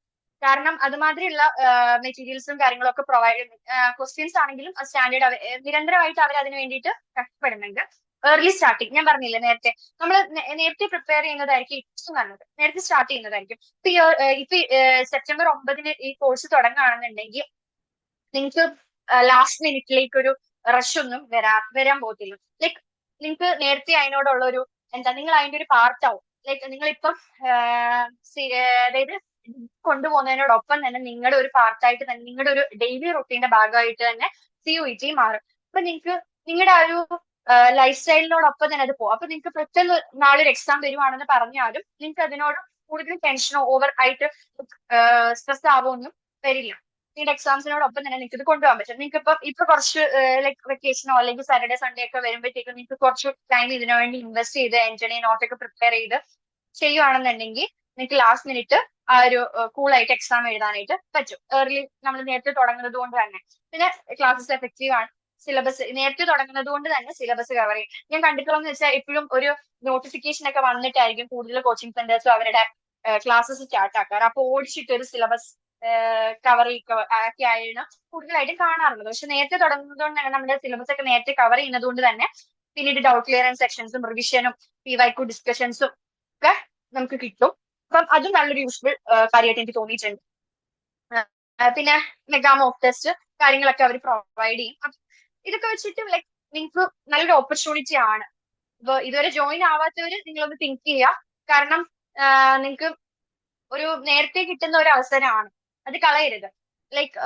B: കാരണം അതുമാതിരിയുള്ള മെറ്റീരിയൽസും കാര്യങ്ങളും ഒക്കെ പ്രൊവൈഡ്, ക്വസ്റ്റ്യൻസ് ആണെങ്കിലും സ്റ്റാൻഡേർഡ് നിരന്തരമായിട്ട് അവർ അതിന് വേണ്ടിയിട്ട് കഷ്ടപ്പെടുന്നുണ്ട്. ഏർലി സ്റ്റാർട്ടിങ് ഞാൻ പറഞ്ഞില്ലേ നേരത്തെ, നമ്മൾ നേരത്തെ പ്രിപ്പയർ ചെയ്യുന്നതായിരിക്കും ഏറ്റവും നല്ലത്, നേരത്തെ സ്റ്റാർട്ട് ചെയ്യുന്നതായിരിക്കും. ഇപ്പൊ സെപ്റ്റംബർ 9 ഈ കോഴ്സ് തുടങ്ങുകയാണെന്നുണ്ടെങ്കിൽ നിങ്ങൾക്ക് ലാസ്റ്റ് മിനിറ്റിലേക്ക് ഒരു റഷ് ഒന്നും വരാൻ പോകത്തില്ല. ലൈക്ക് നിങ്ങൾക്ക് നേരത്തെ അതിനോടുള്ള ഒരു നിങ്ങൾ അതിന്റെ ഒരു പാർട്ട് ആവും. ലൈക്ക് നിങ്ങളിപ്പം അതായത് കൊണ്ടുപോകുന്നതിനോടൊപ്പം തന്നെ നിങ്ങളുടെ ഒരു പാർട്ടായിട്ട് തന്നെ, നിങ്ങളുടെ ഒരു ഡെയിലി റൊട്ടീന്റെ ഭാഗമായിട്ട് തന്നെ CUET മാറും. അപ്പൊ നിങ്ങൾക്ക് നിങ്ങളുടെ ആ ഒരു ലൈഫ് സ്റ്റൈലിനോടൊപ്പം തന്നെ അത് പോകും. അപ്പൊ നിങ്ങൾക്ക് പെട്ടെന്ന് നാളെ ഒരു എക്സാം വരുവാണെന്ന് പറഞ്ഞാലും നിങ്ങൾക്ക് അതിനോട് കൂടുതൽ ടെൻഷനോ ഓവർ ആയിട്ട് സ്ട്രെസ് ആവുമൊന്നും വരില്ല. നിങ്ങളുടെ എക്സാംസിനോടൊപ്പം തന്നെ നിങ്ങൾക്ക് ഇത് കൊണ്ടുപോകാൻ പറ്റും. നിങ്ങൾക്ക് ഇപ്പൊ കുറച്ച് ലൈക്ക് വെക്കേഷനോ അല്ലെങ്കിൽ സാറ്റർഡേ സൺഡേ ഒക്കെ വരുമ്പോഴത്തേക്കും നിങ്ങൾക്ക് കുറച്ച് ടൈം ഇതിനു വേണ്ടി ഇൻവെസ്റ്റ് ചെയ്ത് എൻജിനെ നോട്ടൊക്കെ പ്രിപ്പയർ ചെയ്ത് ചെയ്യുവാണെന്നുണ്ടെങ്കിൽ നിങ്ങൾക്ക് ലാസ്റ്റ് മിനിറ്റ് ആ ഒരു കൂളായിട്ട് എക്സാം എഴുതാനായിട്ട് പറ്റും. ഏർലി നമ്മൾ നേരത്തെ തുടങ്ങുന്നത് കൊണ്ട് തന്നെ. പിന്നെ ക്ലാസ്സസ് എഫക്റ്റീവ് ആണ്. സിലബസ് നേരത്തെ തുടങ്ങുന്നത് കൊണ്ട് തന്നെ സിലബസ് കവർ ചെയ്യും. ഞാൻ കണ്ടിട്ടുള്ളതെന്ന് വെച്ചാൽ എപ്പോഴും ഒരു നോട്ടിഫിക്കേഷൻ ഒക്കെ വന്നിട്ടായിരിക്കും കൂടുതൽ കോച്ചിങ് സെന്റേഴ്സും അവരുടെ ക്ലാസ്സസ് സ്റ്റാർട്ട് ആക്കാറ്. അപ്പൊ ഓടിച്ചിട്ട് ഒരു സിലബസ് കവർ ഒക്കെ ആയിരുന്നു കൂടുതലായിട്ടും കാണാറുള്ളത്. പക്ഷെ നേരത്തെ തുടങ്ങുന്നത് കൊണ്ട് തന്നെ നമ്മുടെ സിലബസ് ഒക്കെ നേരത്തെ കവർ ചെയ്യുന്നത് കൊണ്ട് തന്നെ പിന്നീട് ഡൗട്ട് ക്ലിയറൻസ് സെക്ഷൻസും റിവിഷനും PYQ ഡിസ്കഷൻസും ഒക്കെ നമുക്ക് കിട്ടും. അപ്പം അതും നല്ലൊരു യൂസ്ഫുൾ കാര്യമായിട്ട് എനിക്ക് തോന്നിയിട്ടുണ്ട്. പിന്നെ മെഗാ മോക്ക് ടെസ്റ്റ് കാര്യങ്ങളൊക്കെ അവർ പ്രൊവൈഡ് ചെയ്യും. ഇതൊക്കെ വെച്ചിട്ട് ലൈക്ക് നിങ്ങൾക്ക് നല്ലൊരു ഓപ്പർച്യൂണിറ്റി ആണ്. ഇപ്പൊ ഇതുവരെ ജോയിൻ ആവാത്തവര് നിങ്ങളൊന്ന് തിങ്ക് ചെയ്യുക. കാരണം നിങ്ങൾക്ക് ഒരു നേരത്തെ കിട്ടുന്ന ഒരു അവസരമാണ്, അത് കളയരുത്. ലൈക്ക്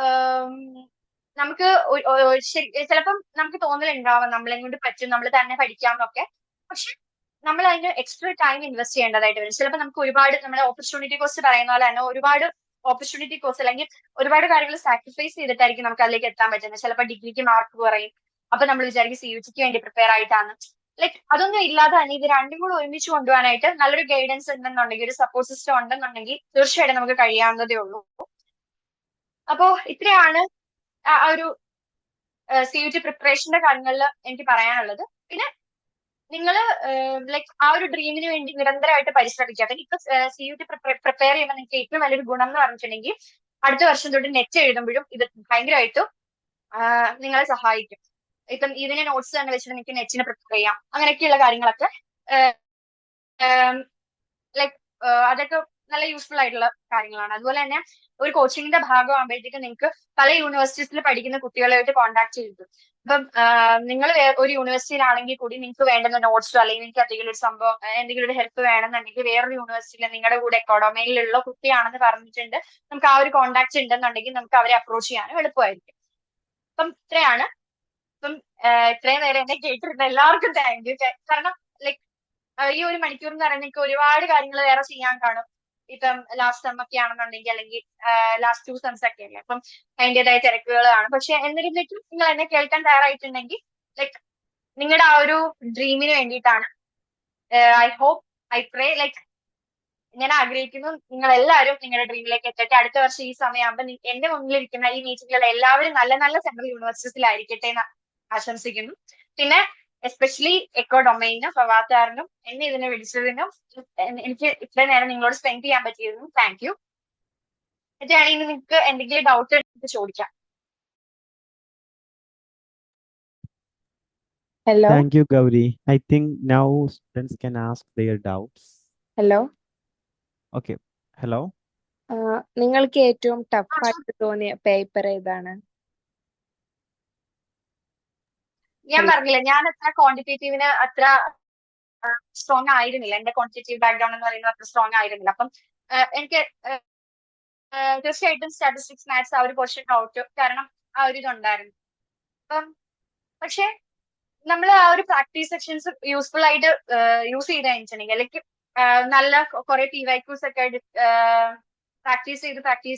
B: നമുക്ക് ചിലപ്പം നമുക്ക് തോന്നലുണ്ടാവാം നമ്മളെ കൊണ്ട് പറ്റും, നമ്മൾ തന്നെ പഠിക്കാമെന്നൊക്കെ. പക്ഷെ നമ്മൾ അതിന് എക്സ്ട്രാ ടൈം ഇൻവെസ്റ്റ് ചെയ്യേണ്ടതായിട്ട് വരും. ചിലപ്പോൾ നമുക്ക് ഒരുപാട് നമ്മുടെ ഓപ്പർച്യൂണിറ്റി കോസ്റ്റ് പറയുന്ന പോലെ തന്നെ ഒരുപാട് ഓപ്പർച്യൂണിറ്റി കോസ്റ്റ് അല്ലെങ്കിൽ ഒരുപാട് കാര്യങ്ങൾ സാക്രിഫൈസ് ചെയ്തിട്ടായിരിക്കും നമുക്ക് അതിലേക്ക് എത്താൻ പറ്റുന്നത്. ചിലപ്പോൾ ഡിഗ്രിക്ക് മാർക്ക് കുറയും, അപ്പൊ നമ്മൾ വിചാരിക്കും CUTക്ക് വേണ്ടി പ്രിപ്പയർ ആയിട്ടാണ്. ലൈക്ക് അതൊന്നും ഇല്ലാതെ തന്നെ ഇത് രണ്ടും കൂടെ ഒരുമിച്ച് കൊണ്ടുപോകാനായിട്ട് നല്ലൊരു ഗൈഡൻസ് ഉണ്ടെന്നുണ്ടെങ്കിൽ, ഒരു സപ്പോർട്ട് സിസ്റ്റം ഉണ്ടെന്നുണ്ടെങ്കിൽ തീർച്ചയായിട്ടും നമുക്ക് കഴിയാവുന്നതേ ഉള്ളൂ. അപ്പോ ഇത്രയാണ് ആ ഒരു CUT പ്രിപ്പറേഷന്റെ കാര്യങ്ങളിൽ എനിക്ക് പറയാനുള്ളത്. പിന്നെ നിങ്ങൾ ലൈക്ക് ആ ഒരു ഡ്രീമിന് വേണ്ടി നിരന്തരമായിട്ട് പരിശ്രമിക്കുക. ഇപ്പൊ CUT പ്രിപ്പയർ ചെയ്യുമ്പോൾ നിങ്ങൾക്ക് ഏറ്റവും വലിയൊരു ഗുണം എന്ന് പറഞ്ഞിട്ടുണ്ടെങ്കിൽ അടുത്ത വർഷം തൊട്ട് നെറ്റ് എഴുതുമ്പോഴും ഇത് ഭയങ്കരമായിട്ടും നിങ്ങളെ സഹായിക്കും. ഇപ്പം ഇതിനെ നോട്ട്സ് തന്നെ വെച്ചിട്ട് നിങ്ങൾക്ക് നെറ്റിന് പ്രിപ്പയർ ചെയ്യാം. അങ്ങനെയൊക്കെയുള്ള കാര്യങ്ങളൊക്കെ ലൈക്ക് അതൊക്കെ നല്ല യൂസ്ഫുൾ ആയിട്ടുള്ള കാര്യങ്ങളാണ്. അതുപോലെ തന്നെ ഒരു കോച്ചിങ്ങിന്റെ ഭാഗമാകുമ്പോഴത്തേക്ക് നിങ്ങൾക്ക് പല യൂണിവേഴ്സിറ്റീസിൽ പഠിക്കുന്ന കുട്ടികളായിട്ട് കോൺടാക്ട് ചെയ്തു. അപ്പം നിങ്ങൾ ഒരു യൂണിവേഴ്സിറ്റിയിലാണെങ്കിൽ കൂടി നിങ്ങൾക്ക് വേണ്ടുന്ന നോട്ട്സോ അല്ലെങ്കിൽ നിങ്ങൾക്ക് എന്തെങ്കിലും ഒരു സംഭവം എന്തെങ്കിലും ഒരു ഹെൽപ്പ് വേണമെന്നുണ്ടെങ്കിൽ വേറൊരു യൂണിവേഴ്സിറ്റിയിൽ നിങ്ങളുടെ കൂടെ എക്കോണമിയിലുള്ള കുട്ടിയാണെന്ന് പറഞ്ഞിട്ടുണ്ട്, നമുക്ക് ആ ഒരു കോൺടാക്ട് ഉണ്ടെന്നുണ്ടെങ്കിൽ നമുക്ക് അവരെ അപ്രോച്ച് ചെയ്യാനും എളുപ്പമായിരിക്കും. അപ്പം ഇത്രയാണ്. അപ്പം ഇത്രയും നേരം എന്നെ കേട്ടിരുന്ന എല്ലാവർക്കും താങ്ക് യു. കാരണം ലൈക്ക് ഈ ഒരു മണിക്കൂർ എന്ന് പറയുന്നത് എനിക്ക് ഒരുപാട് കാര്യങ്ങൾ വേറെ ചെയ്യാൻ കാണും. ഇപ്പം ലാസ്റ്റ് സെം ഒക്കെ ആണെന്നുണ്ടെങ്കിൽ അല്ലെങ്കിൽ ലാസ്റ്റ് 2 സെംസ് ഒക്കെ അല്ലേ, അപ്പം അതിൻ്റെതായ തിരക്കുകളാണ്. പക്ഷെ എന്നിരുന്നിട്ടും നിങ്ങൾ എന്നെ കേൾക്കാൻ തയ്യാറായിട്ടുണ്ടെങ്കിൽ ലൈക്ക് നിങ്ങളുടെ ആ ഒരു ഡ്രീമിന് വേണ്ടിയിട്ടാണ്. I hope, I pray, like ഞാൻ ആഗ്രഹിക്കുന്നു നിങ്ങൾ എല്ലാവരും നിങ്ങളുടെ ഡ്രീമിലേക്ക് എത്തട്ടെ. അടുത്ത വർഷം ഈ സമയമാകുമ്പോൾ എന്റെ മുന്നിലിരിക്കുന്ന ഈ മീറ്റിംഗുകൾ എല്ലാവരും നല്ല നല്ല സെൻട്രൽ യൂണിവേഴ്സിറ്റിയിലായിരിക്കട്ടെ എന്ന് ആശംസിക്കുന്നു. പിന്നെ എസ്പെഷ്യലി എക്കോ ഡൊമൈനും ഫവാത്താറിനും എന്നെ ഇതിനെ വിളിച്ചതിനും എനിക്ക് ഇത്രയും നേരം നിങ്ങളോട് സ്പെൻഡ് ചെയ്യാൻ പറ്റിയതിനും താങ്ക് യു. എന്നിട്ടാണെങ്കിൽ നിങ്ങൾക്ക് എന്തെങ്കിലും ഡൗട്ട് ചോദിക്കാം.
D: Hello.
A: Thank you, Gauri. I think now students can ask their doubts.
D: Hello.
A: Okay. Hello.
D: നിങ്ങൾക്ക് ഏറ്റവും ടഫ് ആയിട്ട് തോന്നിയ പേപ്പർ ഏതാണ്?
B: ഞാൻ പറഞ്ഞില്ല, ഞാൻ അത്ര ക്വാണ്ടിറ്റേറ്റീവിന് അത്ര സ്ട്രോങ് ആയിരുന്നില്ല. എന്റെ ക്വാണ്ടിറ്റേറ്റീവ് ബാക്ക്ഗ്രൗണ്ട് എന്ന് പറയുന്നത് അത്ര സ്ട്രോങ് ആയിരുന്നില്ല. അപ്പം എനിക്ക് തീർച്ചയായിട്ടും സ്റ്റാറ്റിസ്റ്റിക്സ് മാത്സ് ആ ഒരു പോർഷൻ ഔട്ട്, കാരണം ആ ഒരു ഇതുണ്ടായിരുന്നു. അപ്പം പക്ഷെ നമ്മൾ ആ ഒരു പ്രാക്ടീസ് സെക്ഷൻസ് യൂസ്ഫുൾ ആയിട്ട് യൂസ് ചെയ്ത് കഴിഞ്ഞിട്ടുണ്ടെങ്കിൽ അല്ലെങ്കിൽ നല്ല കുറെ PYQs ഒക്കെ പ്രാക്ടീസ്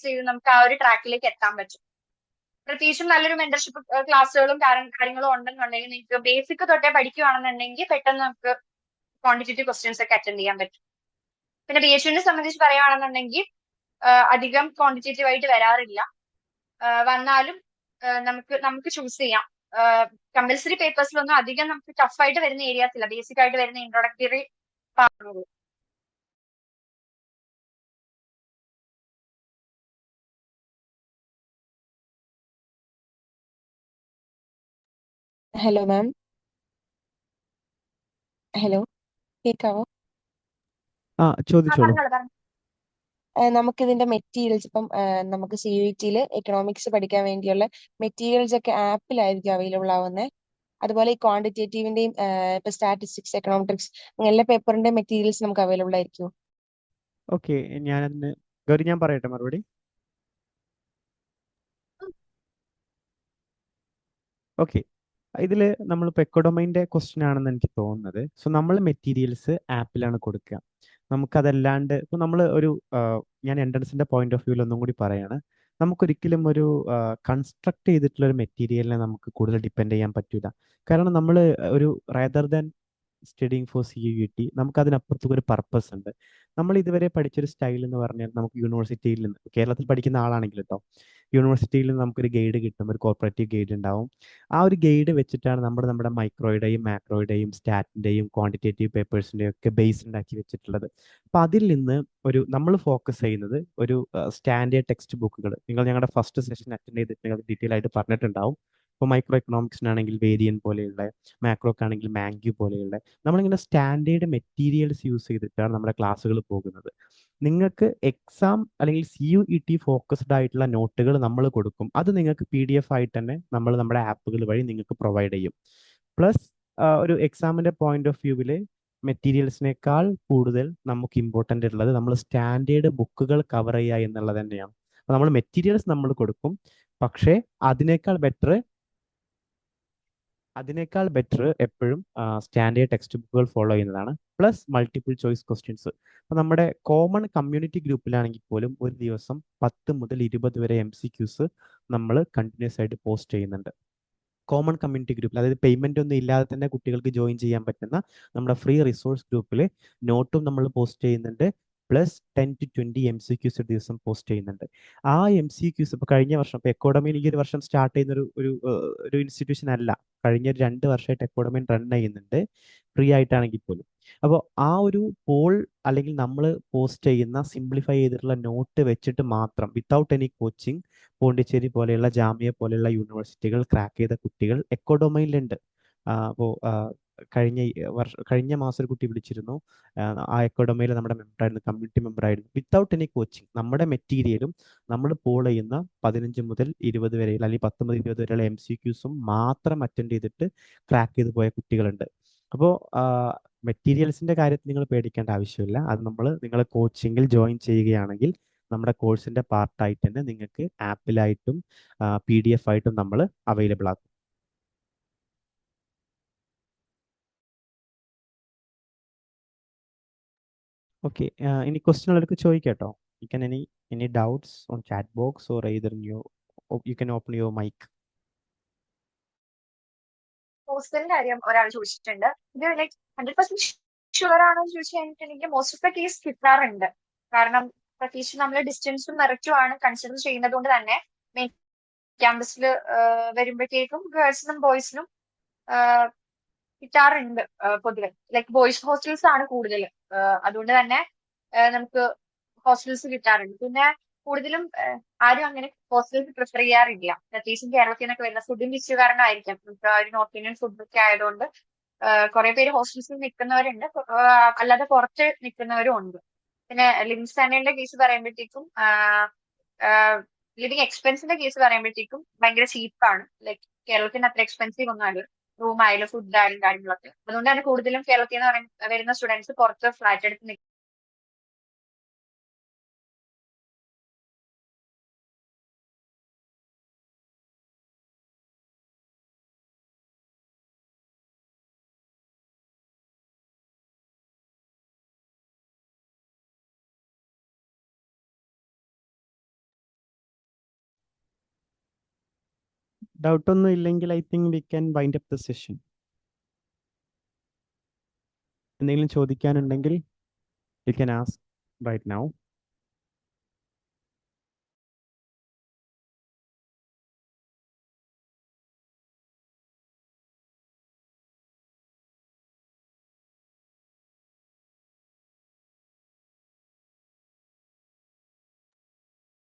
B: ചെയ്ത് നമുക്ക് ആ ഒരു ട്രാക്കിലേക്ക് എത്താൻ പറ്റും. പ്രത്യേകിച്ചും നല്ലൊരു മെന്റർഷിപ്പ് ക്ലാസ്സുകളും കാര്യങ്ങളും ഉണ്ടെന്നുണ്ടെങ്കിൽ നിങ്ങൾക്ക് ബേസിക് തൊട്ടേ പഠിക്കുകയാണെന്നുണ്ടെങ്കിൽ പെട്ടെന്ന് നമുക്ക് ക്വാണ്ടിറ്റേറ്റീവ് ക്വസ്റ്റ്യൻസ് ഒക്കെ അറ്റൻഡ് ചെയ്യാൻ പറ്റും. പിന്നെ BHUവിനെ സംബന്ധിച്ച് പറയുകയാണെന്നുണ്ടെങ്കിൽ അധികം ക്വാണ്ടിറ്റേറ്റീവ് ആയിട്ട് വരാറില്ല. വന്നാലും നമുക്ക് ചൂസ് ചെയ്യാം. കമ്പൽസറി പേപ്പേഴ്സിലൊന്നും അധികം നമുക്ക് ടഫ് ആയിട്ട് വരുന്ന ഏരിയാസ് ഇല്ല. ബേസിക് ആയിട്ട് വരുന്ന ഇൻട്രോഡക്ടറി പാർട്ടുള്ളൂ.
E: Hello ma'am. ഹലോ, കേൾക്കാവോ?
A: ചോദിച്ചോളൂ.
B: പറഞ്ഞോളൂ.
E: നമുക്കിതിന്റെ മെറ്റീരിയൽസ് ഇപ്പം നമുക്ക് CUET-യിൽ എക്കണോമിക്സ് പഠിക്കാൻ വേണ്ടിയുള്ള മെറ്റീരിയൽസ് ഒക്കെ ആപ്പിലായിരിക്കും അവൈലബിൾ ആവുന്നത്. അതുപോലെ ഈ ക്വാണ്ടിറ്റേറ്റീവിന്റെയും ഇപ്പൊ സ്റ്റാറ്റിസ്റ്റിക്സ്, എക്കണോമെട്രിക്സ് എല്ലാ പേപ്പറിന്റെ മെറ്റീരിയൽസ് നമുക്ക് അവൈലബിൾ ആയിരിക്കും.
A: ഓക്കെ, ഗൗരി ഞാൻ പറയട്ടെ മറുപടി. ഓക്കെ, ഇതിൽ നമ്മളിപ്പോൾ എക്കോഡൊമൈൻ്റെ ക്വസ്റ്റ്യൻ ആണെന്ന് എനിക്ക് തോന്നുന്നത്. സോ നമ്മൾ മെറ്റീരിയൽസ് ആപ്പിലാണ് കൊടുക്കുക. നമുക്കതല്ലാണ്ട് ഇപ്പോൾ നമ്മൾ ഞാൻ എൻട്രൻസിൻ്റെ പോയിന്റ് ഓഫ് വ്യൂവിൽ ഒന്നും കൂടി പറയാണ്. നമുക്കൊരിക്കലും ഒരു കൺസ്ട്രക്ട് ചെയ്തിട്ടുള്ള ഒരു മെറ്റീരിയലിനെ നമുക്ക് കൂടുതൽ ഡിപ്പെൻഡ് ചെയ്യാൻ പറ്റില്ല. കാരണം നമ്മൾ ഒരു rather than studying for CUET നമുക്ക് അതിനപ്പുറത്തേക്ക് ഒരു പർപ്പസ് ഉണ്ട്. നമ്മൾ ഇതുവരെ പഠിച്ചൊരു സ്റ്റൈൽ എന്ന് പറഞ്ഞാൽ നമുക്ക് യൂണിവേഴ്സിറ്റിയിൽ നിന്ന്, കേരളത്തിൽ പഠിക്കുന്ന ആളാണെങ്കിൽ കേട്ടോ, യൂണിവേഴ്സിറ്റിയിൽ നിന്ന് നമുക്കൊരു ഗൈഡ് കിട്ടും, ഒരു കോർപ്പറേറ്റീവ് ഗൈഡ് ഉണ്ടാവും. ആ ഒരു ഗൈഡ് വെച്ചിട്ടാണ് നമ്മുടെ മൈക്രോയുടെയും മാക്രോയുടെയും സ്റ്റാറ്റിൻ്റെയും ക്വാണ്ടിറ്റേറ്റീവ് പേപ്പേഴ്സിൻ്റെയും ഒക്കെ ബേസ് ഉണ്ടാക്കി വെച്ചിട്ടുള്ളത്. അപ്പോൾ അതിൽ നിന്ന് നമ്മൾ ഫോക്കസ് ചെയ്യുന്നത് ഒരു സ്റ്റാൻഡേർഡ് ടെക്സ്റ്റ് ബുക്കുകൾ. നിങ്ങൾ ഞങ്ങളുടെ ഫസ്റ്റ് സെഷൻ അറ്റൻഡ് ചെയ്തിട്ട് നിങ്ങൾ ഡീറ്റെയിൽ ആയിട്ട് പറഞ്ഞിട്ടുണ്ടാവും. ഇപ്പോൾ മൈക്രോ എക്കണോമിക്സിനാണെങ്കിൽ വേരിയൻ പോലെയുള്ള, മാക്രോക്കാണെങ്കിൽ മാംഗ്യൂ പോലെയുള്ള, നമ്മളിങ്ങനെ സ്റ്റാൻഡേർഡ് മെറ്റീരിയൽസ് യൂസ് ചെയ്തിട്ടാണ് നമ്മുടെ ക്ലാസ്സുകൾ പോകുന്നത്. നിങ്ങൾക്ക് എക്സാം അല്ലെങ്കിൽ CUET ഫോക്കസ്ഡ് ആയിട്ടുള്ള നോട്ടുകൾ നമ്മൾ കൊടുക്കും. അത് നിങ്ങൾക്ക് PDF ആയിട്ട് തന്നെ നമ്മൾ നമ്മുടെ ആപ്പുകൾ വഴി നിങ്ങൾക്ക് പ്രൊവൈഡ് ചെയ്യും. പ്ലസ് ഒരു എക്സാമിൻ്റെ പോയിന്റ് ഓഫ് വ്യൂവിൽ മെറ്റീരിയൽസിനേക്കാൾ കൂടുതൽ നമുക്ക് ഇമ്പോർട്ടൻ്റ് ഉള്ളത് നമ്മൾ സ്റ്റാൻഡേർഡ് ബുക്കുകൾ കവർ ചെയ്യുക എന്നുള്ളത് തന്നെയാണ്. അപ്പോൾ നമ്മൾ മെറ്റീരിയൽസ് നമ്മൾ കൊടുക്കും, പക്ഷേ അതിനേക്കാൾ ബെറ്റർ എപ്പോഴും സ്റ്റാൻഡേർഡ് ടെക്സ്റ്റ് ബുക്കുകൾ ഫോളോ ചെയ്യുന്നതാണ്. Plus multiple choice questions. അപ്പോൾ നമ്മുടെ കോമൺ കമ്മ്യൂണിറ്റി ഗ്രൂപ്പിലാണെങ്കിൽ പോലും ഒരു ദിവസം 10 മുതൽ 20 വരെ MCQs നമ്മൾ കണ്ടിന്യൂസ് ആയിട്ട് പോസ്റ്റ് ചെയ്യുന്നുണ്ട്. കോമൺ കമ്മ്യൂണിറ്റി ഗ്രൂപ്പിൽ, അതായത് പേയ്മെൻ്റ് ഒന്നും ഇല്ലാതെ തന്നെ കുട്ടികൾക്ക് ജോയിൻ ചെയ്യാൻ പറ്റുന്ന നമ്മുടെ ഫ്രീ റിസോഴ്സ് ഗ്രൂപ്പിൽ നോട്ടും നമ്മൾ പോസ്റ്റ് ചെയ്യുന്നുണ്ട്. പ്ലസ് 10 to 20 MCQs ഒരു ദിവസം പോസ്റ്റ് ചെയ്യുന്നുണ്ട്. ആ MCQs ഇപ്പോൾ കഴിഞ്ഞ വർഷം, ഇപ്പോൾ എക്കോഡമിയിൽ ഈ ഒരു വർഷം സ്റ്റാർട്ട് ചെയ്യുന്ന ഒരു ഇൻസ്റ്റിറ്റ്യൂഷൻ അല്ല, കഴിഞ്ഞ 2 വർഷമായിട്ട് എക്കോഡമി റൺ ചെയ്യുന്നുണ്ട്, ഫ്രീ ആയിട്ടാണെങ്കിൽ പോലും. അപ്പോൾ ആ ഒരു പോൾ അല്ലെങ്കിൽ നമ്മൾ പോസ്റ്റ് ചെയ്യുന്ന സിംപ്ലിഫൈ ചെയ്തിട്ടുള്ള നോട്ട് വെച്ചിട്ട് മാത്രം, വിത്തൗട്ട് എനി കോച്ചിങ്, പോണ്ടിച്ചേരി പോലെയുള്ള ജാമ്യ പോലെയുള്ള യൂണിവേഴ്സിറ്റികൾ ക്രാക്ക് ചെയ്ത കുട്ടികൾ എക്കോഡൊമൈനിലുണ്ട്. അപ്പോൾ കഴിഞ്ഞ മാസം ഒരു കുട്ടി വിളിച്ചിരുന്നു. ആ എക്കോഡൊമയിൽ നമ്മുടെ മെമ്പറായിരുന്നു, കമ്മ്യൂണിറ്റി മെമ്പറായിരുന്നു. വിത്തൗട്ട് എനി കോച്ചിങ് നമ്മുടെ മെറ്റീരിയലും നമ്മൾ പോൾ ചെയ്യുന്ന 15 മുതൽ 20 വരെയുള്ള, അല്ലെങ്കിൽ 10 മുതൽ 20 വരെയുള്ള MCQസും മാത്രം അറ്റൻഡ് ചെയ്തിട്ട് ക്രാക്ക് ചെയ്ത് പോയ കുട്ടികളുണ്ട്. അപ്പോൾ മെറ്റീരിയൽസിൻ്റെ കാര്യത്തിൽ നിങ്ങൾ പേടിക്കേണ്ട ആവശ്യമില്ല. അത് നിങ്ങൾ കോച്ചിങ്ങിൽ ജോയിൻ ചെയ്യുകയാണെങ്കിൽ നമ്മുടെ കോഴ്സിൻ്റെ പാർട്ടായിട്ട് തന്നെ നിങ്ങൾക്ക് ആപ്പിലായിട്ടും PDF ആയിട്ടും നമ്മൾ അവൈലബിൾ ആക്കും. ഓക്കെ, ഇനി ക്വസ്റ്റ്യൻ ഉള്ളവർക്ക് ചോദിക്കാട്ടോ. You can any doubts on chat box or either you can open your mic.
B: ഹോസ്റ്റലിന്റെ കാര്യം ഒരാൾ ചോദിച്ചിട്ടുണ്ട്. ഇത് ലൈക്ക് 100% ഷുവർ ആണോ എന്ന് ചോദിച്ചു കഴിഞ്ഞിട്ടുണ്ടെങ്കിൽ മോസ്റ്റ് ഓഫ് ദ കേസ് കിട്ടാറുണ്ട്. കാരണം പ്രത്യേകിച്ച് നമ്മൾ ഡിസ്റ്റൻസും മെറിറ്റും ആണ് കൺസിഡർ ചെയ്യുന്നത് കൊണ്ട് തന്നെ മെയിൻ ക്യാമ്പസിൽ വരുമ്പോഴത്തേക്കും ഗേൾസിനും ബോയ്സിനും കിട്ടാറുണ്ട് പൊതുവെ. ലൈക്ക് ബോയ്സ് ഹോസ്റ്റൽസ് ആണ് കൂടുതൽ, അതുകൊണ്ട് തന്നെ നമുക്ക് ഹോസ്റ്റൽസ് കിട്ടാറുണ്ട്. പിന്നെ കൂടുതലും ആരും അങ്ങനെ ഹോസ്റ്റൽസ് പ്രിഫർ ചെയ്യാറില്ല. പ്രത്യേകിച്ചും കേരളത്തിൽ നിന്നൊക്കെ വരുന്ന ഫുഡും ഇഷ്യൂ കാരണമായിരിക്കാം. നമുക്ക് ഒരു നോർത്ത് ഇന്ത്യൻ ഫുഡൊക്കെ ആയതുകൊണ്ട് കുറെ പേര് ഹോസ്റ്റൽസിൽ നിൽക്കുന്നവരുണ്ട്, അല്ലാതെ പുറത്ത് നിൽക്കുന്നവരും ഉണ്ട്. പിന്നെ ലിവിങ് സ്റ്റാൻഡേർഡിന്റെ കേസ് പറയുമ്പോഴത്തേക്കും ലിവിങ് എക്സ്പെൻസിന്റെ കേസ് പറയുമ്പോഴത്തേക്കും ഭയങ്കര ചീപ്പാണ്. ലൈക്ക് കേരളത്തിന് അത്ര എക്സ്പെൻസീവ് ഒന്നും അല്ല, റൂം ആയാലും ഫുഡ് ആയാലും കാര്യങ്ങളൊക്കെ. അതുകൊണ്ട് തന്നെ കൂടുതലും കേരളത്തിൽ നിന്ന് വരുന്ന സ്റ്റുഡൻസ് പുറത്ത് ഫ്ലാറ്റ് എടുത്ത്
A: ഡൗട്ടൊന്നും ഇല്ലെങ്കിൽ I think we can wind up the session. എന്തെങ്കിലും ചോദിക്കാനുണ്ടെങ്കിൽ you can ask right now.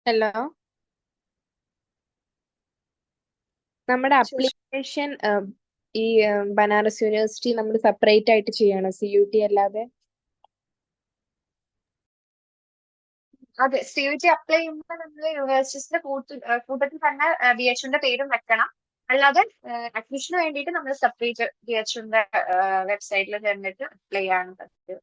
D: Hello, നമ്മുടെ
B: ചോദിച്ചു.
D: അപ്ലിക്കേഷൻ ഈ ബനാറസ് യൂണിവേഴ്സിറ്റി നമ്മൾ സെപ്പറേറ്റ് ആയിട്ട് ചെയ്യണം, CUT അല്ലാതെ?
B: അതെ, CUT അപ്ലൈ ചെയ്യുമ്പോൾ നമ്മൾ യൂണിവേഴ്സിറ്റിയുടെ കൂട്ടത്തിൽ തന്നെ BHUന്റെ പേരും വെക്കണം. അല്ലാതെ അഡ്മിഷന് വേണ്ടിയിട്ട് നമ്മൾ സെപ്പറേറ്റ് BHUന്റെ വെബ്സൈറ്റിൽ ചെന്നിട്ട് അപ്ലൈ ചെയ്യാണ് പറ്റുക.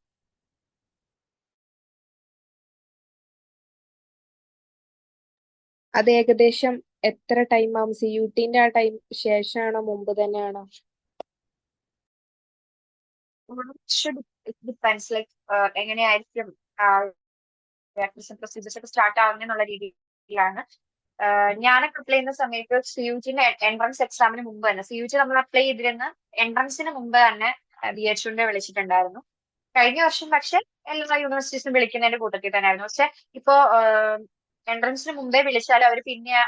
D: അത് ഏകദേശം എത്ര ടൈം ആവും? CUTന്റെ ആ ടൈം ശേഷമാണോ മുമ്പ് തന്നെയാണോ?
B: ഡിപ്പെൻസ് ലൈക്ക് എങ്ങനെയായിരിക്കും അഡ്മിഷൻ പ്രൊസീജിയേഴ്സ് ഒക്കെ സ്റ്റാർട്ട് ആവുന്നതെന്നുള്ള രീതിയിലാണ്. ഞാനൊക്കെ അപ്ലൈ ചെയ്യുന്ന സമയത്ത് CUTന്റെ എൻട്രൻസ് എക്സാമിന് മുമ്പ് തന്നെ, CUT നമ്മൾ അപ്ലൈ ചെയ്തിരുന്ന എൻട്രൻസിന് മുമ്പ് തന്നെ BHUന്റെ വിളിച്ചിട്ടുണ്ടായിരുന്നു. കഴിഞ്ഞ വർഷം പക്ഷെ എല്ലാ യൂണിവേഴ്സിറ്റീസും വിളിക്കുന്നതിന്റെ കൂട്ടത്തിൽ തന്നെയായിരുന്നു. പക്ഷെ ഇപ്പോ എൻട്രൻസിന് മുമ്പേ വിളിച്ചാൽ അവർ പിന്നെ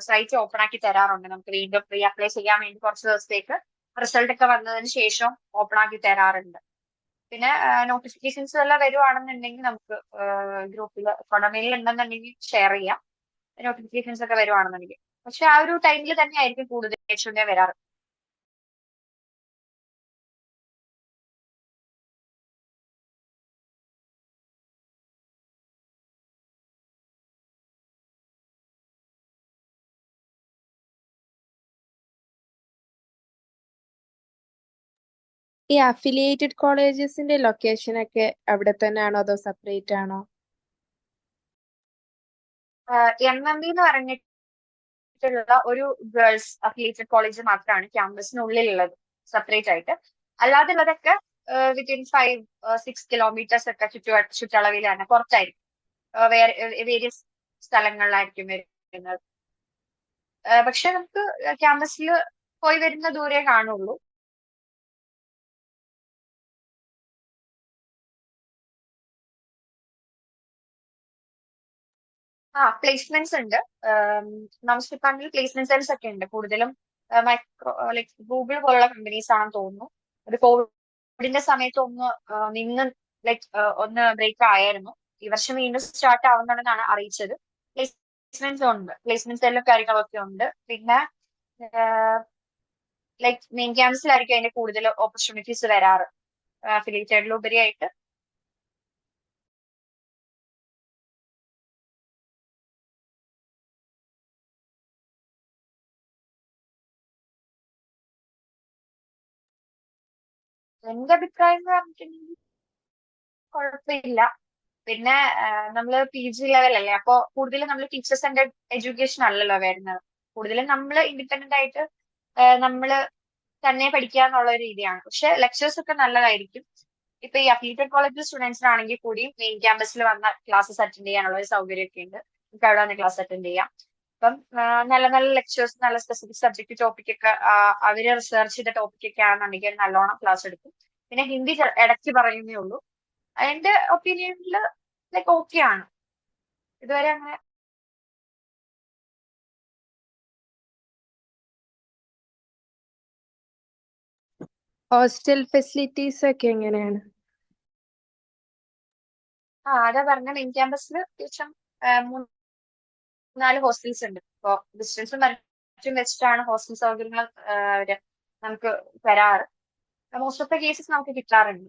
B: സൈറ്റ് ഓപ്പൺ ആക്കി തരാറുണ്ട്. നമുക്ക് വീണ്ടും റീ അപ്ലൈ ചെയ്യാൻ വേണ്ടി കുറച്ച് ദിവസത്തേക്ക് റിസൾട്ട് ഒക്കെ വന്നതിന് ശേഷം ഓപ്പൺ ആക്കി തരാറുണ്ട്. പിന്നെ നോട്ടിഫിക്കേഷൻസ് എല്ലാം വരുവാണെന്നുണ്ടെങ്കിൽ നമുക്ക് ഗ്രൂപ്പിൽ കൊടമേലിൽ ഉണ്ടെന്നുണ്ടെങ്കിൽ ഷെയർ ചെയ്യാം, നോട്ടിഫിക്കേഷൻസ് ഒക്കെ വരുവാണെന്നുണ്ടെങ്കിൽ. പക്ഷെ ആ ഒരു ടൈമിൽ തന്നെ ആയിരിക്കും കൂടുതൽ BHUന്റെ വരാറ്.
D: ഈ അഫിലിയേറ്റഡ് കോളേജസിന്റെ ലൊക്കേഷൻ ഒക്കെ അവിടെ തന്നെയാണോ അതോ സെപ്പറേറ്റ് ആണോ?
B: MMB എന്ന് പറഞ്ഞിട്ടുള്ള ഒരു ഗേൾസ് അഫിലിയേറ്റഡ് കോളേജ് മാത്രമാണ് ക്യാമ്പസിനുള്ളിലുള്ളത് സെപ്പറേറ്റ് ആയിട്ട്. അല്ലാതെ ഉള്ളതൊക്കെ വിത്തിൻ 5-6 കിലോമീറ്റേഴ്സ് ഒക്കെ ചുറ്റളവിൽ തന്നെ പുറത്തായിരിക്കും, വേറെ വേരിയസ് സ്ഥലങ്ങളിലായിരിക്കും വരുന്നത്. പക്ഷെ നമുക്ക് ക്യാമ്പസിൽ പോയി വരുന്ന ദൂരെ കാണുള്ളൂ. പ്ലേസ്മെന്റ്സ് ഉണ്ട്. നമുക്ക് ഡിപ്പാർട്ട്മെന്റിൽ പ്ലേസ്മെന്റ് സെൽസ് ഒക്കെ ഉണ്ട്. കൂടുതലും മൈക്രോ ലൈക് ഗൂഗിൾ പോലുള്ള കമ്പനീസ് ആണെന്ന് തോന്നുന്നു. ഒരു കോവിഡിന്റെ സമയത്ത് ഒന്ന് നിന്ന് ലൈക് ഒന്ന് ബ്രേക്ക് ആയിരുന്നു. ഈ വർഷം വീണ്ടും സ്റ്റാർട്ട് ആവുന്നുണ്ടെന്നാണ് അറിയിച്ചത്. പ്ലേസ്മെന്റ്സ് ഉണ്ട്, പ്ലേസ്മെന്റ് സെല്ലും കാര്യങ്ങളൊക്കെ ഉണ്ട്. പിന്നെ ലൈക് മെയിൻ ക്യാമ്പസിലായിരിക്കും അതിന്റെ കൂടുതൽ ഓപ്പർച്യൂണിറ്റീസ് വരാറ് അഫിലിയേറ്റഡിലുപരിയായിട്ട്. എന്റെ അഭിപ്രായം എന്ന് പറഞ്ഞിട്ടുണ്ടെങ്കിൽ കുഴപ്പമില്ല. പിന്നെ നമ്മള് PG ലെവൽ അല്ലേ, അപ്പൊ കൂടുതലും നമ്മൾ ടീച്ചർ സെന്റർഡ് എഡ്യൂക്കേഷൻ അല്ലല്ലോ വരുന്നത്. കൂടുതലും നമ്മൾ ഇൻഡിപെൻഡന്റ് ആയിട്ട് നമ്മള് തന്നെ പഠിക്കുക എന്നുള്ള ഒരു രീതിയാണ്. പക്ഷെ ലെക്ചേഴ്സ് ഒക്കെ നല്ലതായിരിക്കും. ഇപ്പൊ ഈ അഫിലിയേറ്റഡ് കോളേജ് സ്റ്റുഡൻസിനാണെങ്കിൽ കൂടി മെയിൻ ക്യാമ്പസിൽ വന്ന ക്ലാസ്സസ് അറ്റൻഡ് ചെയ്യാനുള്ള ഒരു സൗകര്യമൊക്കെ ഉണ്ട്. നമുക്ക് അവിടെ വന്ന് ക്ലാസ് അറ്റൻഡ് ചെയ്യാം. അപ്പം നല്ല നല്ല ലെക്ചേഴ്സ്, നല്ല സ്പെസിഫിക് സബ്ജക്ട് ടോപ്പിക് ഒക്കെ അവര് റിസർച്ച് ചെയ്ത ടോപ്പിക് ഒക്കെ ആണെന്നുണ്ടെങ്കിൽ നല്ലോണം ക്ലാസ് എടുക്കും. പിന്നെ ഹിന്ദി ഇടയ്ക്ക് പറയുന്നേ ഉള്ളൂ. എന്റെ ഒപ്പീനിയനിൽ ലൈക്ക് ഓക്കെ ആണ്. ഇതുവരെ അങ്ങനെ
D: ഹോസ്റ്റൽ ഫെസിലിറ്റീസ് ഒക്കെ എങ്ങനെയാണ്?
B: അതാ പറഞ്ഞ മെയിൻ ക്യാമ്പസിൽ അത്യാവശ്യം 3-4 ഹോസ്റ്റൽസ് ഉണ്ട്. ഇപ്പൊ ഡിസ്റ്റൻസും മറ്റും വെച്ചിട്ടാണ് ഹോസ്റ്റൽ സൗകര്യങ്ങൾ അവര് നമുക്ക് തരാറ്. മോസ്റ്റ് ഓഫ് ദ കേസസ് നമുക്ക് കിട്ടാറുണ്ട്.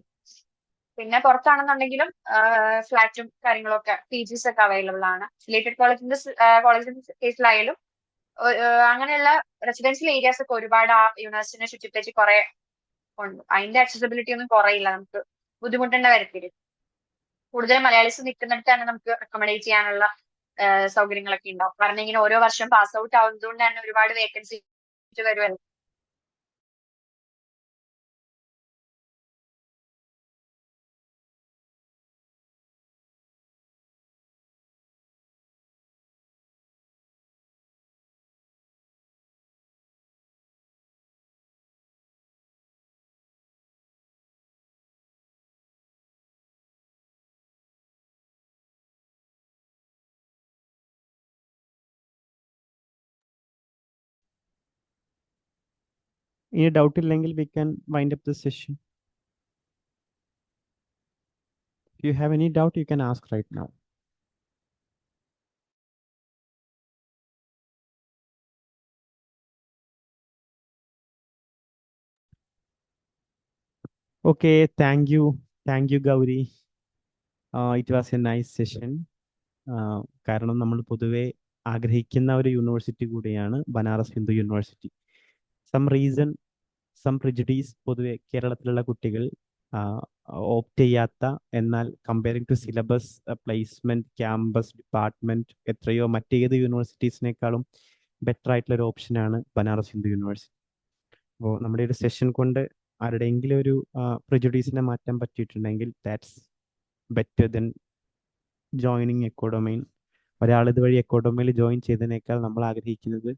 B: പിന്നെ പുറത്താണെന്നുണ്ടെങ്കിലും ഫ്ലാറ്റും കാര്യങ്ങളും ഒക്കെ PGs ഒക്കെ അവൈലബിൾ ആണ്. അഫിലിയേറ്റഡ് കോളേജിന്റെ കേസിലായാലും അങ്ങനെയുള്ള റെസിഡൻഷ്യൽ ഏരിയാസ് ഒക്കെ ഒരുപാട് ആ യൂണിവേഴ്സിറ്റിനെ ചുറ്റിപ്പറ്റി കുറെ ഉണ്ട്. അതിന്റെ അക്സസിബിലിറ്റി ഒന്നും കുറയില്ല, നമുക്ക് ബുദ്ധിമുട്ടേണ്ട വരത്തില്ല. കൂടുതലും മലയാളീസ് നിൽക്കുന്നിടത്ത് തന്നെ നമുക്ക് അക്കോമഡേറ്റ് ചെയ്യാനുള്ള സൗകര്യങ്ങളൊക്കെ ഉണ്ടാവും. കാരണം ഇങ്ങനെ ഓരോ വർഷം പാസ് ഔട്ട് ആവുന്നതുകൊണ്ട് തന്നെ ഒരുപാട് വേക്കൻസി വരുമല്ലോ.
A: ഇനി ഡൗട്ട് ഇല്ലെങ്കിൽ V can wind up the session. If you have any doubt, you can ask right now. Okay, thank you. Thank you, Gauri. It was a nice session. കാരണം നമ്മൾ പൊതുവെ ആഗ്രഹിക്കുന്ന ഒരു യൂണിവേഴ്സിറ്റി കൂടിയാണ് Banaras Hindu university. Some reason, some prejudice പൊതുവെ കേരളത്തിലുള്ള കുട്ടികൾ opt ചെയ്യാത്ത, എന്നാൽ comparing to syllabus, placement, campus, department എത്രയോ മറ്റേത് യൂണിവേഴ്സിറ്റീസിനേക്കാളും ബെറ്റർ ആയിട്ടുള്ള ഒരു ഓപ്ഷനാണ് ബനാറസ് ഹിന്ദു യൂണിവേഴ്സിറ്റി. അപ്പോൾ നമ്മുടെ ഒരു സെഷൻ കൊണ്ട് ആരുടെയെങ്കിലും ഒരു പ്രിജുഡീസിനെ മാറ്റാൻ പറ്റിയിട്ടുണ്ടെങ്കിൽ ദാറ്റ്സ് ബെറ്റർ ദെൻ ജോയിനിങ് എക്കോഡൊമൈൻ. ഒരാൾ ഇതുവഴി എക്കോഡൊമൈനിൽ ജോയിൻ ചെയ്തതിനേക്കാൾ നമ്മൾ ആഗ്രഹിക്കുന്നത്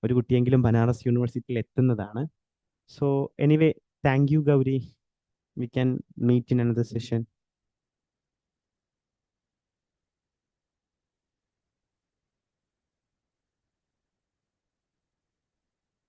A: ഒരു കുട്ടിയെങ്കിലും ബനാറസ് യൂണിവേഴ്സിറ്റിയിൽ എത്തുന്നതാണ്. So anyway, thank you Gauri. We can meet in another session.